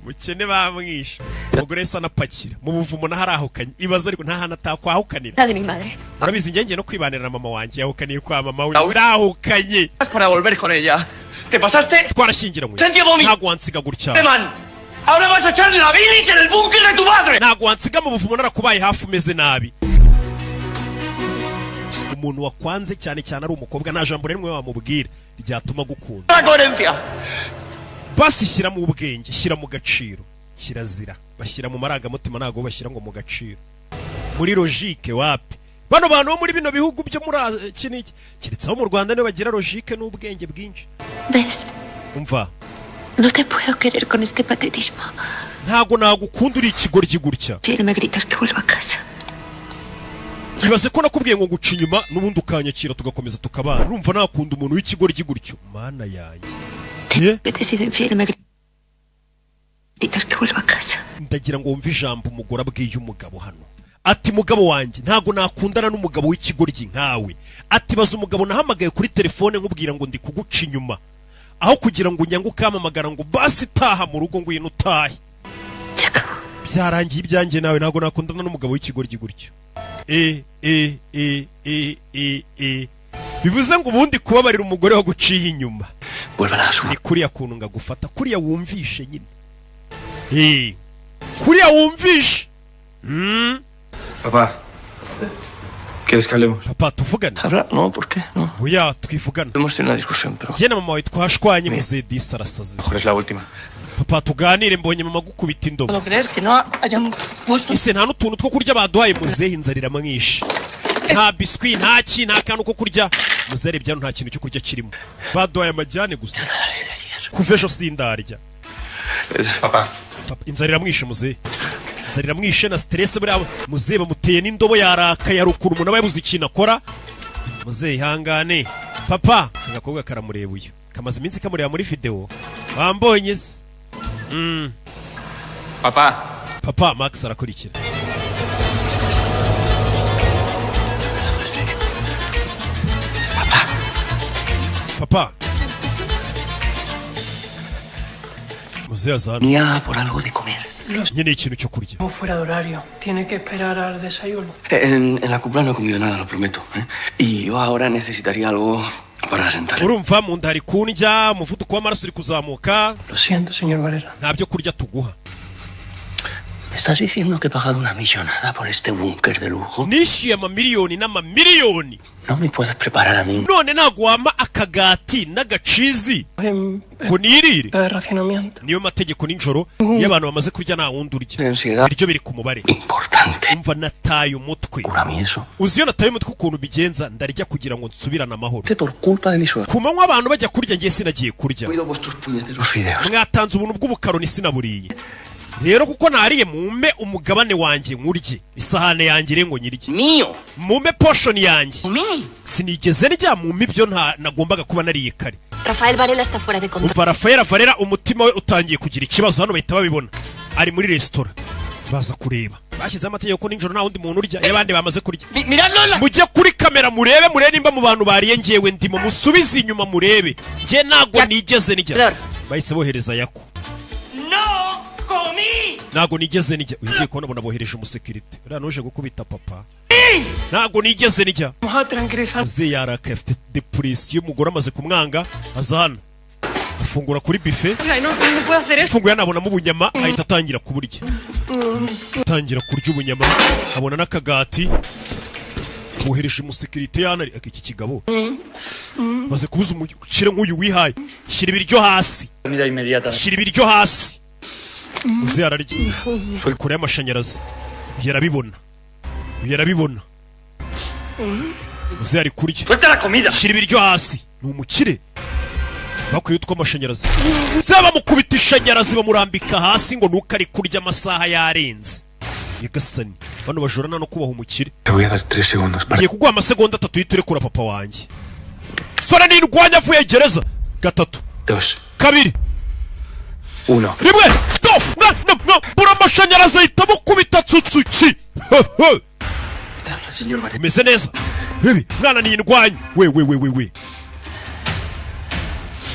S1: Umukene bamwishe. Umugore wese anapakira mu buvumo naharahukanye. Ibaza ariko nta hana atakwahukanira.
S10: La de mi madre.
S1: Urabizi ngenge no kwibanira na mama wanjye yahukaniye kwa mama we. Urahukanye.
S11: Para volver con ella. ¿Te pasaste?
S1: Twarashyingiranywe. Ntago wansiga gutya.
S11: Ahora vas a echarle la bilis en el búnker de tu madre.
S1: Ntago wansiga mu buvumo narakubaye hafi umeze nabi. Umuntu wakwanze cyane cyane ari umukobwa nta jambo rimwe wamubwira ryatuma gukunda.
S11: La coherencia.
S1: Basi shyira mu ubwenge, shyira mu gaciro, kirazira. bashyira mu marangamutima ntago bashyira ngo mu gaciro muri logique wapi bano bantu bo muri bino bihugu byo muri kiniki keretse aho mu Rwanda niyo bagira logique n'ubwenge bwinshi.
S10: ¿Ves?
S1: Umva,
S10: No te puedo querer con este patetismo.
S1: ntago nagukunda uri ikigoryi gutya.
S10: Fiel, me gritas que vuelva a casa.
S1: Ibaze ko nakubwiye ngo nguca inyuma n'ubundi ukanyakira tugakomeza tukabana. Urumva nakunda umuntu w'ikigoryi gutyo. Mana yanjye.
S10: Que te he sido infiel, me gritas que vuelva a casa.
S1: Ndagira ngo wumve ijambo umugore abwiye umugabo hano. Ati mugabo wanjye ntago nakundana n'umugabo w'ikigoryi nkawe. Ati baza umugabo nahamagaye kuri telefone nkubwira ngo ndi kuguca inyuma. Aho kugira ngo unyange ukamamagara ngo basi taha mu rugo ngo yino utahe. Byarangiye ibyanjye nawe ntago nakundana n'umugabo w'ikigoryi gutyo. Bivuze ngo ubundi kubabarira umugore waguciye inyuma. Ni kuriya kuntu ngagufata kuriya wumvishe nyine. Kuriya wumvishe.
S2: Papá, ¿quieres que hablemos?
S1: Papá, tuvugane.
S2: Habla, no, ¿por qué? No.
S1: Oya, twivugana.
S2: Hemos tenido una discusión, pero
S1: Jye na mama wawe twashwanye muze disarasaze.
S2: mejor es la última.
S1: Papa tuganire mbonye mama gukubita indobo.
S12: No creer que no hayan puesto.
S1: Ese nta n'utuntu two kurya baduhaye muzehe inzarira mwinshi. Nta biswi nta ki nta kantu ko kurya. Muzehe byano nta kintu cyo kurya kirimo. Baduhaye amajyane gusa. Kuva ejo sindarya.
S2: Papá.
S1: Inzarira mwishe muzehe. Inzarira mwishe na stress buriya muzehe bamuteye n'indobo yarakaye arukura umuntu ababuze ikintu akora. Muzehe ihangane. Papa agakobwa karamureba uyu. Kamaze iminsi kamureba muri video. Wambonye se. Papa Max arakurikira. Papa. Muzehe azana.
S2: Venía por algo de comer.
S1: Nyine ikintu cyo kurya.
S9: Estamos fuera de horario. Tiene que esperar al desayuno.
S2: En la cumbre no he comido nada, lo prometo. Y yo ahora necesitaría algo para sentar.
S1: Urumva mu nda hari kundya umuvuduko w'amaraso uri kuzamuka.
S9: Lo siento, señor Valera.
S1: Nta byo kurya tuguha.
S2: ¿Me estás diciendo que he pagado una millonada por este búnker de lujo?
S1: Nishyuye amamiliyoni n'amamiliyoni.
S2: No me puedes preparar a mí.
S1: None ntago wampa akagati n'agacizi ngo nirire. Niyo mategeko nijoro iyo abantu bamaze kurya nta wundi urya. Biryo biri ku mubare. Umva nataye umutwe. Uzi iyo nataye umutwe ukuntu bigenza ndarya kugira ngo nsubirane amahoro. Ku manywa abantu bajya kurya ngiye sinagiye kurya. Mwatanze ubuntu bw'ubukaroni sinaburiye. Rero kuko nariye mume umugabane wanjye nkurye isahane yanjye rengo nyirye
S12: Mio
S1: mume portion yanjye sinigeze rya mume ibyo nagombaga kuba nariye kare.
S5: Rafael Varela está fuera de control.
S1: Umva Rafael Varela umutima we utangiye kugira ikibazo hano bahita babibona ari muri restaurant baza kureba bashyize amategeko ko ninjoro nta wundi muntu urya y'abandi bamaze kurya. Mujye kuri kamera murebe nimba mu bantu bariye ngewe ndimo musubize inyuma murebe nge nago nigeze nijya bahise bohereza yako nago nigeze nijya ugiye kubona bona bohereje umusekirite uriya nuje gukubita papa nago nigeze nijya uze yaraka afite depression y'umugore amaze kumwanga azana afungura kuri buffet afunguye nabona mu bunyama ahita atangira kuburya atangira kurya ubunyama abona n'akagati bohereje umusekirite yanari iki kigabo maze kubuza umukire nk'uyu wihaye shyira ibiryo hasi shyira ibiryo hasi uzi ararya kure y'amashanyarazi yarabibona uzi ari kurya shyira ibiryo hasi ni umukire bakwiye utwo amashanyarazi zaba mukubita ishanyarazi bamurambika hasi ngo nuko ari kurya amasaha yarenze yagasani bano bajorana no kubaha umukire ngiye kuguha amasegonda 3 uhita urekura papa wanjye sora nirwanya avuye gereza 3 2 1 rimwe no bura amashanyarazi ahita mukubita tsutsuki umeze neza bibi mwana ni indwanya we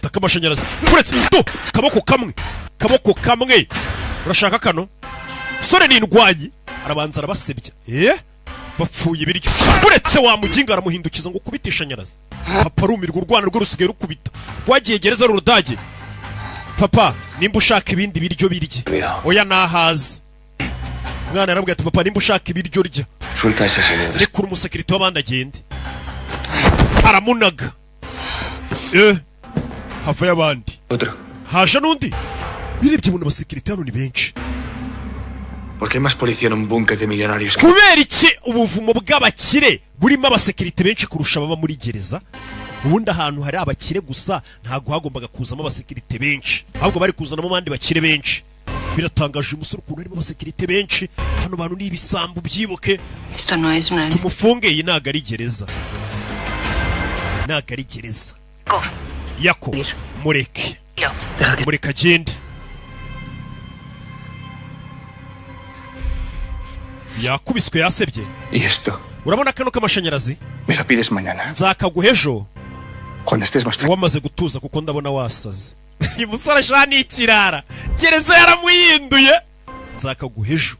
S1: taka amashanyarazi uretse kaboko kamwe urashaka kano sore ni indwanyi arabanza arabasebya bapfuye ibiryo uretse wamuginga aramuhindukiza ngo kubita ishanyarazi papa rumirwa urwana rwo rusigaye rukubita rwagiye gereza rurudage papa nimba ushaka ibindi biryo birye oya nahazi mwana arabwira ati papa nimba ushaka ibiryo rya rekura umusekirite w'abandi agende aramunaga hava y'abandi haje n'undi birebye umuntu abasekirite hano ni benshi
S3: ¿Por qué hay más policía en un búnker de millonarios?
S1: kubera iki ubuvumo bw'abakire burimo abasekirite benshi kurusha baba muri gereza? Ubundi ahantu hari abakire gusa ntago hagombaga kuzamo abasekirite benshi, ahubwo bari kuzanamo abandi bakire benshi. Biratangaje umusore ukuntu harimo abasekirite benshi. Hano bantu ni ibisambu byibuke. Tumufunge, iyi ntago ari gereza. Ntago ari gereza. Yako mureke mureka agende. Yakubiswe yasebye.
S3: ¿Y esto?
S1: Urabona kano k'amashanyarazi?
S3: Me lo pides mañana.
S1: Nzakaguha ejo
S3: Cuando estés más tranquilo.
S1: wamaze gutuza kuko ndabona wasaze. Uyu musore ashaka n'ikirara. Gereza yaramuhinduye. Nzakaguha ejo.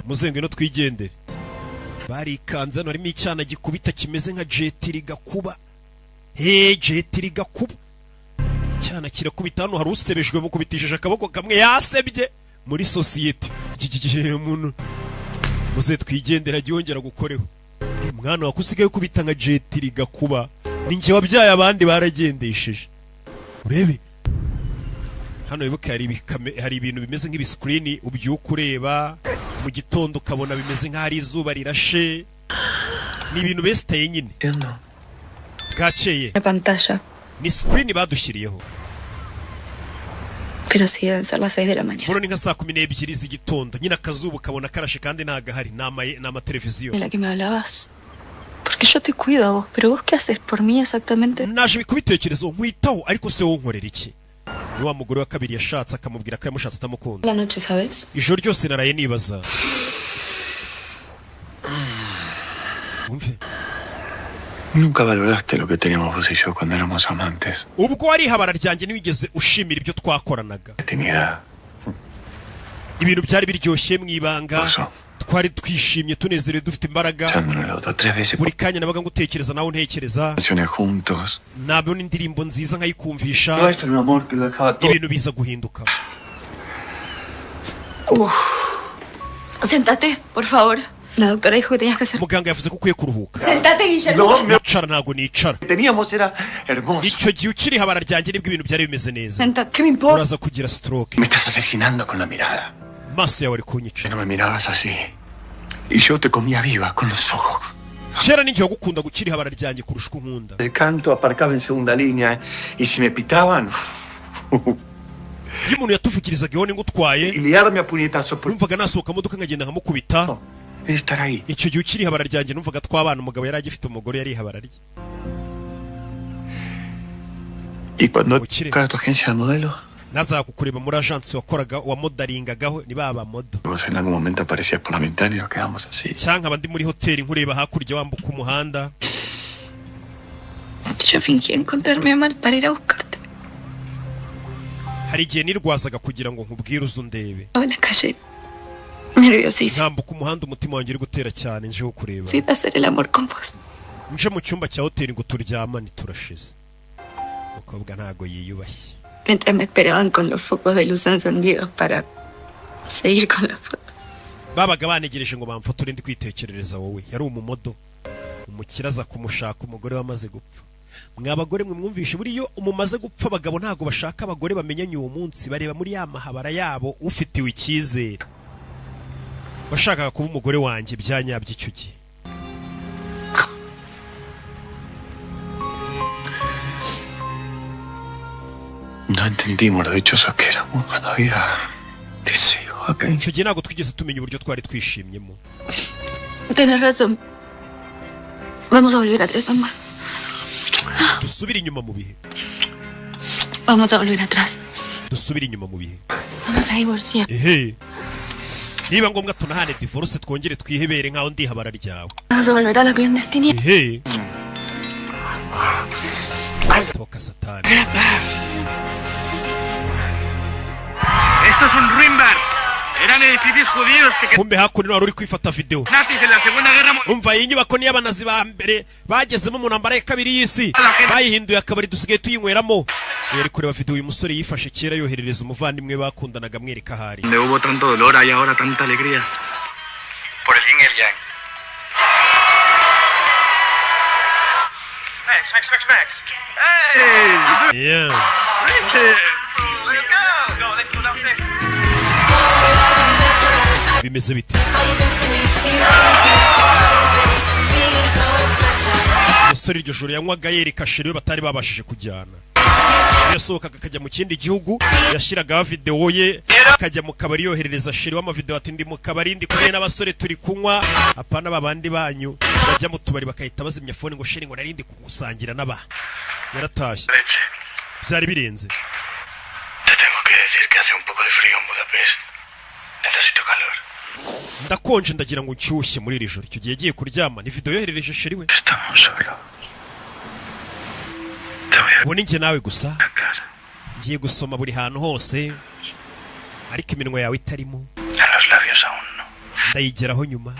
S1: Muzenge no twigendere. Barikanze hano harimo icyana gikubita kimeze nka jetiri gakuba. Jetiri gakuba. Icyana kirakubita hano, hari usebejwe mukubitishije akaboko kamwe yasebye muri society. Umuntu muze twigendera gihongera gukoreho. Mwana wakusigaye ukubita nka jetiri gakuba. Ninjye wabyaye abandi baragendesheje. Urebe hano wibuke hari ibintu bimeze nk'ibiscreen ubyuka ureba mu gitondo ukabona bimeze nk'ari izuba rirashe. Ni ibintu besitaye nyine bwakeye.
S15: Pantalla.
S1: Ni screen badushyiriyeho.
S15: Pero si deben ser las 6 de la mañana.
S1: Muno ni nka saa 12 z'igitondo nyine akazuba kabona karashe kandi ntagahari nama televiziyo.
S15: De la que me hablabas. Porque yo te cuido a vos, pero vos qué haces por mí exactamente?
S1: Naje bikubitekerezo nkwitaho ariko se wowe nkorera iki? Ni wa mugore wa kabiri yashatse akamubwira ko yamushatse atamukunda.
S15: La noche, ¿sabes?
S1: Ijoro ryose naraye nibaza.
S2: Nunca valoraste lo que teníamos vos y yo cuando éramos amantes.
S1: Ubwo wari habara ryanjye niwigeze ushimira ibyo twakoranaga. Ibintu byari biryoshye mwibanga. Twari twishimye tunezerewe dufite imbaraga. Buri kanya nabaga ngutekereza nawe ntekereza. Nabona indirimbo nziza nkayikumvisha. Ibintu biza guhinduka.
S15: Sentate, por favor. La doctora dijo que tenías que hacer.
S1: Muganga yavuze ko ukwiye kuruhuka.
S15: Sentate, Guillermo.
S1: Nicara ntago nicara.
S12: Teníamos era hermoso.
S1: Icyo gihe ukiri habara ryanjye nibwo ibintu byari bimeze neza.
S15: Sentate.
S12: ¿Qué me importa?
S1: Uraza kugira stroke.
S2: Me estás asesinando con la mirada.
S1: Maso yawe ari kunyica.
S2: No me mirabas así. Y yo te comía viva con los ojos.
S1: Kera ninjye wagukunda gukiri habara ryanjye kurusha uko nkunda.
S2: De canto aparcaba en segunda línea y si me pitaban.
S1: Iyo umuntu yatuvugirizaga ihone ngutwaye.
S2: Y liarme a puñetazos.
S1: Numvaga nasohoka modoka nkagenda nkamukubita.
S2: Estar ahí.
S1: Icyo gihe ukiri habara ryanjye numvaga twabana umugabo yari agifite umugore yari habara rye.
S2: Y cuando buscas tu agencia de modelo.
S1: Naza kukureba muri agence wakoraga wa modelingagaho ni baba modo.
S2: Vos en algún momento aparecías por la ventana y nos quedamos así.
S1: Cyangwa abandi muri hoteli nkureba hakurya wambuka umuhanda.
S15: Yo fingí encontrarme mal para ir a buscarte.
S1: Hari igihe nirwazaga kugira ngo nkubwire uzundebe.
S15: En la calle. Nerviosísimo.
S1: Ntambuka umuhanda umutima wanjye uri gutera cyane nje kureba.
S15: Sí, hacer el amor con vos.
S1: Nje mu cyumba cya hoteli ngo turyamane turashize. Ukobwa ntago yiyubashye.
S15: Mientras me esperaban con los focos de luz encendidos para seguir con la foto.
S1: Babaga banegereje ngo bamfotora ndi kwitekerereza wowe. Yari umumodo. Umukiraza kumushaka umugore wamaze gupfa. Mwabagore mwe mwumvishe buriyo umumaze gupfa abagabo ntago bashaka abagore bamenyanye uwo munsi bareba muri ya mahabara yabo ufitiwe icyizere. Bashakaga kuba umugore wanjye byanyabye icyo gihe.
S2: No entendimos lo dichosos que éramos cuando había deseo acá.
S1: Icyo gihe ntabwo twigeze tumenya uburyo twari twishimyemo.
S15: Tienes razón. Vamos a volver atrás, amor.
S1: Dusubire inyuma mu bihe.
S15: Vamos a volver atrás.
S1: Dusubire inyuma mu bihe.
S15: Vamos a divorciar.
S1: Niba ngombwa tunahane divorce twongere twihebere nkaho ndi habara ryawe.
S15: Vamos a volver a la clandestinidad.
S1: Toca Satán.
S13: Esto es un Ruinberg. Eran edificios judíos que...
S1: Kumbe hakuno wari uri kwifata video.
S13: Nazis en la Segunda Guerra Mundial.
S1: Umva iyi nyubako ni y'abanazi ba mbere bagezemo mu ntambara ya kabiri y'isi. Bayihinduye akabari dusigaye tuyinyweramo. Yari kureba video uyu musore yifashe kera yoherereza umuvandimwe bakundanaga mwereka ahari.
S13: Donde hubo tanto dolor hay ahora tanta alegría. Por el yin y el yang. Max. Hey!
S1: Yeah.
S13: Let's go.
S1: bimeze bite? Umusore iryo joro yanywaga yereka sheri we batari babashije kujyana. Yasohokaga akajya mu kindi gihugu, yashiragaho video ye, akajya mu kabari yoherereza sheri w'amavideo ati ndi mu kabari ndi kumwe n'abasore turi kunywa, apana babandi banyu bajya mu tubari bakahita bazimya phone ngo sheri ngo narindi kugusangira n'aba. Yaratashye. Byari birenze.
S3: Te tengo que decir que hace un poco de frío en Budapest. Necesito calor.
S1: Ndakonje ndagira ngo nshyushye muri iri joro. Icyo gihe yagiye kuryama ni video yoherereje sheri we.
S3: Estamos solo.
S1: Ubu ni njye nawe gusa. Ngiye gusoma buri hantu hose, ariko iminwa yawe itarimo. Ndayigeraho nyuma.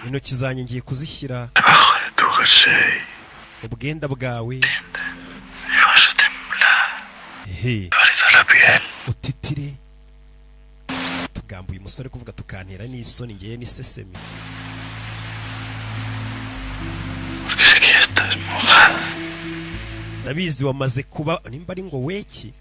S1: Intoki zanjye ngiye kuzishyira ubwenda bwawe. Ehe, utitire. Tugambuye umusore kuvuga tukantera n'isoni ngiye n'isesemi. Ndabizi wamaze kuba nimba ari ngo weki.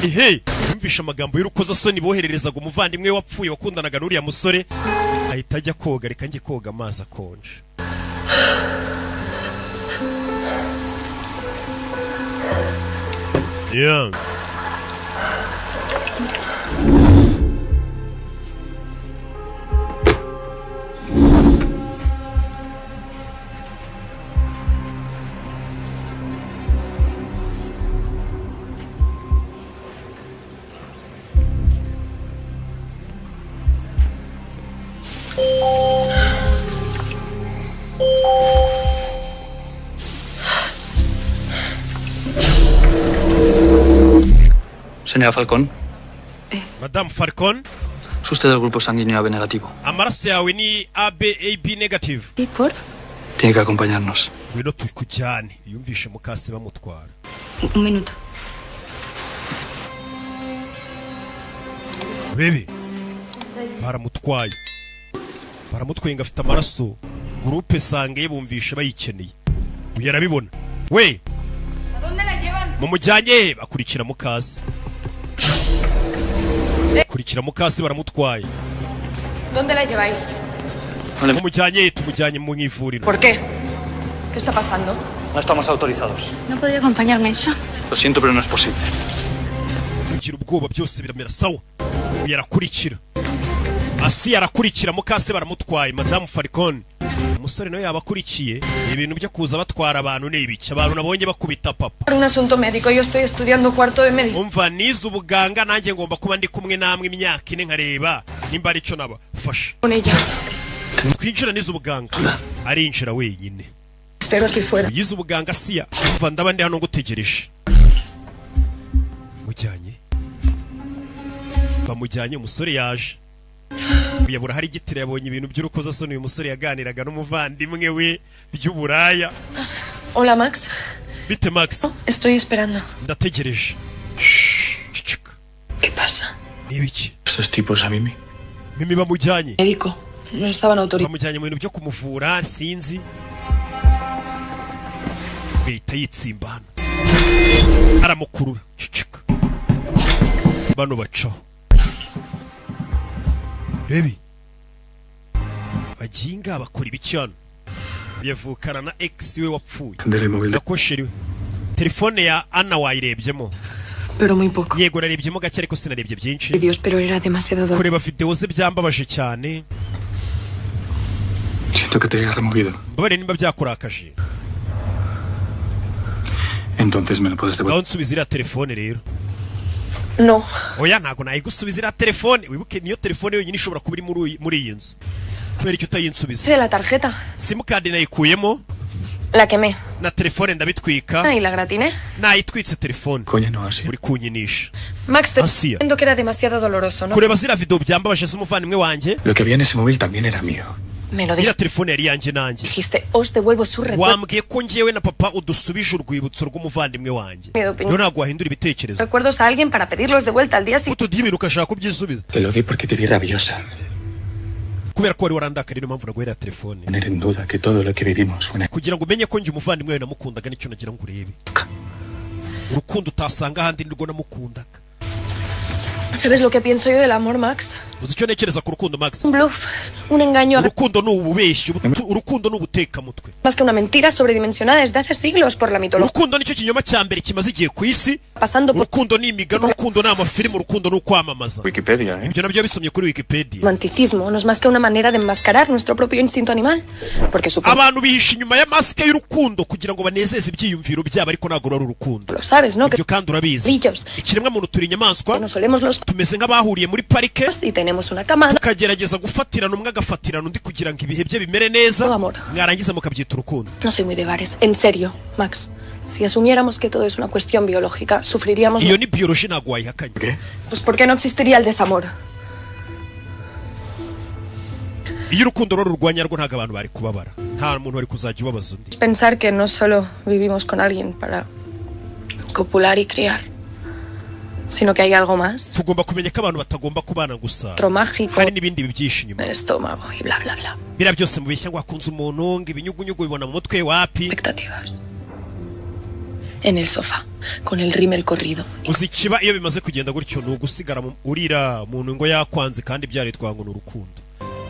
S1: Ehe, yumvisha amagambo y'urukozasoni bohererezaga umuvandimwe wapfuye wakundanaga n'uriya musore, ahita ajya koga. Reka njye koga amazi akonje. Yeah.
S11: Señora Falcón.
S1: Madame Falcón.
S11: Es usted del grupo sanguíneo AB negativo.
S1: Amaraso yawe ni AB negative.
S15: ¿Y por?
S11: Tiene que acompañarnos.
S1: Ngwino tukujyane. Yumvishe mukase bamutwara.
S15: Un minuto.
S1: Urebe. Baramutwaye. Baramutwaye ngafite amaraso. Groupe sange bumvishe bayikeneye. Uyarabibona. We.
S14: ¿Dónde la llevan?
S1: Mumujyanye bakurikira mukase. Kurikira mukase baramutwaye.
S14: ¿Dónde la lleváis?
S1: Mumujyanye tumujyanye mu nkivuriro.
S14: ¿Por qué? ¿Qué está pasando?
S11: No estamos autorizados.
S15: ¿No podía acompañarme eso?
S11: Lo siento, pero no es posible.
S1: Ngira ubwoba byose biramera sawa. Yarakurikira. Asi yarakurikira mukase baramutwaye. Madame Falcon. Umusore nawe yabakurikiye. Ibintu byo kuza batwara abantu n'ibiki. Abantu nabonye bakubita papa.
S14: Por un asunto médico, yo estoy estudiando cuarto de medicina.
S1: Umva nize ubuganga nanjye ngomba kuba ndi kumwe namwe imyaka ine nkareba nimba ari cyo naba fasha.
S14: Con ella.
S1: Twinjira nize ubuganga. Arinjira wenyine.
S14: Espero aquí fuera.
S1: Yize ubuganga siya. Umva ndaba ndi hano ngutegereje. Mujyanye. Bamujyanye umusore yaje. Kuyabura hari igitire yabonye ibintu by'urukozasoni uyu musore yaganiraga n'umuvandimwe we by'uburaya.
S14: Hola Max.
S1: Bite Max?
S14: Estoy esperando.
S1: Ndategereje.
S14: ¿Qué pasa?
S1: Nibiki?
S3: Estos tipos a Mimi.
S1: Mimi bamujyanye.
S14: Médico. No estaban autorizados.
S1: Bamujyanye mu bintu byo kumuvura sinzi. Bita yitsimba hano. Aramukurura. Cicika. Bano bacaho. Rebi. Bajinga bakora ibicyano. Yavukana na ex we wapfuye. Nakosheriwe. Telefone ya Anna wayirebyemo.
S14: Pero muy poco.
S1: Yego narebyemo gake ariko sinarebye byinshi.
S14: Dios, pero era demasiado doloroso.
S1: Kureba video ze byambabaje cyane.
S3: Siento que te haya removido.
S1: Mbare nimba byakurakaje.
S3: Entonces me lo puedes devolver.
S1: Nsubiza iriya telefone rero.
S14: No.
S1: Oya ntago nayigusubiza iriya telefone. Wibuke niyo telefone yonyine ishobora kuba iri muri iyi nzu. Kubera icyo utayinsubiza.
S14: De la tarjeta.
S1: SIM card nayikuyemo.
S14: La quemé.
S1: Na telefone ndabitwika.
S14: Y la gratiné.
S1: Nayitwitse telefone.
S3: Coño no así.
S1: Uri kunyinisha.
S14: Max, te entiendo que era demasiado doloroso, ¿no?
S1: Kureba zira video byambabaje z'umuvandimwe wanjye.
S3: Lo que había en ese móvil también era mío.
S14: Me lo dijiste.
S1: Iriya telefone yari yanjye nanjye.
S14: Dijiste, os devuelvo su recuerdo.
S1: Wambwiye ko njyewe na papa udusubije urwibutso rw'umuvandimwe wanjye. Yo ntabwo wahindura ibitekerezo.
S14: Recuerdos a alguien para pedirlos de vuelta al día siguiente.
S1: Utudiye ibintu ukashaka kubyisubiza.
S3: Te lo di porque te vi rabiosa.
S1: Kubera ko wari warandakariye niyo mpamvu naguherera telefone.
S3: Poner en duda que todo lo que vivimos fue una...
S1: Kugira ngo umenye ko njye umuvandimwe wawe namukundaga nicyo nagira ngo urebe. urukundo utasanga ahandi nirwo namukundaga.
S14: ¿Sabes lo que pienso yo del amor, Max?
S1: uzi icyo ntekereza ku rukundo Max?
S14: Un bluff, un engaño.
S1: Urukundo ni ububeshyi, urukundo ni ubutekamutwe.
S14: Más que una mentira sobredimensionada desde hace siglos por la mitología.
S1: Urukundo nicyo kinyoma cya mbere kimaze igihe ku isi.
S14: Pasando por
S1: urukundo ni imigani, urukundo ni amafilimi, urukundo ni ukwamamaza.
S2: Wikipedia,
S1: ibyo nabyo bisomye kuri Wikipedia.
S14: Romanticismo no es más que una manera de enmascarar nuestro propio instinto animal, porque
S1: abantu bihisha inyuma ya maske y'urukundo kugira ngo banezeze ibyiyumviro byabo, ariko ntabwo ari urukundo.
S14: Lo sabes, no?
S1: Ibyo kandi urabizi. Ikiremwa muntu turi inyamaswa, tumeze nk'abahuriye muri parike,
S14: y tenemos una cama.
S1: tukagerageza gufatirana umwe agafatirana undi kugira ngo ibihe bye bimere neza, mwarangiza mukabyita urukundo.
S14: No soy muy de bares, en serio, Max. Si asumiéramos que todo es una cuestión biológica, sufriríamos.
S1: Iyo ni biology ntabwo wayihakanye.
S14: Pues ¿por qué no existiría el desamor?
S1: Iyo urukundo rurwanya rwo ntabwo abantu bari kubabara, nta muntu wari kuzajya ubabaza undi.
S14: Pensar que no solo vivimos con alguien para copular y criar, sino que hay algo más.
S1: Tugomba kumenya ko abantu batagomba kubana gusa.
S14: Otro mágico.
S1: Hari n'ibindi bibyisha inyuma.
S14: El estómago y bla bla bla.
S1: Bira byose mubeshya ngo akunze umuntu, ngo ibinyugunyugu bibona mu mutwe wapi.
S14: Expectativas. En el sofá, con el rímel corrido.
S1: Uzi kiba iyo bimaze kugenda gutyo ni ugusigara urira umuntu ngo yakwanze kandi byaritwa ngo n'urukundo.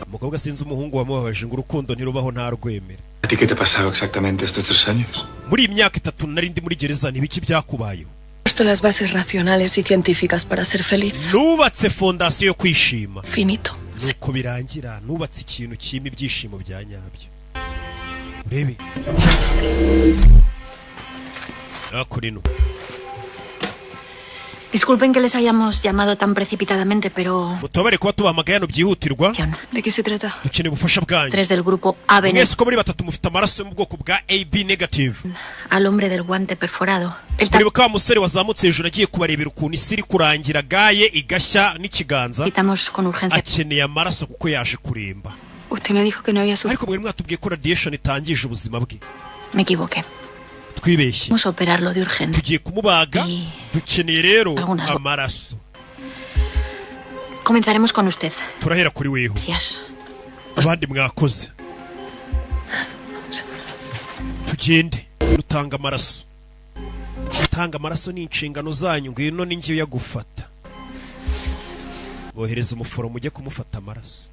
S1: Umukobwa sinzi umuhungu wamubabaje ngo urukundo ntirubaho nta rwemera.
S2: ¿A ti qué te ha pasado exactamente estos 3 años?
S1: Muri imyaka 3 nari ndi muri gereza, n'ibiki byakubayeho?
S14: Puesto las bases racionales y científicas para ser feliz.
S1: Nubatse fondasiyo yo kwishima.
S14: Finito.
S1: Nuko birangira, nubatse ikintu cyima ibyishimo bya nyabyo. Urebe. Akorino.
S8: Disculpen que les hayamos llamado tan precipitadamente, pero...
S1: Mutobare kuba tubahamagaye hano byihutirwa.
S14: ¿De qué se trata?
S1: Dukeneye ubufasha bwanyu.
S8: 3 del grupo A veneno.
S1: Mwese ko muri batatu mufite amaraso yo mu bwoko bwa AB negative.
S8: Al hombre del guante perforado.
S1: Muribuka wa musore wazamutse hejuru agiye kubarebera ukuntu isi iri kurangira gaye igashya n'ikiganza.
S8: Quitamos con urgencia.
S1: Akeneye amaraso kuko yaje kuremba.
S14: Usted me dijo que no había sufrido.
S1: Ariko mwari mwatubwiye ko radiation itangije ubuzima bwe.
S8: Me equivoqué.
S1: Twibeshye.
S8: Vamos a operarlo de urgencia.
S1: Tugiye kumubaga. Dukeneye rero amaraso.
S8: Comenzaremos con usted.
S1: Turahera kuri weho.
S8: Gracias.
S1: Abandi mwakoze. Tugende dutanga amaraso. Gutanga amaraso ni inshingano zanyu, ngwino ninjye yagufata. Bohereza umuforomo ujye kumufata amaraso.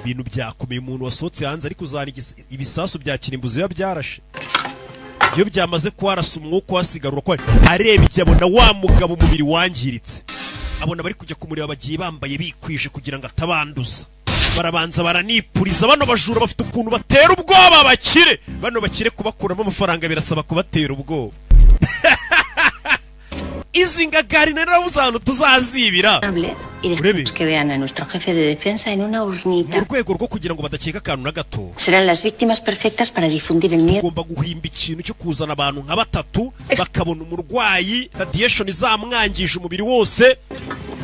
S1: Ibintu byakomeye, umuntu wasohotse hanze ariko uzana ibisasu bya kirimbuzi biba byarashe. Iyo byamaze kwarasa umwuka wasigarura kwa areba ibyo abona wa mugabo umubiri wangiritse. Abona bari kujya kumureba bagiye bambaye bikwije kugira ngo atabanduza. Barabanza baranipuriza, bano bajura bafite ukuntu batera ubwoba bakire. Bano bakire kubakuramo amafaranga birasaba kubatera ubwoba. Izi ngagari narabuze ahantu tuzazibira.
S4: Y dejamos que vean a nuestro jefe de defensa en una urnita.
S1: Mu rwego rwo kugira ngo badakeka akantu na gato.
S4: Serán las víctimas perfectas para difundir el miedo.
S1: Tugomba guhimba ikintu cyo kuzana abantu nka batatu bakabona umurwayi radiation izamwangije umubiri wose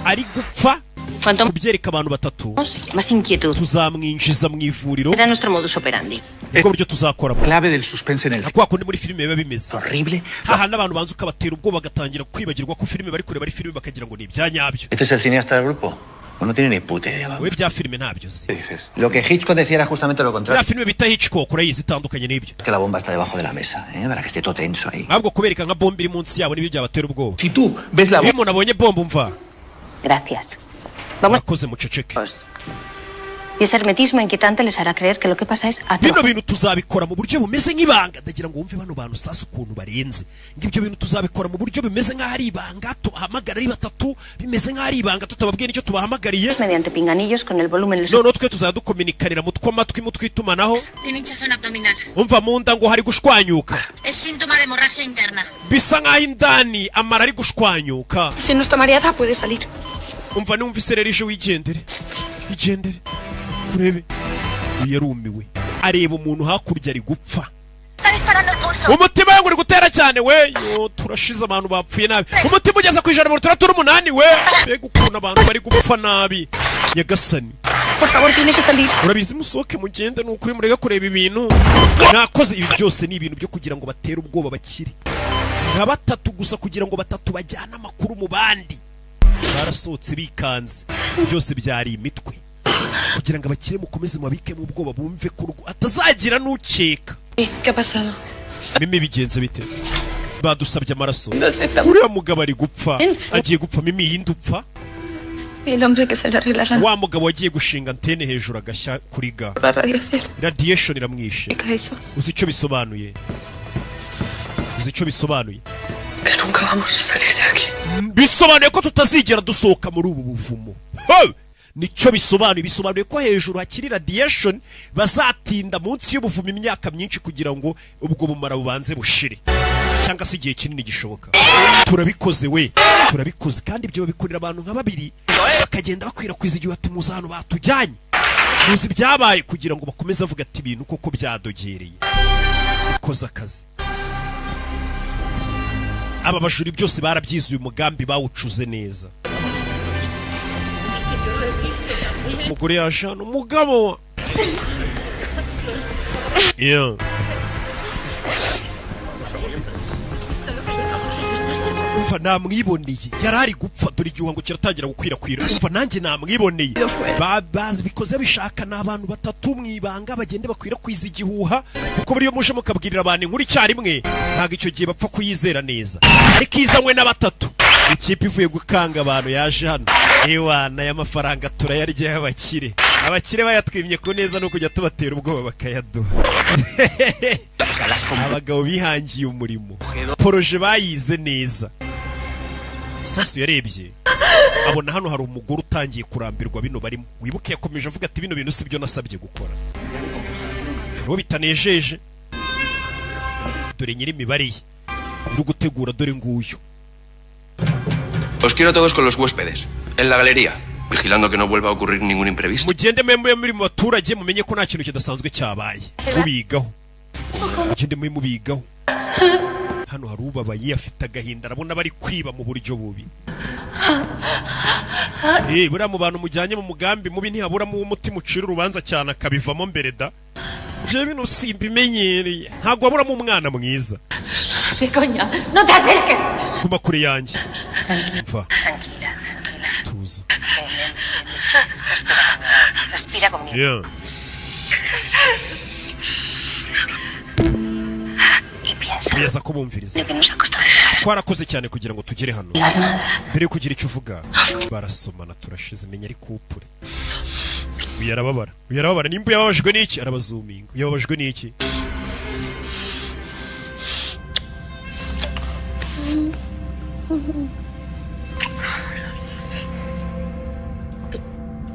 S1: ari gupfa. Kubyereka abantu batatu
S4: más inquietud.
S1: Tuzamwinjiza mu ivuriro.
S4: Era nuestro modus operandi.
S1: Uko buryo tuzakora.
S13: Clave del suspense en el
S1: film. Kuko muri filime biba bimeze.
S13: Horrible.
S1: Haha n'abantu banzu kabatera ubwo bagatangira kwibagirwa ko filime bari kureba ari filime bakagira ngo ni ibyanyabyo.
S12: ¿Este es el cineasta del grupo? No tiene ni puta idea.
S1: We bya filime ntabyo zi.
S12: Lo que Hitchcock decía era justamente lo contrario.
S1: La filime bita Hitchcock urayizi itandukanye n'ibyo.
S12: Que la bomba está debajo de la mesa, para que esté todo tenso ahí.
S1: Ntabwo kubereka nka bomba iri munsi yabo n'ibyo byabatera ubwoba.
S13: Si tú ves la
S1: bomba. Umuntu abonye bomba umva.
S4: Gracias. Vamos. Y ese hermetismo inquietante les hará creer que lo que pasa es atroz.
S1: Bino bintu tuzabikora mu buryo bumeze nk'ibanga, ndagira ngo wumve bano bantu sasa ukuntu barenze. Ngibyo bintu tuzabikora mu buryo bimeze nk'ahari ibanga, tubahamagara ari batatu, bimeze nk'ahari ibanga tutababwiye nicyo tubahamagariye.
S4: Mediante pinganillos con el volumen.
S1: No twe tuzadukomunikanira mu twamatwi mu twitumanaho.
S10: Tiene hinchazón abdominal.
S1: Umva mu nda ngo hari gushwanyuka.
S10: Es síntoma de hemorragia interna.
S1: Bisa nk'aho indani amara ari gushwanyuka.
S14: Si no está mareada puede salir.
S1: Umva numvise rero ije wigendere. Igendere. Urebe. Uyarumiwe. Areba umuntu hakurya ari gupfa.
S10: Está disparando el pulso.
S1: Umutima wangu uri gutera cyane we. Yo turashize abantu bapfuye nabi. Umutima ugeze ku 138 we. Mbega ukuntu abantu bari gupfa nabi. Nyagasani.
S14: Por favor, tiene que salir.
S1: Urabizi musoke mugende n'ukuri murega kureba ibintu. Nakoze ibi byose ni ibintu byo kugira ngo batere ubwoba bakire. Nka batatu gusa kugira ngo batatu bajyana amakuru mu bandi. Barasohotse bikanze. Byose byari imitwe. Kugira ngo abakire mukomeze mabike mu bwoba bumve ko atazagira n'ukeka.
S14: ¿Qué ha pasado?
S1: Mimi bigenze bite? badusabye amaraso uriya mugabo ari gupfa agiye gupfa mimi yindupfa
S15: El hombre que se le arregla la
S1: wa mugabo wagiye gushinga antene hejuru agashya kuri ga
S15: radiación.
S1: radiation iramwishe
S15: ¿Qué es eso?
S1: uzi icyo bisobanuye
S14: Que nunca vamos a salir de aquí.
S1: bisobanuye ko tutazigera dusohoka muri ubu buvumo nicyo bisobanuye ko hejuru hakiri radiation bazatinda munsi y'ubuvumo imyaka myinshi kugira ngo ubwo bumara bubanze bushire cyangwa se igihe kinini gishoboka turabikoze kandi ibyo babikorera abantu nka babiri bakagenda bakwirakwiza igihe ati muza hano batujyanye muzi byabaye kugira ngo bakomeze avuga ati ibintu koko byadogereye bikoze akazi aba bajuri byose barabyizuye umugambi bawucuze neza umugore yashana umugabo umva namwiboneye yarari gupfa dore igihuhango kiratangira gukwirakwira umva nanjye namwiboneye bazi bikoze bishaka n'abantu batatu mwibanga bagende bakwirakwiza igihuha kuko buriyo muje mukabwirira abantu inkuru icyarimwe ntago icyo gihe bapfa kuyizera neza ariko izanywe na batatu ikipe ivuye gukanga abantu yaje hano ewana y'amafaranga turayarya abakire bayatwimye ku neza no kujya tubatera ubwoba bakayaduha abagabo bihangiye umurimo poroje bayize neza sasu yarebye abona hano hari umugore utangiye kurambirwa bino barimo wibuke yakomeje avuga ati bino bintu sibyo nasabye gukora hariho bitanejeje dore nyiri imibare ye uri gutegura dore nguyu
S11: Os quiero todos con los huéspedes, en la galería, vigilando que no vuelva a ocurrir ningún imprevisto.
S1: Mugende muri mu baturage mumenye ko nta kintu kidasanzwe cyabaye. Mubigaho. Mugende mubigaho. Hano hari ubabaye afite agahinda arabona bari kwiba mu buryo bubi. Buriya mu bantu mujyanye mu mugambi mubi ntihaburamo umutima ucira urubanza cyane akabivamo mbere da. Je bino simbimenyereye. Ntabwo waburamo umwana mwiza.
S4: ¿Qué coño? ¡No te acerques!
S1: Kuma kure yanjye. Va.
S4: Tranquila.
S1: Tuza.
S4: Respira conmigo. Y piensa.
S1: Biza kubumviriza.
S4: Que nos ha costado.
S1: Twarakoze cyane kugira ngo tugere hano. Mbere yo kugira icyo uvuga barasomana turashize menya ari kupure. Uyarababara nimba yababajwe n'iki arabazuminga. Yababajwe n'iki?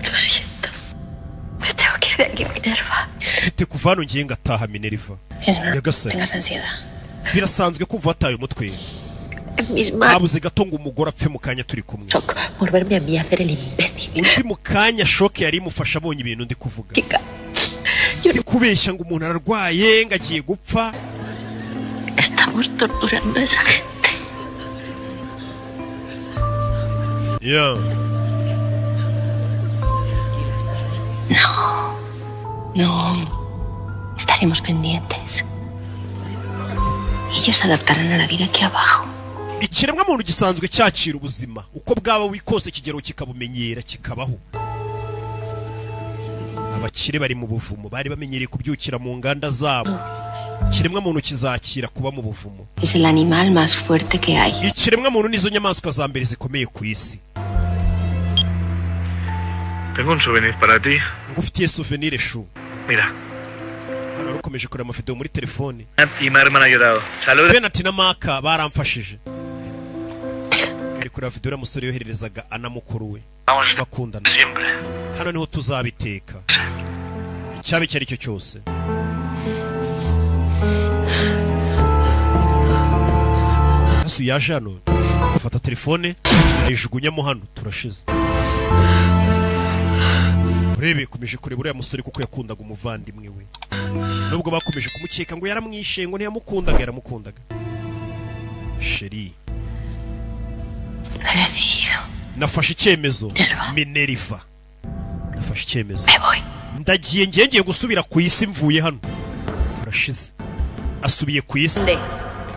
S10: Lo siento. Me tengo que ir de aquí, Minerva.
S1: Mfite kuva hano ngiye ngataha Minerva.
S4: Tengas ansiedad.
S1: Birasanzwe kuva wataye umutwe.
S10: Mis manos.
S1: Habuze gato ngo umugore apfe mu kanya turi kumwe.
S10: Por verme a mí hacer el imbécil.
S1: Undi mu kanya shoke yari imufasha abonye ibintu ndi kuvuga. Ndi kubeshya ngo umuntu ararwaye ngagiye gupfa.
S10: Estamos torturando a esa gente.
S4: No. Estaremos pendientes. Ellos se adaptarán a la vida aquí abajo.
S1: Ikiremwa muntu gisanzwe cyakira ubuzima uko bwaba wikose kigero kikabumenyera kikabaho. Abakire bari mu buvumo bari bamenyereye kubyukira mu nganda zabo. Ikiremwa muntu kizakira kuba mu buvumo.
S4: Es el animal más fuerte que hay.
S1: Ikiremwa muntu nizo nyamaswa za mbere zikomeye ku isi.
S3: Tengo un souvenir para ti.
S1: Ngufitiye souvenir shu.
S3: Mira.
S1: Hano ukomeje kureba amavideo muri telefone.
S3: Y mi hermana ha llorado. Saluda.
S1: Benati na Maka baramfashije. Bari kureba video ya musore yohererezaga ana mukuru we. Bakundana. Hano niho tuzabiteka. Icyabe cyari cyo cyose. Asu yaje hano. Afata telefone ayijugunyamo hano turashize. Urebe kumeje kureba uriya musore kuko yakundaga umuvandimwe we. Nubwo bakomeje kumukeka ngo yaramwishe ngo yaramukundaga. Sheri. Nafashe icyemezo. Minerva. Nafashe icyemezo. Ndagiye gusubira ku isi mvuye hano. Turashize. Asubiye ku isi.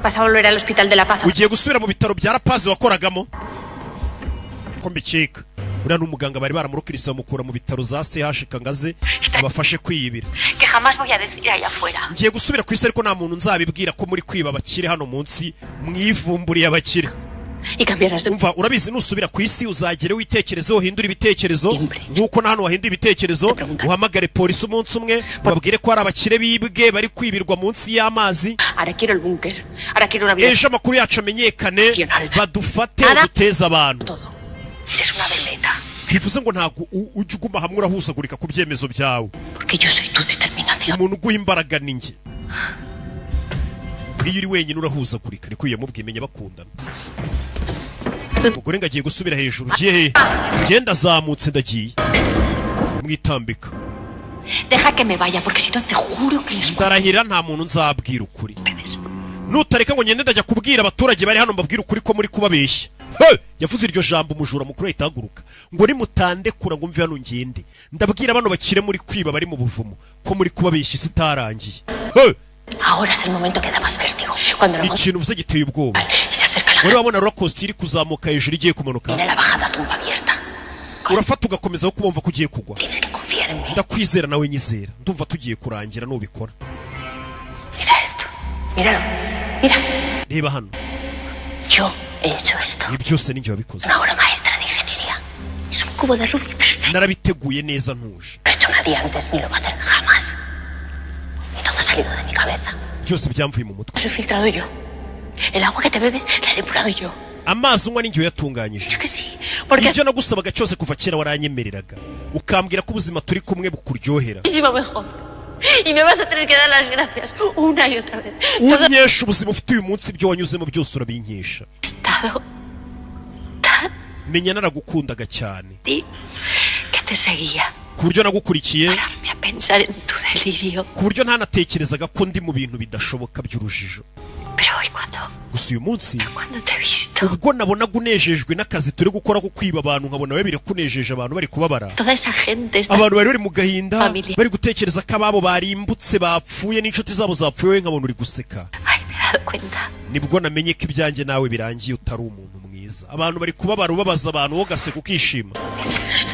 S5: Vas a volver al hospital de La Paz.
S1: Ugiye gusubira mu bitaro bya La Paz wakoragamo? Ko mbikeka. uriya n'umuganga bari baramurukirisa bamukura mu bitaro za CH kangaze abafashe kwiyibira.
S6: Que jamás voy a decir allá afuera.
S1: Ngiye gusubira ku isi ariko nta muntu nzabibwira ko muri kwiba abakire hano munsi mwivumburiye abakire.
S5: Y cambiarás de...
S1: Umva urabizi nusubira ku isi uzagere witekerezo uhindura ibitekerezo nkuko na hano wahinduye ibitekerezo uhamagare polisi umunsi umwe babwire ko hari abakire bibwe bari kwibirwa munsi y'amazi.
S5: Ahora quiero el búnker. Ahora quiero una vida.
S1: Ejo amakuru yacu amenyekane badufate uduteza abantu.
S5: Eres una veleta.
S1: Bivuze ngo ntabwo ujya uguma hamwe urahuzagurika ku byemezo byawe.
S5: Porque yo soy tu determinación.
S1: Umuntu uguha imbaraga ni njye. Iyo uri wenyine urahuzagurika niko yamubwiye bakundana. Umugore ngagiye gusubira hejuru gihe genda zamutse ndagiye mwitambika.
S5: Deja que me vaya porque si no te juro que les
S1: ndarahira nta muntu nzabwira ukuri. Nutareka ngo nyende ndajya kubwira abaturage bari hano mbabwira ukuri ko muri kubabeshya. Yavuze iryo jambo umujura mukuru itaguruka ngo nimutande kura ngo mve hano ngende ndabwira bano bakire muri kwiba bari mu buvumo ko muri kubabeshya isi tarangiye.
S5: Ahora es el momento que da más vértigo. Cuando la
S1: ikintu uvuze giteye ubwoba. Wari wabona roller coaster iri kuzamuka hejuru igiye kumanuka.
S5: Viene la bajada tumba abierta.
S1: Urafata ugakomeza kumva ko ugiye kugwa.
S5: Tienes que confiar en mí.
S1: Ndakwizera nawe nyizera. Ndumva tugiye kurangira nubikora.
S5: Mira esto. Míralo. Mira.
S1: Reba hano.
S5: Yo he hecho esto.
S1: Ibi byose ni njye wabikoze.
S5: Una obra maestra de ingeniería. Es un cubo de Rubik perfecto.
S1: Narabiteguye neza ntuje.
S5: Lo he hecho nadie antes ni lo va a hacer jamás. Y todo ha salido de mi cabeza.
S1: Byose byamvuye mu mutwe.
S5: Lo he filtrado yo. El agua que te bebes la he depurado yo.
S1: Amazi unywa ninjye yatunganyije. Ibyo nagusabaga cyose kuva kera waranyemereraga. Ukambwira ko ubuzima turi kumwe bukuryohera.
S5: Muchísimo mejor. Y me vas a tener que dar las gracias una y otra vez.
S1: Unyesha ubuzima ufite uyu munsi ibyo wanyuzemo byose urabinkesha. Menya naragukundaga cyane.
S5: Que te seguía.
S1: Ku buryo nagukurikiye.
S5: Pararme a pensar en tu delirio.
S1: Ku buryo ntanatekerezaga ko ndi mu bintu bidashoboka by'urujijo.
S5: Pero hoy cuando
S1: uyu munsi
S5: te he visto
S1: ubwo nabonaga unejejwe n'akazi turi gukora ko kwiba abantu nkabona we birakunejeje abantu bari kubabara.
S5: Toda esa gente está
S1: abantu bari mu gahinda bari gutekereza ko ababo barimbutse bapfuye n'inshuti zabo zapfuye nkabona uri guseka.
S5: Ay, me he dado cuenta.
S1: Nibwo namenye ko ibyanjye nawe birangiye utari umuntu mwiza. Abantu bari kubabara ubabaza abantu wo gaseka ukishima.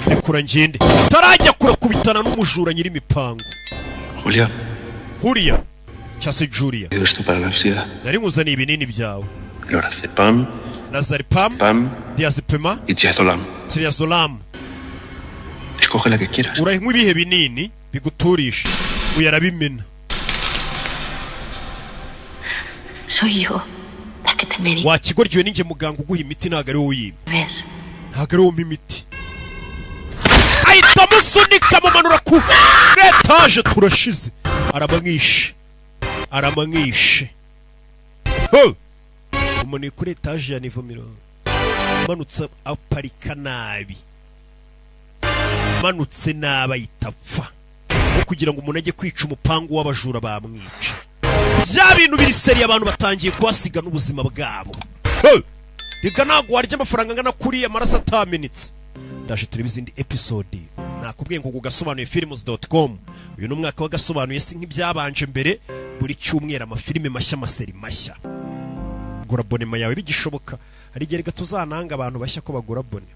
S1: Ndekura ngende tarajya kurakubitana n'umujura nyiri imipango. Julia Chase Julia.
S2: Esto para la ansiedad.
S1: Nari nguzaniye ibinini byawe.
S2: Lorazepam,
S1: Lorazepam, Diazepam
S2: y Triazolam.
S1: Triazolam.
S2: Escoge la que quieras.
S1: Urahinywa ibihe binini biguturisha. Uyarabimena.
S5: Soy yo la que te medica.
S1: Wakigoryiwe ninjye muganga uguha imiti ntago ari wowe uyiba.
S5: ¿Ves?
S1: Ntago ari wowe imiti. Ahita musunika mumanura ku etaje turashize. Aramanyishe. Umuntu kuri etaje ya nivomiro. Manutse aparika nabi. Manutse naba itapfa. Kugira ngo umuntu ajye kwica umupangu w'abajura bamwica. Bya bintu biri seri abantu batangiye kwasiga n'ubuzima bwabo. Reka ntago warya amafaranga angana kuri amaraso atamenetse. Ndaje tureba izindi episode. Nakubwiye ngo gugasobanuye films.com. Uyu ni umwaka wagasobanuye si nk'ibyabanje mbere buri cyumweru amafilime mashya amaseri mashya. Gura abonema yawe bigishoboka. Hari igihe gatuzananga abantu bashya ko bagura abone.